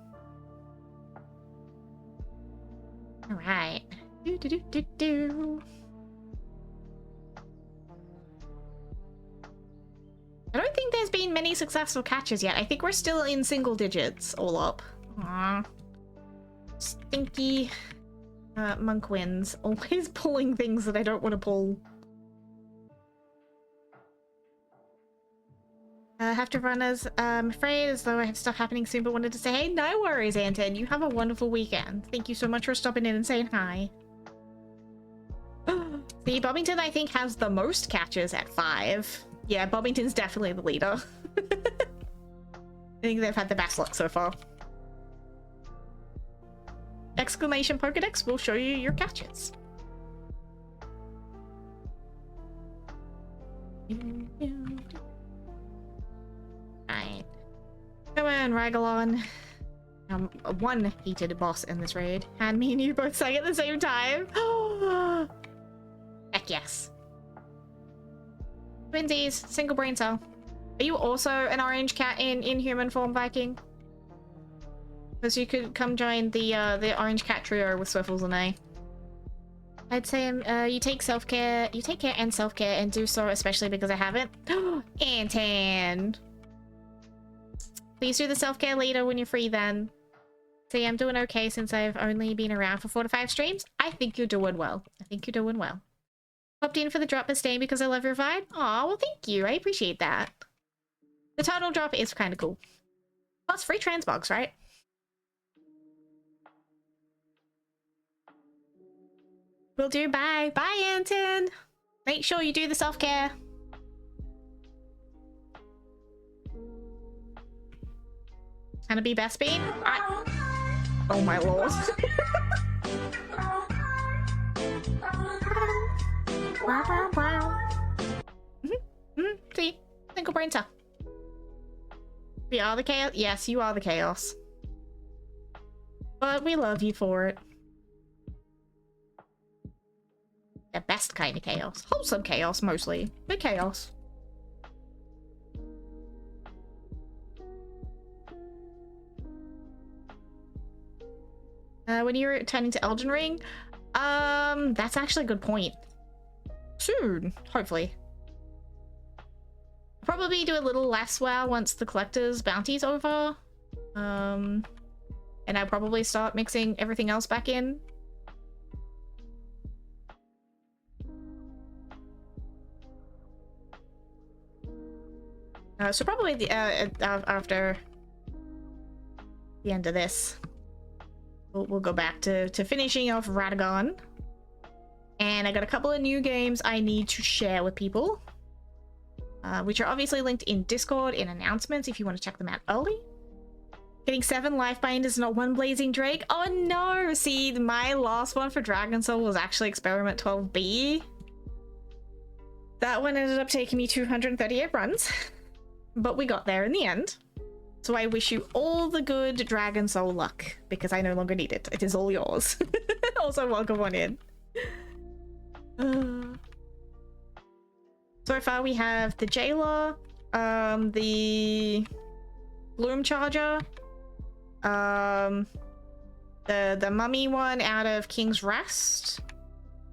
Alright. Do. I don't think there's been many successful catches yet. I think we're still in single digits all up. Aww. Stinky monk wins. Always pulling things that I don't want to pull. Have to run as I'm afraid as though I have stuff happening soon, but wanted to say, hey, no worries, Anton. You have a wonderful weekend. Thank you so much for stopping in and saying hi. See, Bobbington, I think, has the most catches at 5. Yeah, Bobbington's definitely the leader. I think they've had the best luck so far. Exclamation Pokedex will show you your catches. Right. Come on, Ragalon. One heated boss in this raid. And me and you both sang at the same time. Heck yes. Twinsies, single brain cell. Are you also an orange cat in human form, Viking? Because you could come join the orange cat trio with Swiffles and I. I'd say you take self-care, you take care and self-care, and do so especially because I haven't. Anton! Please do the self-care later when you're free then. See, I'm doing okay since I've only been around for 4 to 5 streams. I think you're doing well. I think you're doing well. Popped in for the drop but staying because I love your vibe. Aw, well thank you. I appreciate that. The total drop is kind of cool. Plus free transbox, right? Will do. Bye. Bye, Anton. Make sure you do the self-care. Can it be best bean? Oh my lord. See? Single brain cell. We are the chaos? Yes, you are the chaos. But we love you for it. The best kind of chaos. Wholesome chaos, mostly. But chaos. When you're returning to Elden Ring? That's actually a good point. Soon, hopefully. Probably do a little less WoW once the collector's bounty's over. And I'll probably start mixing everything else back in. So probably after the end of this, we'll go back to finishing off Radagon. And I got a couple of new games I need to share with people, which are obviously linked in Discord in announcements if you want to check them out early. Getting 7 Lifebinders, not 1 Blazing Drake. Oh no! See, my last one for Dragon Soul was actually Experiment 12B. That one ended up taking me 238 runs, but we got there in the end. So I wish you all the good Dragon Soul luck, because I no longer need it. It is all yours. Also, welcome on in. So far we have the Jailer, the Bloom Charger, the mummy one out of King's Rest,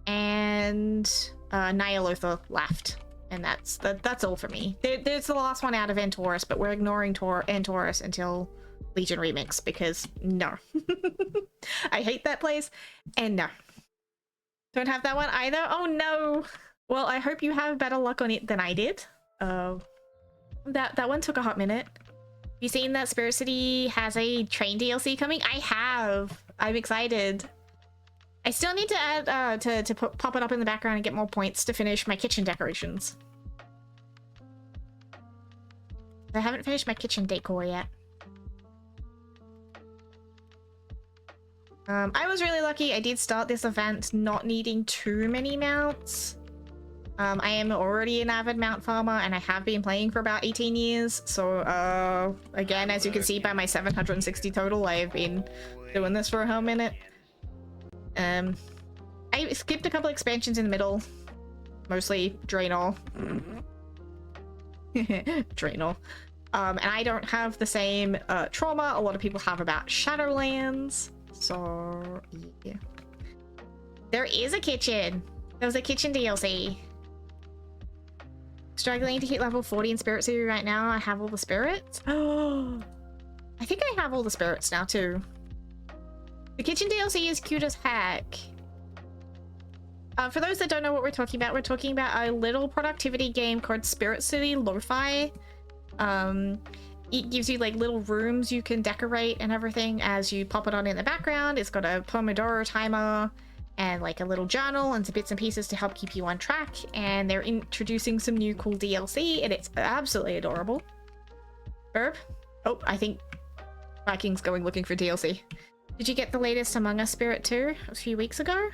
and Nyalotha left. And that's all for me. There's the last one out of Antorus, but we're ignoring Antorus until Legion Remix because no. I hate that place, and no. Don't have that one either. Oh no. Well, I hope you have better luck on it than I did. That one took a hot minute. You seen that Spirit City has a train DLC coming? I have. I'm excited. I still need to add to pop it up in the background and get more points to finish my kitchen decorations. I haven't finished my kitchen decor yet. I was really lucky. I did start this event not needing too many mounts. I am already an avid mount farmer and I have been playing for about 18 years. So, again, as you can see by my 760 total, I've been doing this for a whole minute. I skipped a couple expansions in the middle. Mostly Draenor. Draenor. And I don't have the same trauma a lot of people have about Shadowlands. So, yeah. There is a kitchen. There was a kitchen DLC. Struggling to hit level 40 in Spirit City right now. I have all the spirits. Oh, I think I have all the spirits now too. The kitchen DLC is cute as heck. For those that don't know what we're talking about a little productivity game called Spirit City Lo-Fi. It gives you like little rooms you can decorate and everything as you pop it on in the background. It's got a Pomodoro timer and like a little journal and some bits and pieces to help keep you on track. And they're introducing some new cool DLC and it's absolutely adorable. Herb? Oh, I think Viking's going looking for DLC. Did you get the latest Among Us Spirit 2 a few weeks ago?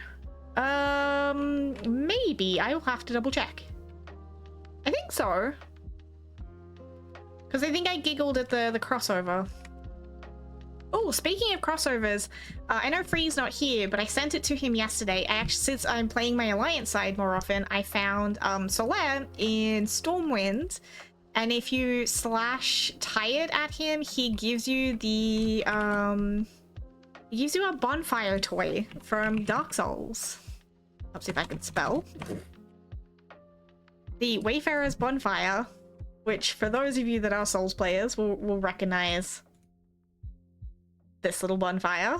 Maybe. I'll have to double check. I think so. Because I think I giggled at the crossover. Oh, speaking of crossovers, I know Free's not here, but I sent it to him yesterday. I actually, since I'm playing my Alliance side more often, I found Solaire in Stormwind. And if you / tired at him, he gives you the he gives you a bonfire toy from Dark Souls. Let's see if I can spell. The Wayfarer's Bonfire, which for those of you that are Souls players will recognize this little bonfire.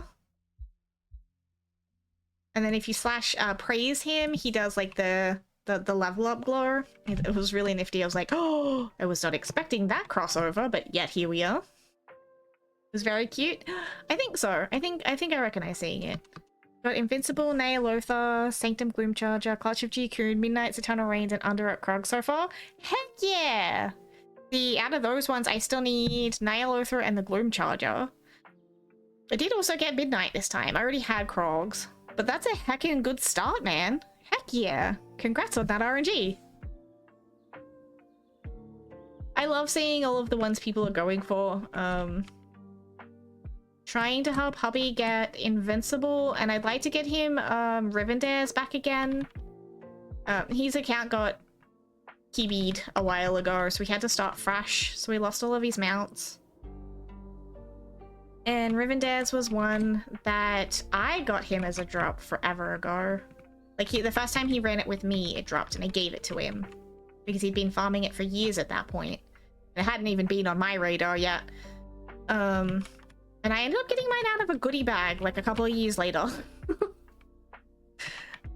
And then if you / praise him, he does like the level up glow. It was really nifty. I was like, oh, I was not expecting that crossover, but yet here we are. It was very cute. I think so. I think I recognize seeing it. Got Invincible, Nyalotha, Sanctum Gloomcharger, Clutch of G-Kun, Midnight's Eternal Reigns, and Under at Krog so far. Heck yeah! Out of those ones, I still need Nyalotha and the Gloomcharger. I did also get Midnight this time. I already had Krogs. But that's a heckin' good start, man. Heck yeah. Congrats on that RNG. I love seeing all of the ones people are going for. Trying to help hubby get Invincible, and I'd like to get him Rivendare's back again. His account got kibied a while ago, so we had to start fresh, so we lost all of his mounts. And Rivendare's was one that I got him as a drop forever ago. Like, the first time he ran it with me, it dropped, and I gave it to him. Because he'd been farming it for years at that point. It hadn't even been on my radar yet. And I ended up getting mine out of a goodie bag, like a couple of years later.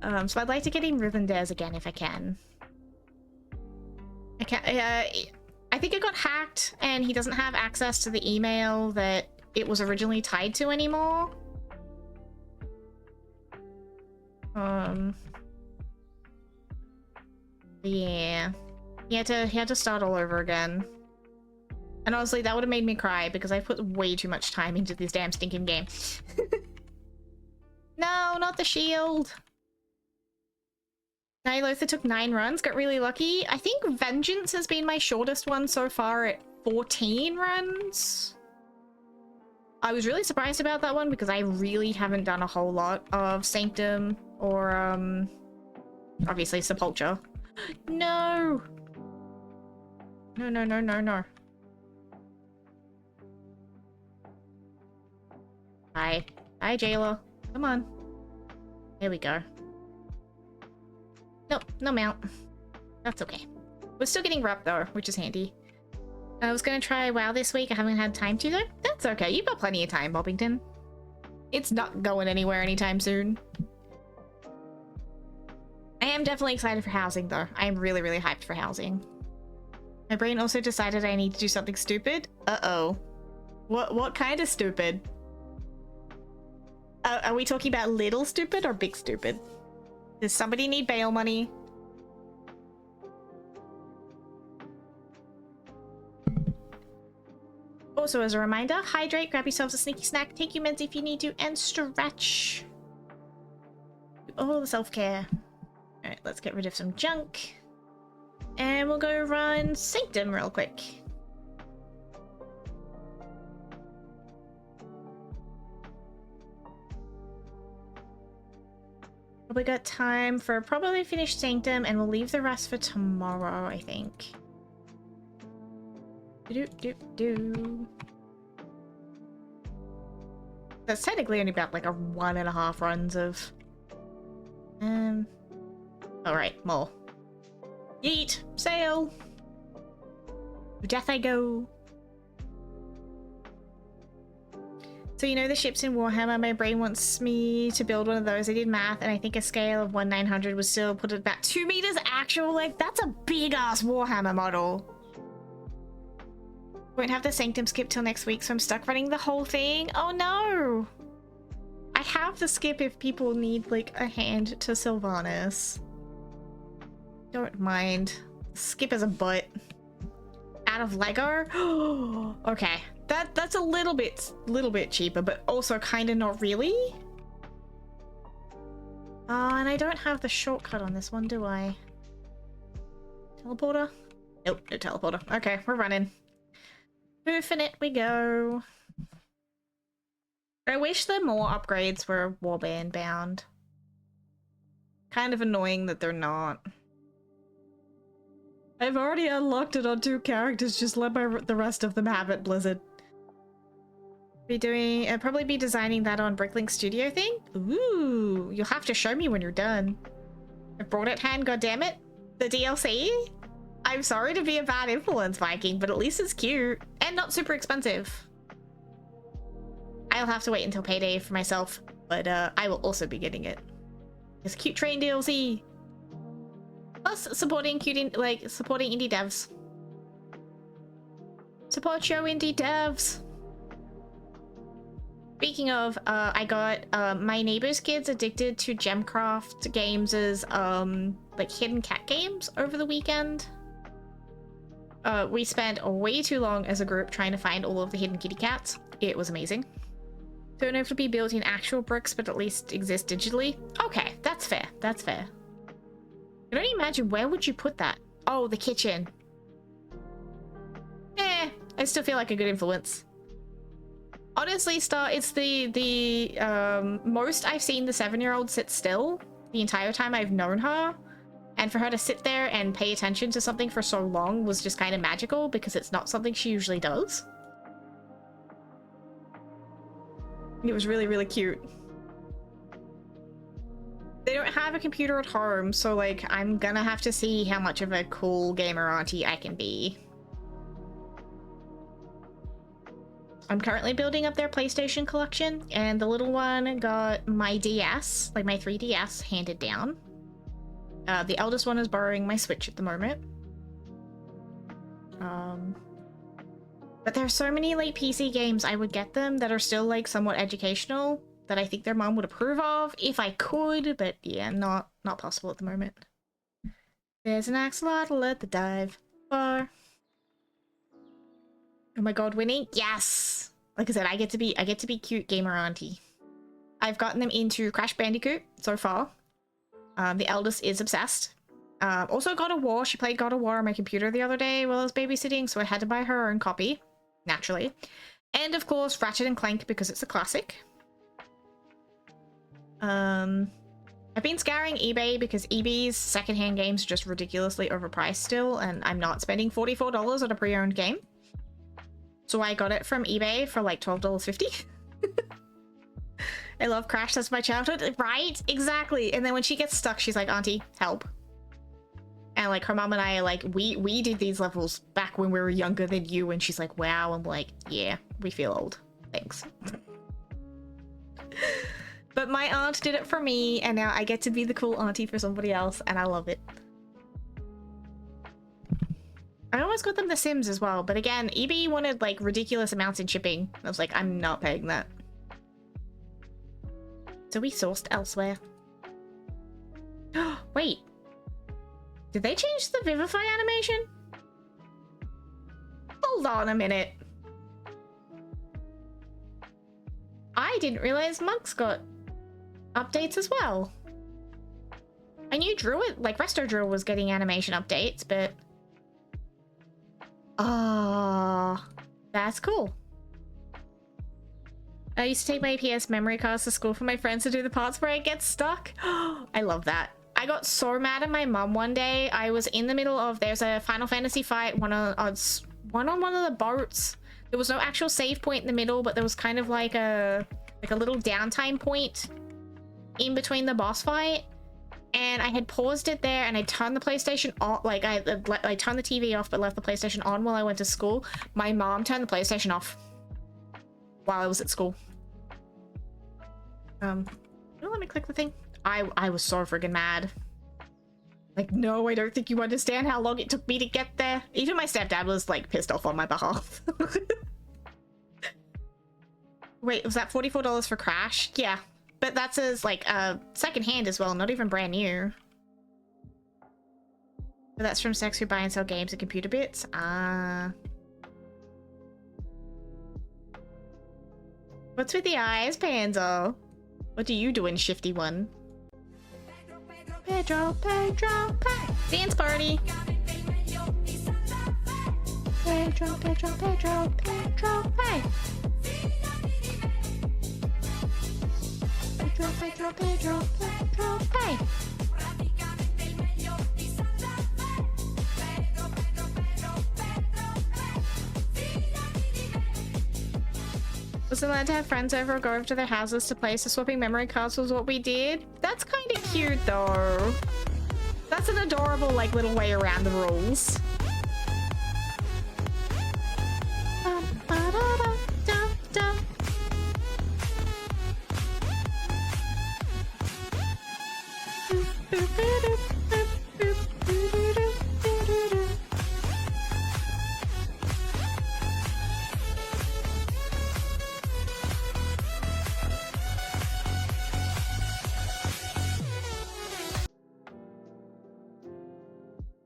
So I'd like to get him Rivendare's again if I can. I think it got hacked, and he doesn't have access to the email that it was originally tied to anymore. Yeah. He had to start all over again. And honestly, that would have made me cry because I put way too much time into this damn stinking game. No, not the shield. Nyalotha took 9 runs, got really lucky. I think Vengeance has been my shortest one so far at 14 runs. I was really surprised about that one because I really haven't done a whole lot of Sanctum or, obviously Sepulture. No! No, no, no, no, no. Hi. Hi, jailer. Come on. There we go. Nope, no mount. That's okay. We're still getting rep though, which is handy. I was gonna try WoW this week. I haven't had time to though. That's okay. You've got plenty of time, Bobbington. It's not going anywhere anytime soon. I am definitely excited for housing though. I am really, really hyped for housing. My brain also decided I need to do something stupid. Uh-oh. What kind of stupid? Are we talking about little stupid or big stupid? Does somebody need bail money? Also, as a reminder, hydrate, grab yourselves a sneaky snack, take your meds if you need to, and stretch. Do all the self-care. Alright, let's get rid of some junk. And we'll go run Sanctum real quick. We got time for probably finish Sanctum, and we'll leave the rest for tomorrow, I think. That's technically only about like a 1.5 runs of. Alright, more. Yeet! Sail! To death I go! So you know the ships in Warhammer, my brain wants me to build one of those. I did math and I think a scale of 1/900 would still put it about 2 meters actual. Like, that's a big ass Warhammer model. Won't have the Sanctum skip till next week, so I'm stuck running the whole thing. Oh no! I have the skip if people need like a hand to Sylvanas. Don't mind. Skip is a butt. Out of Lego? Okay. That's a little bit cheaper, but also kind of not really. And I don't have the shortcut on this one, do I? Teleporter? Nope, no teleporter. Okay, we're running. Hoofing it we go. I wish the more upgrades were warband bound. Kind of annoying that they're not. I've already unlocked it on 2 characters, just let the rest of them have it, Blizzard. I'll probably be designing that on Bricklink Studio thing. Ooh, you'll have to show me when you're done. I brought it hand, goddammit. The DLC? I'm sorry to be a bad influence, Viking, but at least it's cute and not super expensive. I'll have to wait until payday for myself, but I will also be getting it. It's cute train DLC. Plus supporting supporting indie devs. Support your indie devs. Speaking of, I got my neighbor's kids addicted to Gemcraft Games' like hidden cat games over the weekend. We spent way too long as a group trying to find all of the hidden kitty cats. It was amazing. Don't have to be built in actual bricks, but at least exist digitally. Okay, that's fair. That's fair. I can only imagine, where would you put that? Oh, the kitchen. I still feel like a good influence. Honestly, Star, it's the most I've seen the 7-year-old sit still the entire time I've known her. And for her to sit there and pay attention to something for so long was just kind of magical, because it's not something she usually does. It was really, really cute. They don't have a computer at home, so like I'm gonna have to see how much of a cool gamer auntie I can be. I'm currently building up their PlayStation collection, and the little one got my DS, like my 3DS, handed down. The eldest one is borrowing my Switch at the moment. But there's so many like PC games I would get them that are still like somewhat educational that I think their mom would approve of if I could, but yeah, not possible at the moment. There's an axolotl at the dive bar. Oh my god, winning? Yes! Like I said, I get to be cute gamer auntie. I've gotten them into Crash Bandicoot so far. The eldest is obsessed. Also God of War. She played God of War on my computer the other day while I was babysitting, so I had to buy her own copy, naturally. And of course, Ratchet and Clank, because it's a classic. I've been scouring eBay because eBay's secondhand games are just ridiculously overpriced still, and I'm not spending $44 on a pre-owned game. So I got it from eBay for like $12.50. I love Crash, that's my childhood. Right? Exactly. And then when she gets stuck, she's like, Auntie, help. And like her mom and I are like, we did these levels back when we were younger than you. And she's like, wow. I'm like, yeah, we feel old. Thanks. But my aunt did it for me, and now I get to be the cool auntie for somebody else, and I love it. I almost got them The Sims as well, but again, eBay wanted like ridiculous amounts in shipping. I was like, I'm not paying that. So we sourced elsewhere. Wait. Did they change the Vivify animation? Hold on a minute. I didn't realize Monks got updates as well. I knew Druid, like Resto Druid was getting animation updates, but... that's cool. I used to take my PS memory cards to school for my friends to do the parts where it gets stuck. I love that. I got so mad at my mum one day. I was in the middle of, there's a Final Fantasy fight, one on one of the boats. There was no actual save point in the middle, but there was kind of like a little downtime point in between the boss fight. And I had paused it there, and I turned the PlayStation on, like I turned the TV off but left the PlayStation on while I went to school. My mom turned the PlayStation off while I was at school. Let me click the thing. I was so friggin' mad. Like, no, I don't think you understand how long it took me to get there. Even my stepdad was like pissed off on my behalf. Wait, was that $44 for Crash? Yeah, but that's as like second hand as well, not even brand new. But that's from Sex who buy and sell games and computer bits. What's with the eyes, Panzo? What are you doing, shifty one? Pedro, dance party. Pedro, hey. Pedro, hey. Was allowed to have friends over or go over to their houses to play, so swapping memory cards was what we did. That's kind of cute though. That's an adorable like little way around the rules.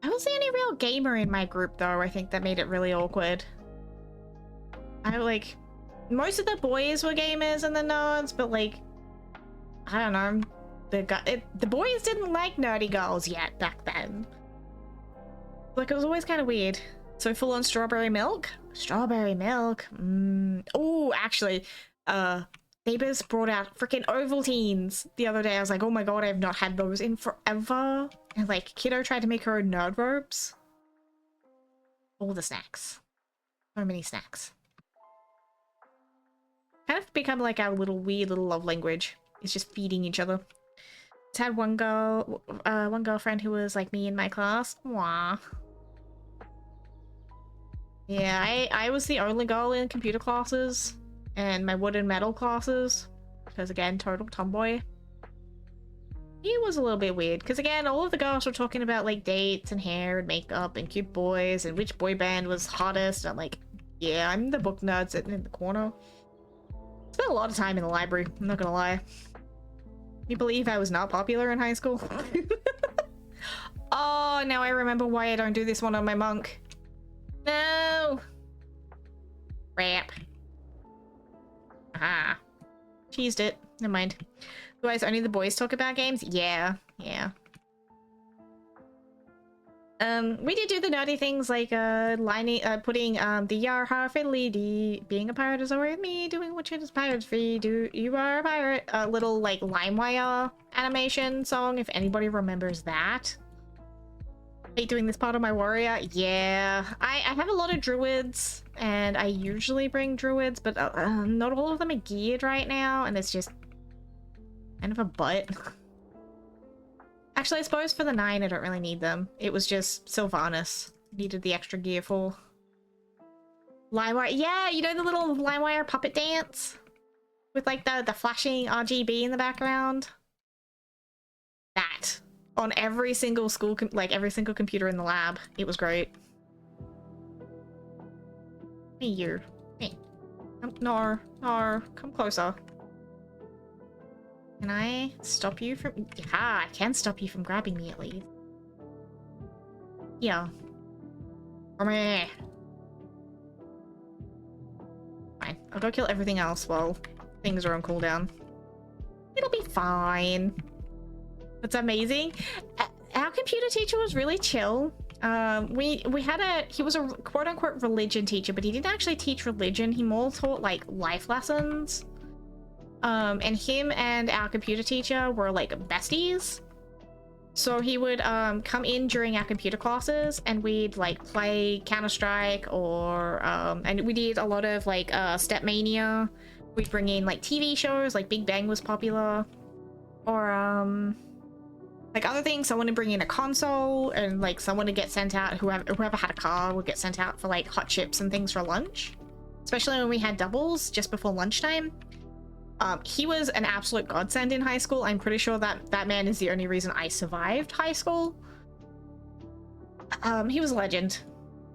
I was the only real gamer in my group though. I think that made it really awkward. Most of the boys were gamers and the nerds, but like, I don't know. The boys didn't like nerdy girls yet back then. Like, it was always kind of weird. So full on strawberry milk? Strawberry milk? Oh, actually, neighbors brought out freaking Ovaltines the other day. I was like, oh my god, I've not had those in forever. And like, kiddo tried to make her own nerd robes. All the snacks. So many snacks. Kind of become like our little weird little love language. It's just feeding each other. Just had one girlfriend who was like me in my class. Mwah. Yeah, I was the only girl in computer classes and my wood and metal classes. Because again, total tomboy. He was a little bit weird. Because again, all of the girls were talking about like dates and hair and makeup and cute boys and which boy band was hottest. I'm like, yeah, I'm the book nerd sitting in the corner. Spent a lot of time in the library, I'm not gonna lie. You believe I was not popular in high school? Oh, now I remember why I don't do this one on my monk. No! Crap. Aha. Cheesed it. Never mind. Otherwise, only the boys talk about games? Yeah. Yeah. We did do the nerdy things like putting the Yar har fiddly being a pirate is alright with me, doing what shit is pirates free, do you are a pirate, little like LimeWire animation song, if anybody remembers that. Hate doing this part of my warrior. Yeah, I have a lot of druids and I usually bring druids, but not all of them are geared right now, and it's just Kind of a butt. Actually, I suppose for the 9, I don't really need them. It was just Sylvanas. Needed the extra gear for. LimeWire. Yeah, you know the little LimeWire puppet dance? With like the flashing RGB in the background? That. On every single school, like every single computer in the lab. It was great. Hey, you. Hey. No, come closer. Can I stop you from... Yeah, I can stop you from grabbing me at least. Yeah. Come here. Fine. I'll go kill everything else while things are on cooldown. It'll be fine. What's amazing? Our computer teacher was really chill. We had he was a quote-unquote religion teacher, but he didn't actually teach religion. He more taught like life lessons. And him and our computer teacher were like besties. So he would come in during our computer classes and we'd like play Counter-Strike or and we did a lot of like Stepmania. We'd bring in like TV shows, like Big Bang was popular. Or like other things, someone would bring in a console and like someone would get sent out, whoever had a car would get sent out for like hot chips and things for lunch. Especially when we had doubles just before lunchtime. He was an absolute godsend in high school. I'm pretty sure that man is the only reason I survived high school. He was a legend.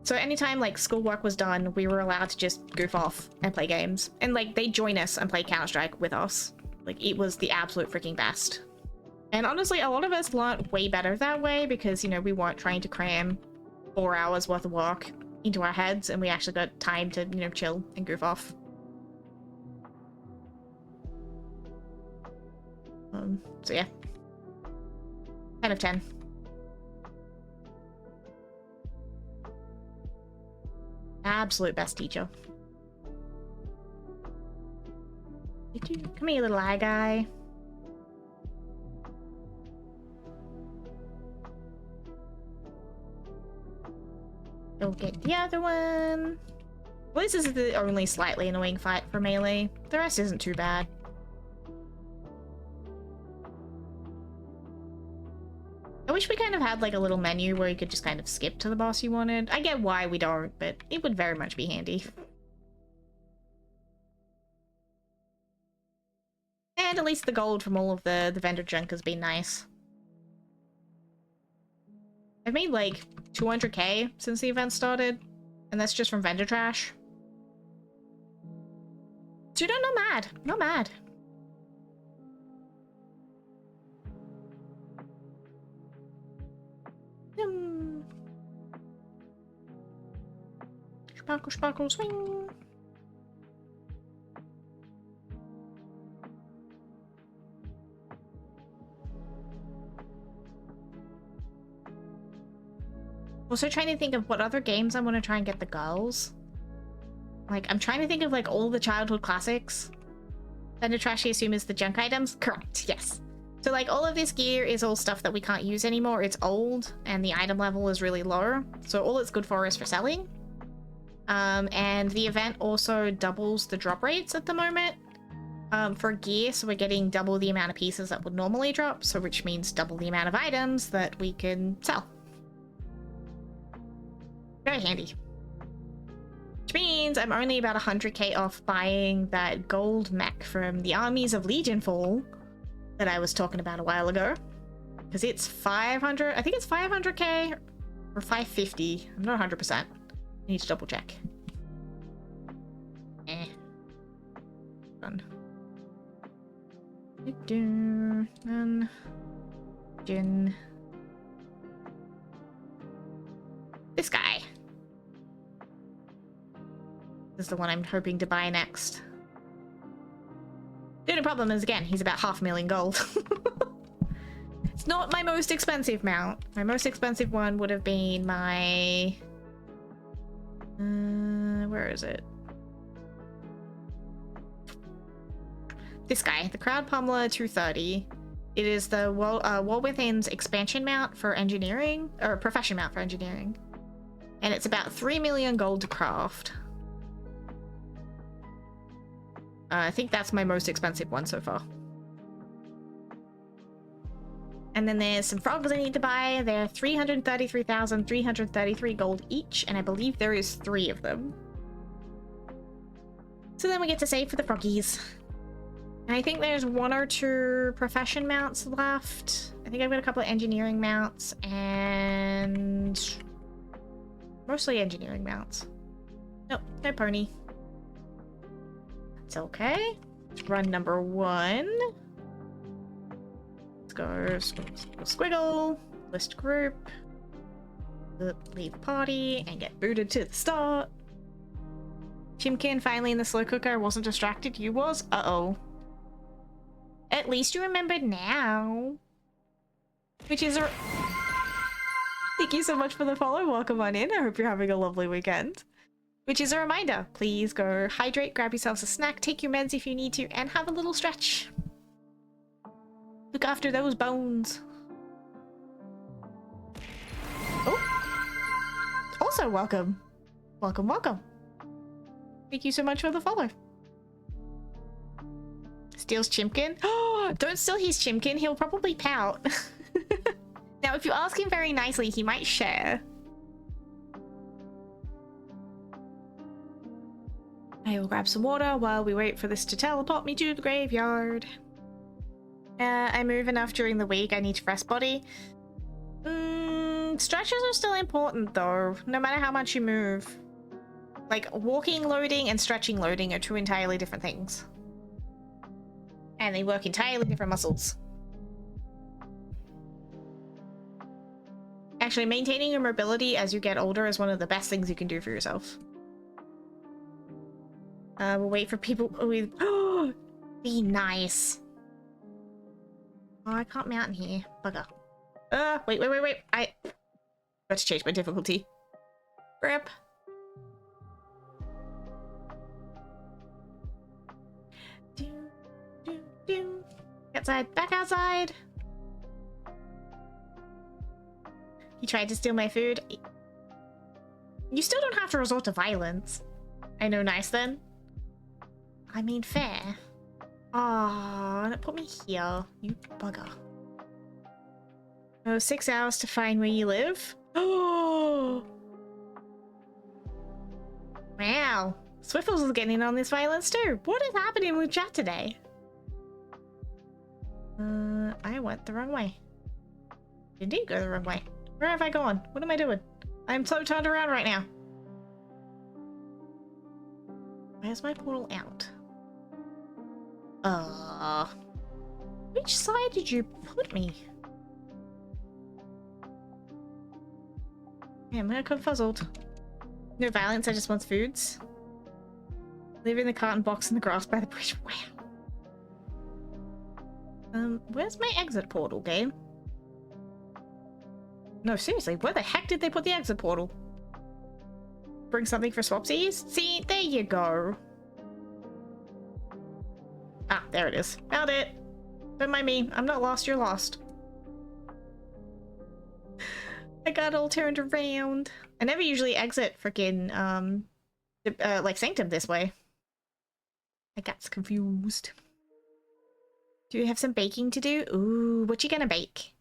So anytime like schoolwork was done, we were allowed to just goof off and play games. And like they'd join us and play Counter-Strike with us. Like it was the absolute freaking best. And honestly, a lot of us learned way better that way because, you know, we weren't trying to cram 4 hours worth of work into our heads and we actually got time to, you know, chill and goof off. So yeah. 10 of 10. Absolute best teacher. Come here, little eye guy. Go get the other one. Well, this is the only slightly annoying fight for melee. The rest isn't too bad. I wish we kind of had like a little menu where you could just kind of skip to the boss you wanted. I get why we don't, but it would very much be handy. And at least the gold from all of the vendor junk has been nice. I've made like 200k since the event started, and that's just from vendor trash. So not mad, not mad. Sparkle, sparkle, swing. Also trying to think of what other games I want to try and get the girls. Like, I'm trying to think of like all the childhood classics. Vendor trash, I assume, is the junk items? Correct, yes. So like all of this gear is all stuff that we can't use anymore. It's old and the item level is really low. So all it's good for is for selling. And the event also doubles the drop rates at the moment for gear. So we're getting double the amount of pieces that would normally drop. So which means double the amount of items that we can sell. Very handy. Which means I'm only about 100k off buying that gold mech from the Armies of Legionfall that I was talking about a while ago. Because it's 500, I think it's 500k or 550. I'm not 100%. I need to double check. Done. Dun. This guy. This is the one I'm hoping to buy next. The only problem is, again, he's about 500,000 gold. It's not my most expensive mount. My most expensive one would have been my... where is it? This guy, the Crowd Pummeler 230. It is the War Within's expansion mount for engineering, or profession mount for engineering. And it's about 3 million gold to craft. I think that's my most expensive one so far. And then there's some frogs I need to buy. They're 333,333 gold each, and I believe there is 3 of them. So then we get to save for the froggies. And I think there's 1 or 2 profession mounts left. I think I've got a couple of engineering mounts and mostly engineering mounts. Nope, no pony. It's okay. Let's run number 1. Let's go squiggle, list group, leave party, and get booted to the start. Chimkin finally in the slow cooker. I wasn't distracted. You was? Uh-oh. At least you remembered now. Which is a... Thank you so much for the follow. Welcome on in. I hope you're having a lovely weekend. Which is a reminder. Please go hydrate, grab yourselves a snack, take your meds if you need to, and have a little stretch. Look after those bones. Oh. Also, welcome. Welcome, welcome. Thank you so much for the follow. Steals Chimkin. Oh, don't steal his Chimkin. He'll probably pout. Now, if you ask him very nicely, he might share. I will grab some water while we wait for this to teleport me to the graveyard. I move enough during the week. I need to rest body. Stretches are still important though, no matter how much you move. Like, walking loading and stretching loading are 2 entirely different things. And they work entirely different muscles. Actually, maintaining your mobility as you get older is one of the best things you can do for yourself. We'll wait for people with... Oh, be nice. Oh, I can't mount in here. Bugger. Wait. I got to change my difficulty. Rip. Outside, back outside. He tried to steal my food. You still don't have to resort to violence. I know, nice then. I mean, fair. Aw, put me here, you bugger. Oh, 6 hours to find where you live? Oh! Wow. Swiffles is getting in on this violence too. What is happening with chat today? I went the wrong way. Indeed, go the wrong way. Where have I gone? What am I doing? I'm so turned around right now. Where's my portal out? Which side did you put me? Yeah, I'm confuzzled. No violence, I just want foods. Live in the carton box in the grass by the bridge. Wow. Where's my exit portal, game? No, seriously, where the heck did they put the exit portal? Bring something for swapsies? See, there you go. Ah, there it is. Found it. Don't mind me. I'm not lost, you're lost. I got all turned around. I never usually exit frickin', like Sanctum this way. I got confused. Do you have some baking to do? Ooh, what you gonna bake?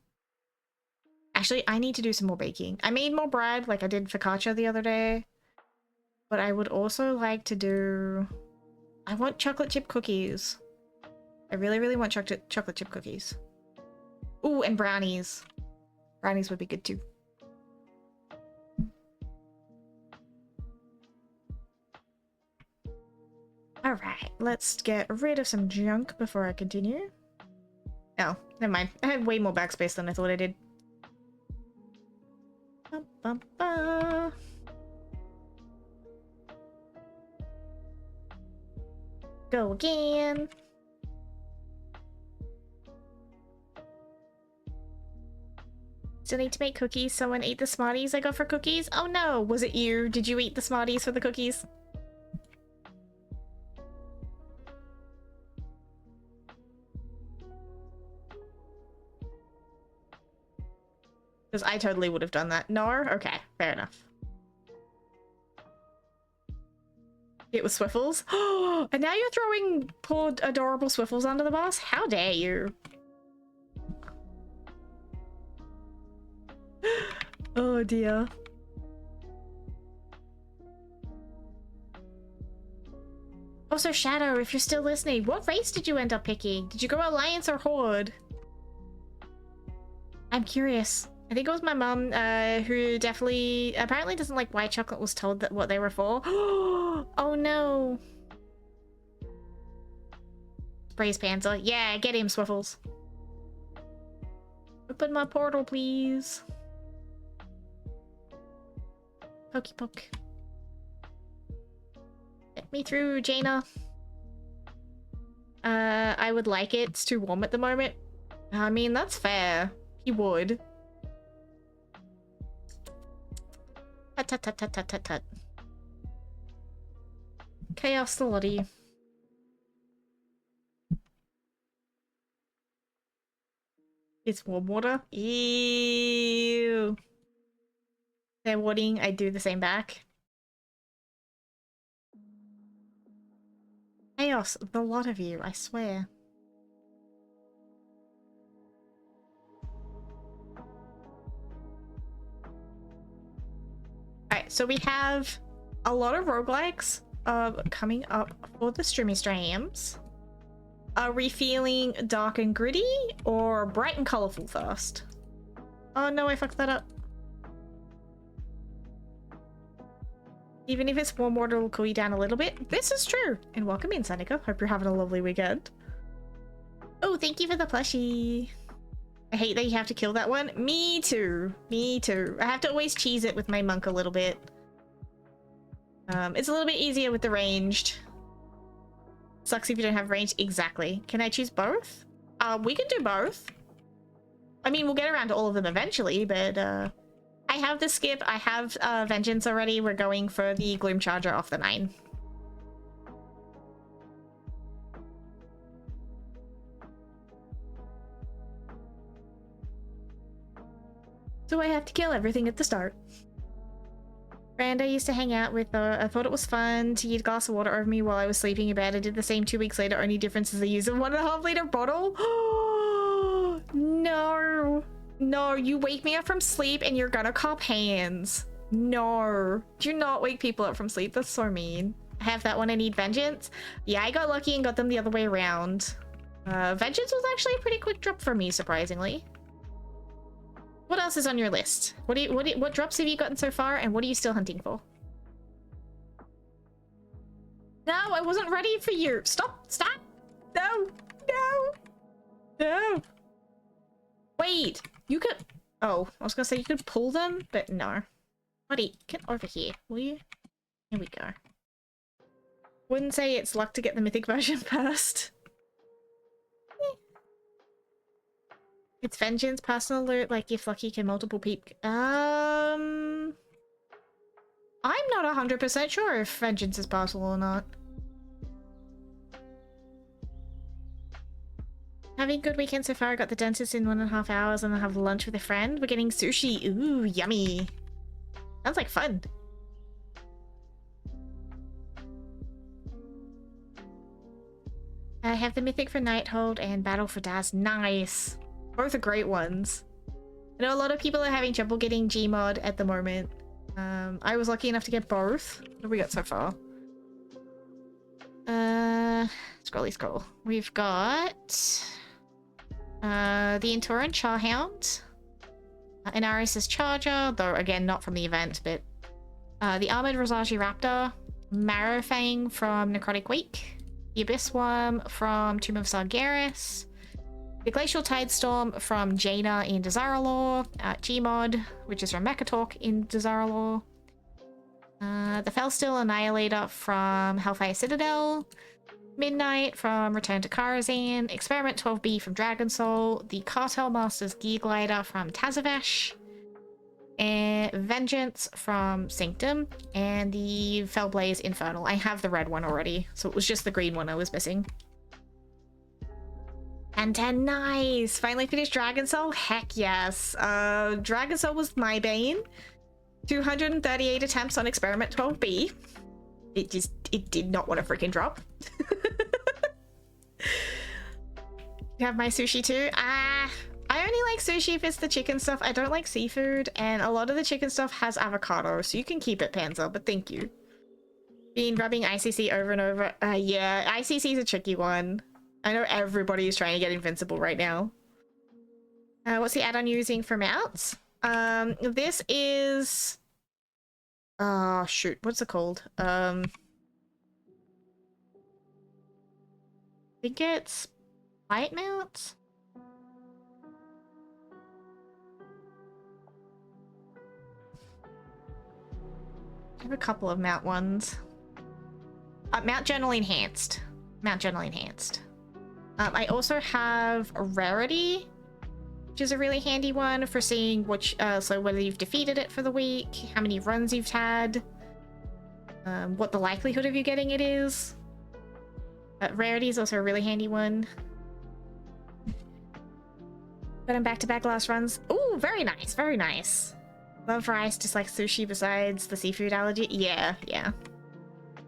Actually, I need to do some more baking. I made more bread like I did focaccia the other day. But I would also like to do... I want chocolate chip cookies. I really, really want chocolate chip cookies. Ooh, and brownies. Brownies would be good too. Alright, let's get rid of some junk before I continue. Oh, never mind. I have way more backspace than I thought I did. Go again. Still need to make cookies. Someone ate the Smarties I got for cookies. Oh no, was it you? Did you eat the Smarties for the cookies? Because I totally would have done that. No? Okay, fair enough. It was Swiffles. Oh, and now you're throwing poor adorable Swiffles under the bus? How dare you? Oh dear. Also, Shadow, if you're still listening, what race did you end up picking? Did you go Alliance or Horde? I'm curious. I think it was my mum, who definitely apparently doesn't like white chocolate, was told that what they were for. Oh no. Braise Panzer. Yeah, get him, Swiffles. Open my portal, please. Pokey poke. Get me through, Jaina. I would like it. It's too warm at the moment. I mean, that's fair. He would. Tut tut tut tut tut tut tut. Chaos the Lottie. It's warm water. Ew. They're warning. I do the same back. Chaos, the lot of you, I swear. Alright, so we have a lot of roguelikes coming up for the streamy streams. Are we feeling dark and gritty or bright and colorful first? Oh no, I fucked that up. Even if it's warm water, will cool you down a little bit. This is true. And welcome in, Seneca. Hope you're having a lovely weekend. Oh, thank you for the plushie. I hate that you have to kill that one. Me too. Me too. I have to always cheese it with my monk a little bit. It's a little bit easier with the ranged. Sucks if you don't have range. Exactly. Can I choose both? We can do both. I mean, we'll get around to all of them eventually, but I have the skip. I have Vengeance already. We're going for the Gloom Charger off the 9. So I have to kill everything at the start. Friend I used to hang out with, I thought it was fun to eat a glass of water over me while I was sleeping in bed. I did the same 2 weeks later. Only difference is I used a 1.5 liter bottle. No. No, you wake me up from sleep and you're gonna cop hands. No. Do not wake people up from sleep. That's so mean. I have that one. I need Vengeance. Yeah, I got lucky and got them the other way around. Vengeance was actually a pretty quick drop for me, surprisingly. What else is on your list? What drops have you gotten so far, and what are you still hunting for? No, I wasn't ready for you. Stop! Stop! No! No! No! Wait! You could... Oh, I was gonna say you could pull them, but no. Buddy, get over here, will you? Here we go. Wouldn't say it's luck to get the mythic version first. It's Vengeance, personal loot, like if lucky can multiple peep. I'm not 100% sure if Vengeance is possible or not. Having a good weekend so far. I got the dentist in 1.5 hours and I have lunch with a friend. We're getting sushi. Ooh, yummy. Sounds like fun. I have the mythic for Nighthold and Battle for Daz. Nice. Both are great ones. I know a lot of people are having trouble getting Gmod at the moment. I was lucky enough to get both. What have we got so far? Scrolly scroll. We've got the Intoran Charhound, Inaris' Charger, though again not from the event, but the Armored Rosagi Raptor, Marrowfang from Necrotic Week, the Abyss Worm from Tomb of Sargeras, the Glacial Tidestorm from Jaina in Desiralore, Gmod, which is from Mechatalk in Desiralore, the Felstill Annihilator from Hellfire Citadel, Midnight from Return to Karazhan, Experiment 12B from Dragon Soul, the Cartel Masters Gear Glider from Tazavesh, and Vengeance from Sanctum, and the Fellblaze Infernal. I have the red one already, so it was just the green one I was missing. And 10, nice! Finally finished Dragon Soul? Heck yes. Dragon Soul was my bane. 238 attempts on Experiment 12B. It did not want to freaking drop. You have my sushi too? I I only like sushi if it's the chicken stuff. I don't like seafood, and a lot of the chicken stuff has avocado, so you can keep it, Panzer, but thank you. Been rubbing ICC over and over. Yeah, ICC is a tricky one. I know everybody is trying to get invincible right now. What's the add-on using for mounts? This is... Oh, shoot. What's it called? I think it's... Light mounts? I have a couple of mount ones. Mount generally enhanced. Mount generally enhanced. I also have a rarity, which is a really handy one for seeing which, so whether you've defeated it for the week, how many runs you've had, what the likelihood of you getting it is. Rarity is also a really handy one. But I'm back-to-back last runs. Ooh, very nice, very nice. Love rice, just like sushi besides the seafood allergy. Yeah, yeah.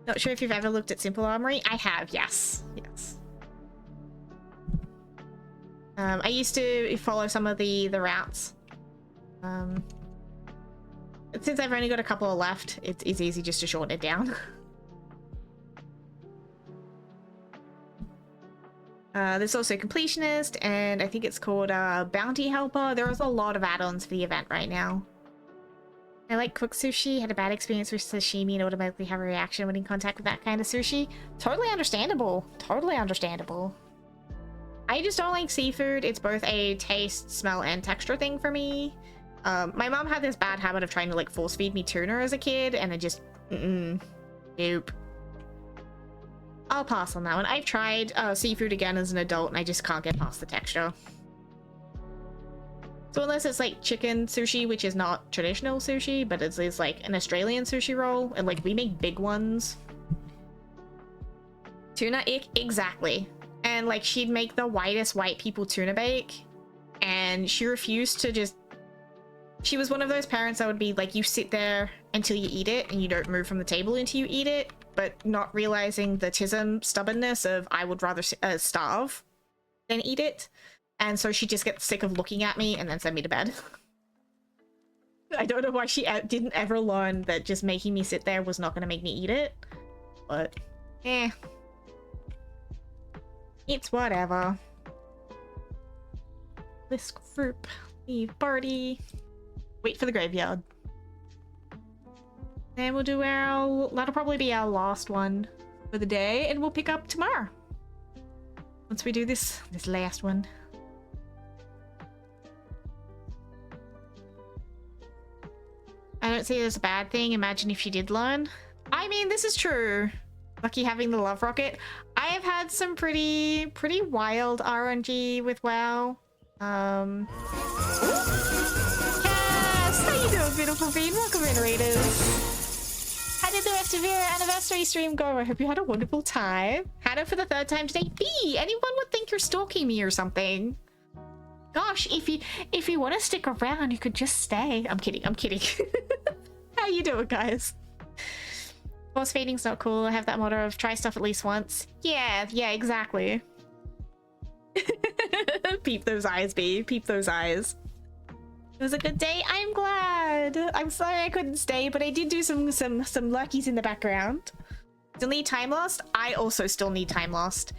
Not sure if you've ever looked at Simple Armory. I have, yes. Yes. I used to follow some of the routes. Since I've only got a couple left, it's easy just to shorten it down. There's also Completionist, and I think it's called Bounty Helper. There's a lot of add-ons for the event right now. I like cooked sushi, had a bad experience with sashimi and automatically have a reaction when in contact with that kind of sushi. Totally understandable. Totally understandable. I just don't like seafood. It's both a taste, smell, and texture thing for me. My mom had this bad habit of trying to like force feed me tuna as a kid, and I just, nope. I'll pass on that one. I've tried seafood again as an adult, and I just can't get past the texture. So unless it's like chicken sushi, which is not traditional sushi, but it's like an Australian sushi roll, and like we make big ones. Tuna ick, exactly. And like she'd make the whitest white people tuna bake, and she refused to just... She was one of those parents that would be like, you sit there until you eat it, and you don't move from the table until you eat it, but not realizing the tism stubbornness of I would rather starve than eat it. And so she just gets sick of looking at me and then send me to bed. I don't know why she didn't ever learn that just making me sit there was not going to make me eat it. But, it's whatever. Whisk group. Leave party. Wait for the graveyard. Then we'll do that'll probably be our last one for the day, and we'll pick up tomorrow. Once we do this last one. I don't see it as a bad thing. Imagine if she did learn. I mean, this is true. Lucky having the love rocket. I have had some pretty wild RNG with WoW. Yes! How you doing, beautiful bean? Welcome in, Raiders. How did the rest of your anniversary stream go? I hope you had a wonderful time. Hannah for the 3rd time today. B! Anyone would think you're stalking me or something. Gosh, if you want to stick around, you could just stay. I'm kidding. How you doing, guys? Force feeding's not cool. I have that motto of try stuff at least once. Yeah, exactly. Peep those eyes, B. Peep those eyes. It was a good day. I'm glad. I'm sorry I couldn't stay, but I did do some luckies in the background. Still need Time Lost? I also still need Time Lost.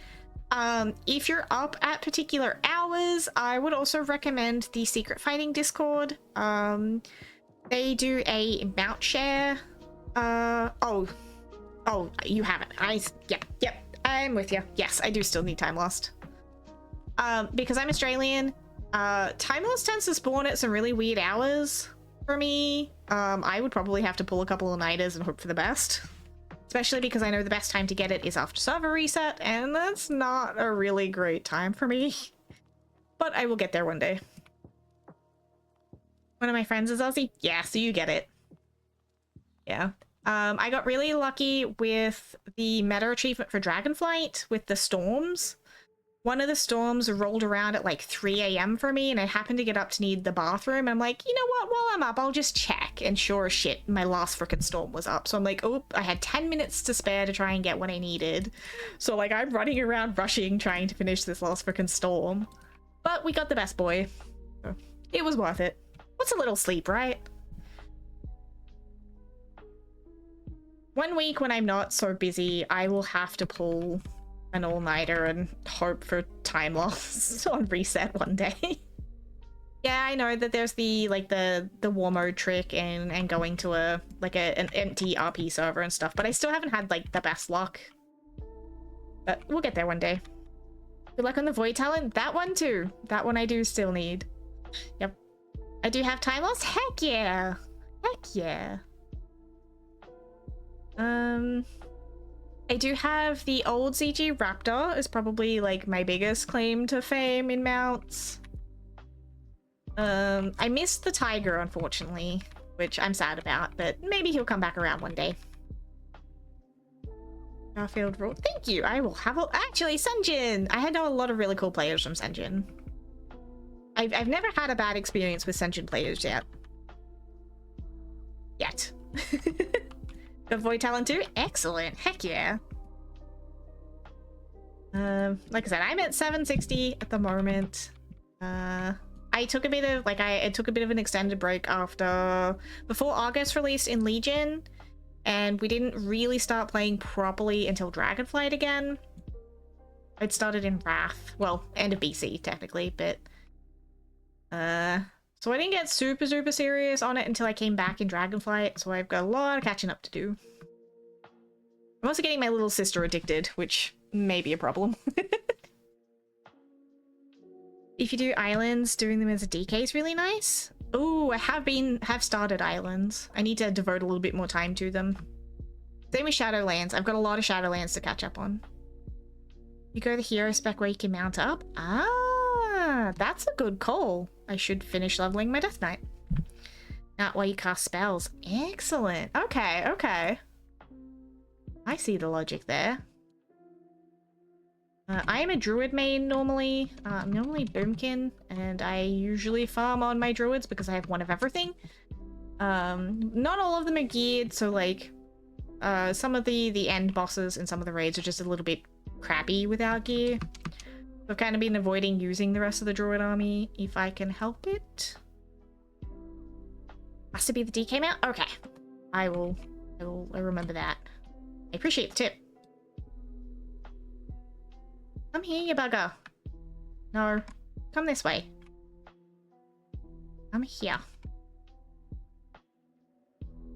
If you're up at particular hours, I would also recommend the Secret Fighting Discord. They do a mount share. Oh, you haven't. Yep, I'm with you. Yes, I do still need Time Lost. Because I'm Australian, Time Lost tends to spawn at some really weird hours for me. I would probably have to pull a couple of nighters and hope for the best. Especially because I know the best time to get it is after server reset, and that's not a really great time for me. But I will get there one day. One of my friends is Aussie? Yeah, so you get it. Yeah. I got really lucky with the meta achievement for Dragonflight with the storms. One of the storms rolled around at like 3 a.m. for me, and I happened to get up to need the bathroom. I'm like, you know what? While I'm up, I'll just check. And sure as shit, my last frickin' storm was up. So I'm like, oh, I had 10 minutes to spare to try and get what I needed. So like, I'm running around rushing, trying to finish this last frickin' storm. But we got the best boy. It was worth it. What's a little sleep, right? One week when I'm not so busy, I will have to pull an all-nighter and hope for time loss on reset one day. Yeah, I know that there's the war mode trick and going to an empty RP server and stuff, but I still haven't had like the best luck. But we'll get there one day. Good luck on the void talent. That one too. That one I do still need. Yep. I do have time loss? Heck yeah. Heck yeah. I do have the old CG Raptor is probably like my biggest claim to fame in mounts. I missed the tiger, unfortunately, which I'm sad about, but maybe he'll come back around one day. Garfield Road. Thank you. I will have a... Actually, Senjin! I know a lot of really cool players from Senjin. I've never had a bad experience with Senjin players yet. Got Void Talent too? Excellent. Heck yeah. Like I said, I'm at 760 at the moment. I took a bit of an extended break before August released in Legion, and we didn't really start playing properly until Dragonflight again. It started in Wrath, well, end of BC technically, but so I didn't get super serious on it until I came back in Dragonflight, so I've got a lot of catching up to do. I'm also getting my little sister addicted, which may be a problem. If you do islands, doing them as a DK is really nice. Oh, I have started islands. I need to devote a little bit more time to them. Same with Shadowlands. I've got a lot of Shadowlands to catch up on. You go the hero spec where you can mount up? Ah, that's a good call. I should finish leveling my Death Knight. Not while you cast spells. Excellent. Okay, okay. I see the logic there. I am a druid main normally. I'm normally boomkin, and I usually farm on my druids because I have one of everything. Not all of them are geared, so like some of the end bosses and some of the raids are just a little bit crappy without gear. I've kind of been avoiding using the rest of the druid army if I can help it. Has to be the DK mount? Okay. I remember that. I appreciate the tip. Come here, you bugger. No. Come this way. I'm here.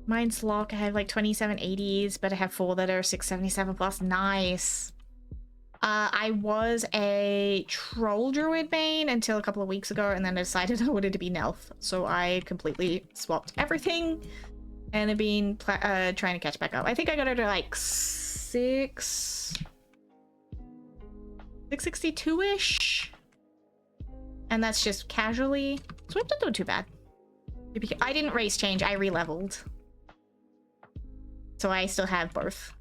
Mine's lock. I have like 2780s, but I have 4 that are 677 plus. Nice. I was a troll druid main until a couple of weeks ago, and then I decided I wanted to be Nelf. So I completely swapped everything, and I've been trying to catch back up. I think I got her to like 662-ish. And that's just casually. So I'm not doing too bad. I didn't race change, I re-leveled. So I still have both.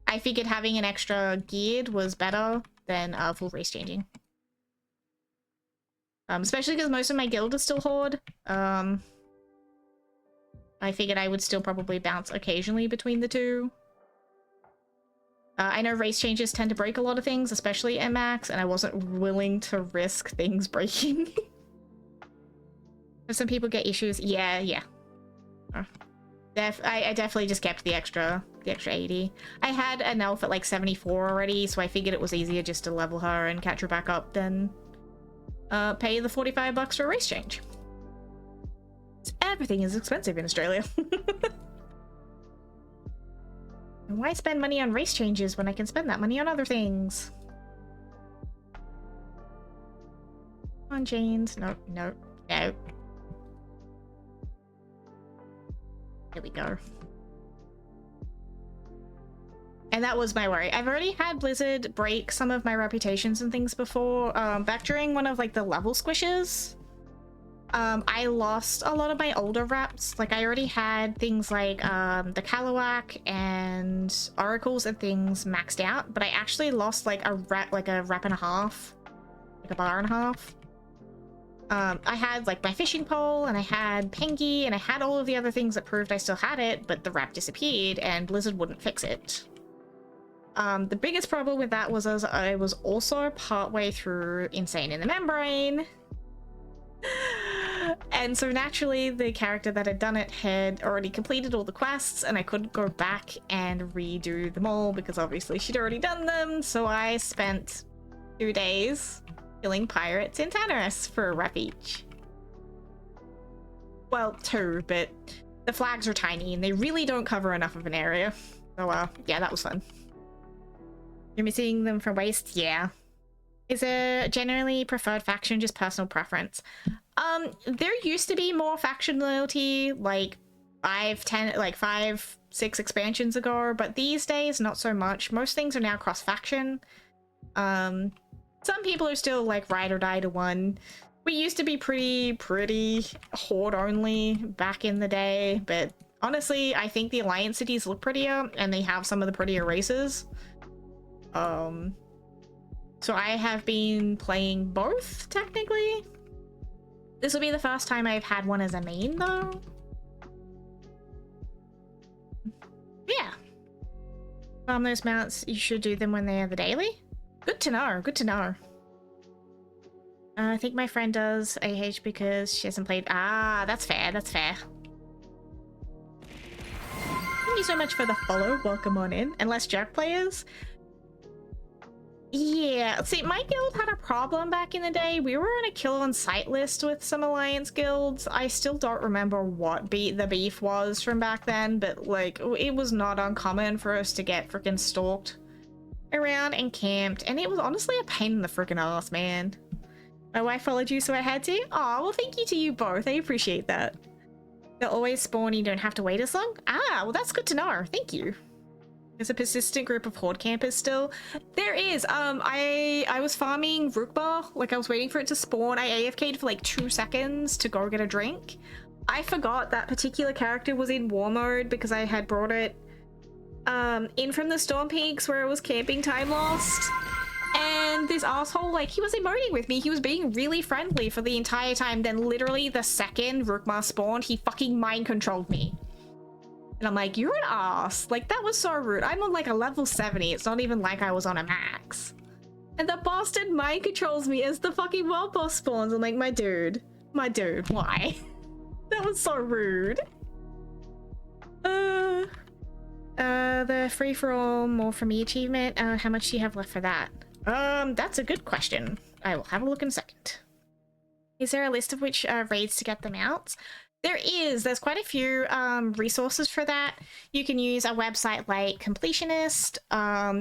I figured having an extra geared was better than full race changing. Especially because most of my guild is still Horde. I figured I would still probably bounce occasionally between the two. I know race changes tend to break a lot of things, especially at max, and I wasn't willing to risk things breaking. Some people get issues. Yeah. I definitely just kept the extra 80. I had an elf at like 74 already, so I figured it was easier just to level her and catch her back up than pay the $45 for a race change. Everything is expensive in Australia. And why spend money on race changes when I can spend that money on other things? Come on, Janes. No. There we go. And that was my worry. I've already had Blizzard break some of my reputations and things before. Back during one of like the level squishes, I lost a lot of my older reps. Like I already had things like the Kalawak and Oracles and things maxed out, but I actually lost like a rep and a half, like a bar and a half. I had like my fishing pole, and I had Pengy, and I had all of the other things that proved I still had it, but the rep disappeared and Blizzard wouldn't fix it. The biggest problem with that was I was also partway through Insane in the Membrane. And so naturally, the character that had done it had already completed all the quests, and I couldn't go back and redo them all because obviously she'd already done them. So I spent 2 days killing pirates in Tanarus for a rep each. Well, 2, but the flags are tiny and they really don't cover enough of an area. So yeah, that was fun. You're missing them from waste? Yeah. Is a generally preferred faction just personal preference? There used to be more faction loyalty like 5, 6 expansions ago, but these days not so much. Most things are now cross-faction. Some people are still like ride or die to one. We used to be pretty horde only back in the day, but honestly, I think the Alliance cities look prettier and they have some of the prettier races. So I have been playing both, technically. This will be the first time I've had one as a main, though. Yeah. Farm those mounts, you should do them when they are the daily. Good to know, good to know. I think my friend does AH because she hasn't played. Ah, that's fair, that's fair. Thank you so much for the follow, welcome on in. And less jerk players. Yeah, see, my guild had a problem back in the day. We were on a kill on sight list with some Alliance guilds. I still don't remember what the beef was from back then, but like, it was not uncommon for us to get freaking stalked around and camped, and it was honestly a pain in the freaking ass, man. My wife followed you, so I had to. Oh, well, thank you to you both. I appreciate that. They'll always spawn, you don't have to wait as long. Ah, well, that's good to know. Thank you. There's a persistent group of horde campers still. There is. I was farming Rookbar. Like, I was waiting for it to spawn. I AFK'd for like 2 seconds to go get a drink. I forgot that particular character was in war mode because I had brought it in from the Storm Peaks where it was camping time lost. And this asshole, like, he was emoting with me. He was being really friendly for the entire time. Then literally the second Rookmar spawned, he fucking mind controlled me. And I'm like, you're an ass. Like, that was so rude. I'm on like a level 70. It's not even like I was on a max. And the bastard mind controls me as the fucking world boss spawns. I'm like, my dude, why? That was so rude. The free-for-all more from me achievement. How much do you have left for that? That's a good question. I will have a look in a second. Is there a list of which raids to get them out? There is. There's quite a few resources for that. You can use a website like Completionist.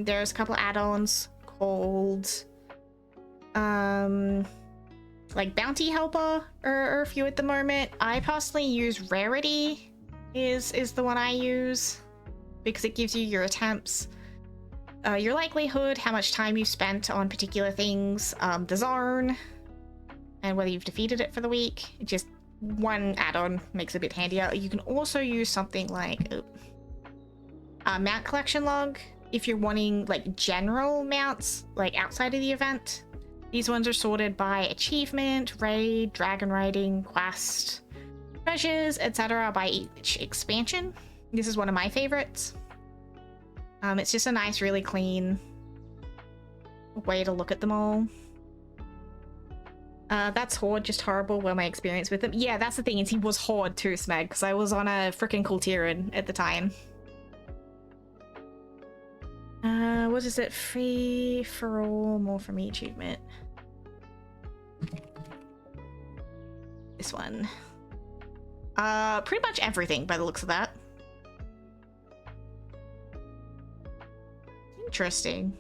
There's a couple add-ons called like Bounty Helper or a few at the moment. I personally use Rarity is the one I use because it gives you your attempts, your likelihood, how much time you've spent on particular things, the zone, and whether you've defeated it for the week. Just one add-on makes it a bit handier. You can also use something like mount collection log if you're wanting like general mounts like outside of the event. These ones are sorted by achievement, raid, dragon riding, quest, treasures, etc. by each expansion. This is one of my favorites. It's just a nice, really clean way to look at them all. That's Horde, just horrible. Well, my experience with him. Yeah, that's the thing, is he was Horde too, Smeg, because I was on a freaking Kultiran at the time. What is it? Free for all, more from each achievement. This one. Pretty much everything by the looks of that. Interesting.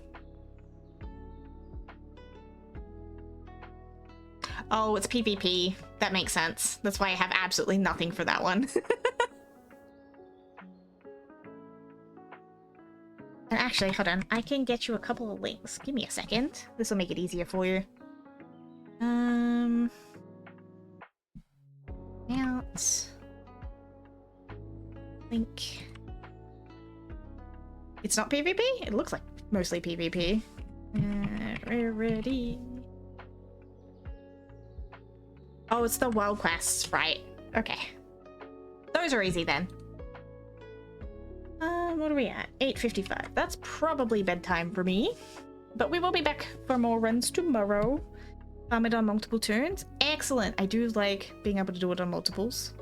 Oh, it's PvP. That makes sense. That's why I have absolutely nothing for that one. And actually, hold on. I can get you a couple of links. Give me a second. This will make it easier for you. Mount. Link. It's not PvP? It looks like mostly PvP. Rarity. Oh, it's the world quests, right? Okay. Those are easy then. What are we at? 8:55. That's probably bedtime for me. But we will be back for more runs tomorrow. Farm it on multiple turns. Excellent. I do like being able to do it on multiples.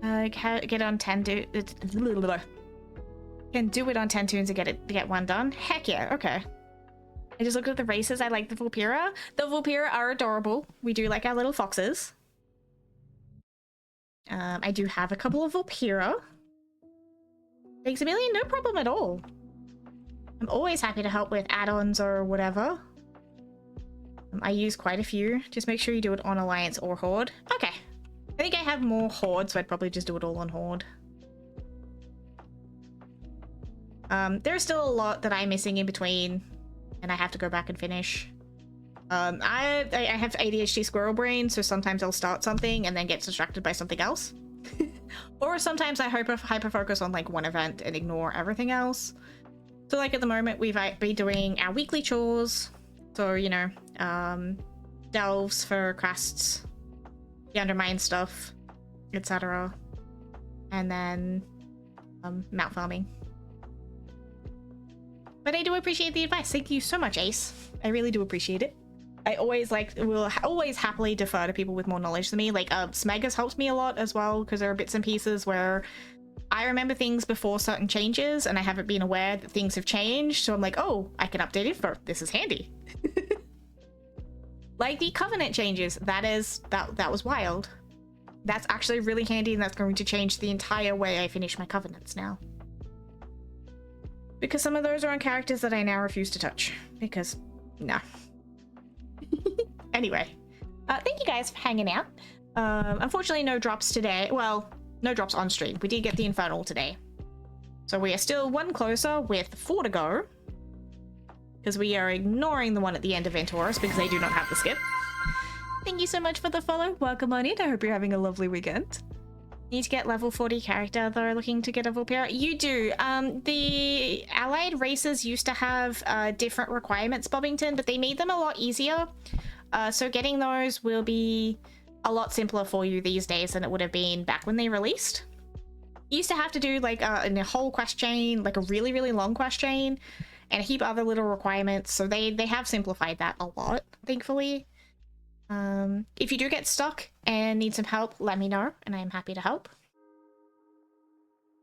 Get on 10 can do it on 10 tunes to get one done. Heck yeah, okay. I just looked at the races. I like the Vulpera. The Vulpera are adorable. We do like our little foxes. I do have a couple of Vulpera. Thanks a million, no problem at all. I'm always happy to help with add-ons or whatever. I use quite a few. Just make sure you do it on Alliance or Horde. Okay. I think I have more Horde, so I'd probably just do it all on Horde. There's still a lot that I'm missing in between, and I have to go back and finish. I have ADHD squirrel brain, so sometimes I'll start something and then get distracted by something else. Or sometimes I hyper focus on like one event and ignore everything else. So like at the moment we've been doing our weekly chores. So, you know, delves for quests, the undermine stuff, etc. And then mount farming. But I do appreciate the advice. Thank you so much, Ace. I really do appreciate it. I always will always happily defer to people with more knowledge than me. Like Smeg has helped me a lot as well, because there are bits and pieces where I remember things before certain changes and I haven't been aware that things have changed. So I'm like, oh, I can update info. This is handy. Like the Covenant changes. That was wild. That's actually really handy, and that's going to change the entire way I finish my Covenants now. Because some of those are on characters that I now refuse to touch. Because, nah. Anyway, thank you guys for hanging out. Unfortunately, no drops today. Well, no drops on stream. We did get the Infernal today. So we are still one closer with 4 to go. Because we are ignoring the one at the end of Venturus because they do not have the skip. Thank you so much for the follow. Welcome on in. I hope you're having a lovely weekend. Need to get level 40 character though, looking to get a Vulpera. You do. The allied races used to have different requirements, Bobbington, but they made them a lot easier. So getting those will be a lot simpler for you these days than it would have been back when they released. You used to have to do like a whole quest chain, like a really, really long quest chain, and a heap of other little requirements. So they have simplified that a lot, thankfully. If you do get stuck and need some help, let me know, and I'm happy to help.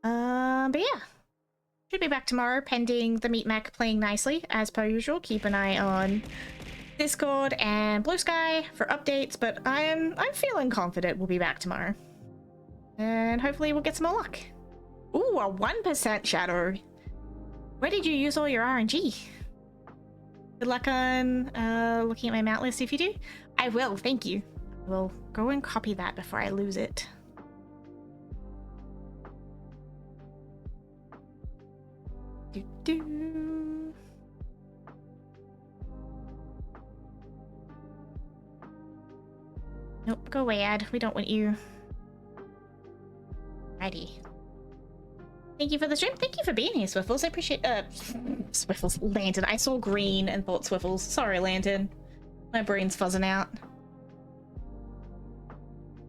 But yeah. Should be back tomorrow, pending the meat mech playing nicely, as per usual. Keep an eye on Discord and Blue Sky for updates, but I'm feeling confident we'll be back tomorrow. And hopefully we'll get some more luck. Ooh, a 1% Shadow. Where did you use all your RNG? Good luck on looking at my mount list if you do. I will, thank you. I will go and copy that before I lose it. Nope, go away, Ad. We don't want you. Righty. Thank you for the stream. Thank you for being here, Swiffles. I appreciate Swiffles. Lantern. I saw green and thought Swiffles. Sorry, Lantern. My brain's fuzzing out.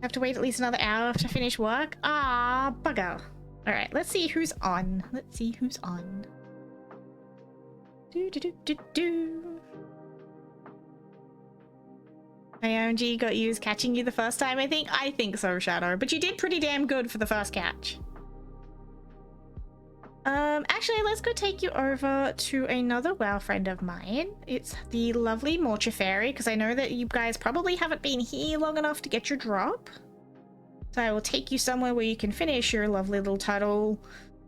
Have to wait at least another hour to finish work. Ah, bugger. Alright, let's see who's on. Let's see who's on. My RNG got used catching you the first time, I think? I think so, Shadow. But you did pretty damn good for the first catch. Actually, let's go take you over to another WoW friend of mine. It's the lovely Morcha Fairy, because I know that you guys probably haven't been here long enough to get your drop. So I will take you somewhere where you can finish your lovely little title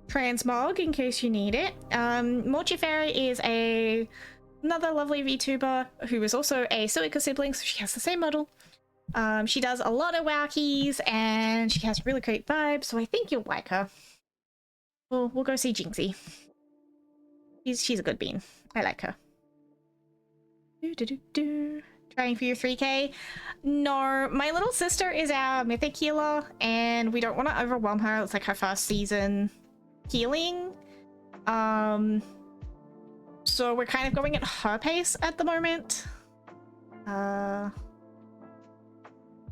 transmog in case you need it. Morcha Fairy is another lovely VTuber who is also a Suica sibling, so she has the same model. She does a lot of WoW keys, and she has really great vibes, so I think you'll like her. We'll go see Jinxie. She's a good bean. I like her. Trying for your 3k? No, my little sister is our mythic healer, and we don't want to overwhelm her. It's like her first season healing. So we're kind of going at her pace at the moment.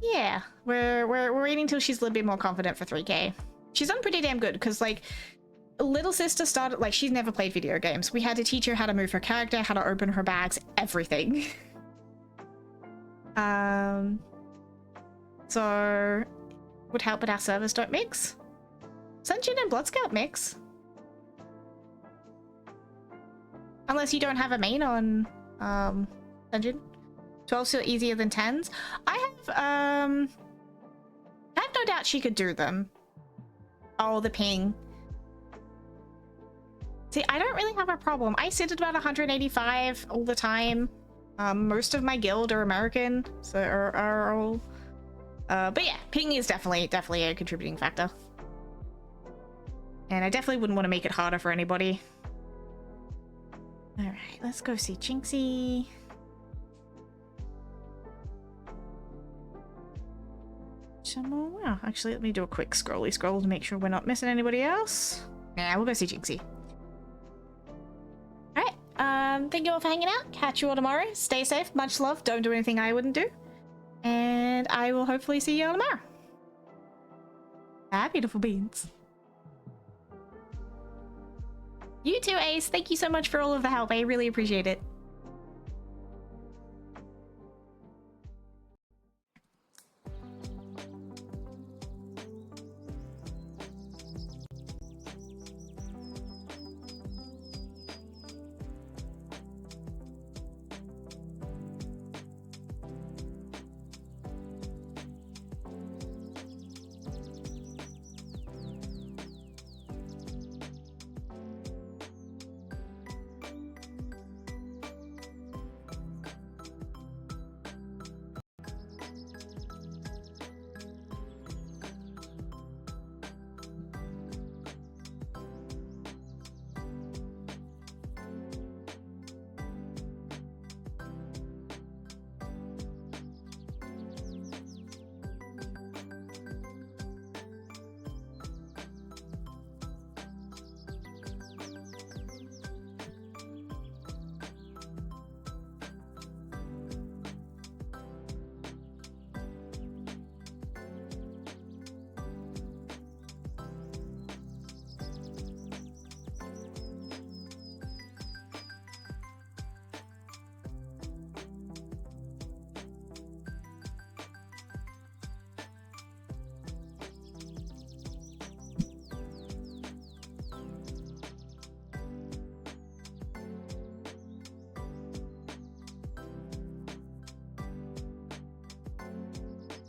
Yeah, we're waiting until she's a little bit more confident for 3k. She's done pretty damn good, because like little sister started, like, she's never played video games. We had to teach her how to move her character, how to open her bags, everything. So would help, but our servers don't mix. Sunjin and Blood Scout mix. Unless you don't have a main on Sunjin. 12's still easier than 10s. I have no doubt she could do them. Oh, the ping. See, I don't really have a problem. I sit at about 185 all the time. Most of my guild are American, so are all. But yeah, ping is definitely a contributing factor. And I definitely wouldn't want to make it harder for anybody. All right, let's go see Jinxie. Wow, actually, let me do a quick scrolly scroll to make sure we're not missing anybody else. Nah, we'll go see Jinxie. Alright, thank you all for hanging out. Catch you all tomorrow. Stay safe, much love. Don't do anything I wouldn't do. And I will hopefully see you all tomorrow. Bye, beautiful beans. You too, Ace. Thank you so much for all of the help. I really appreciate it.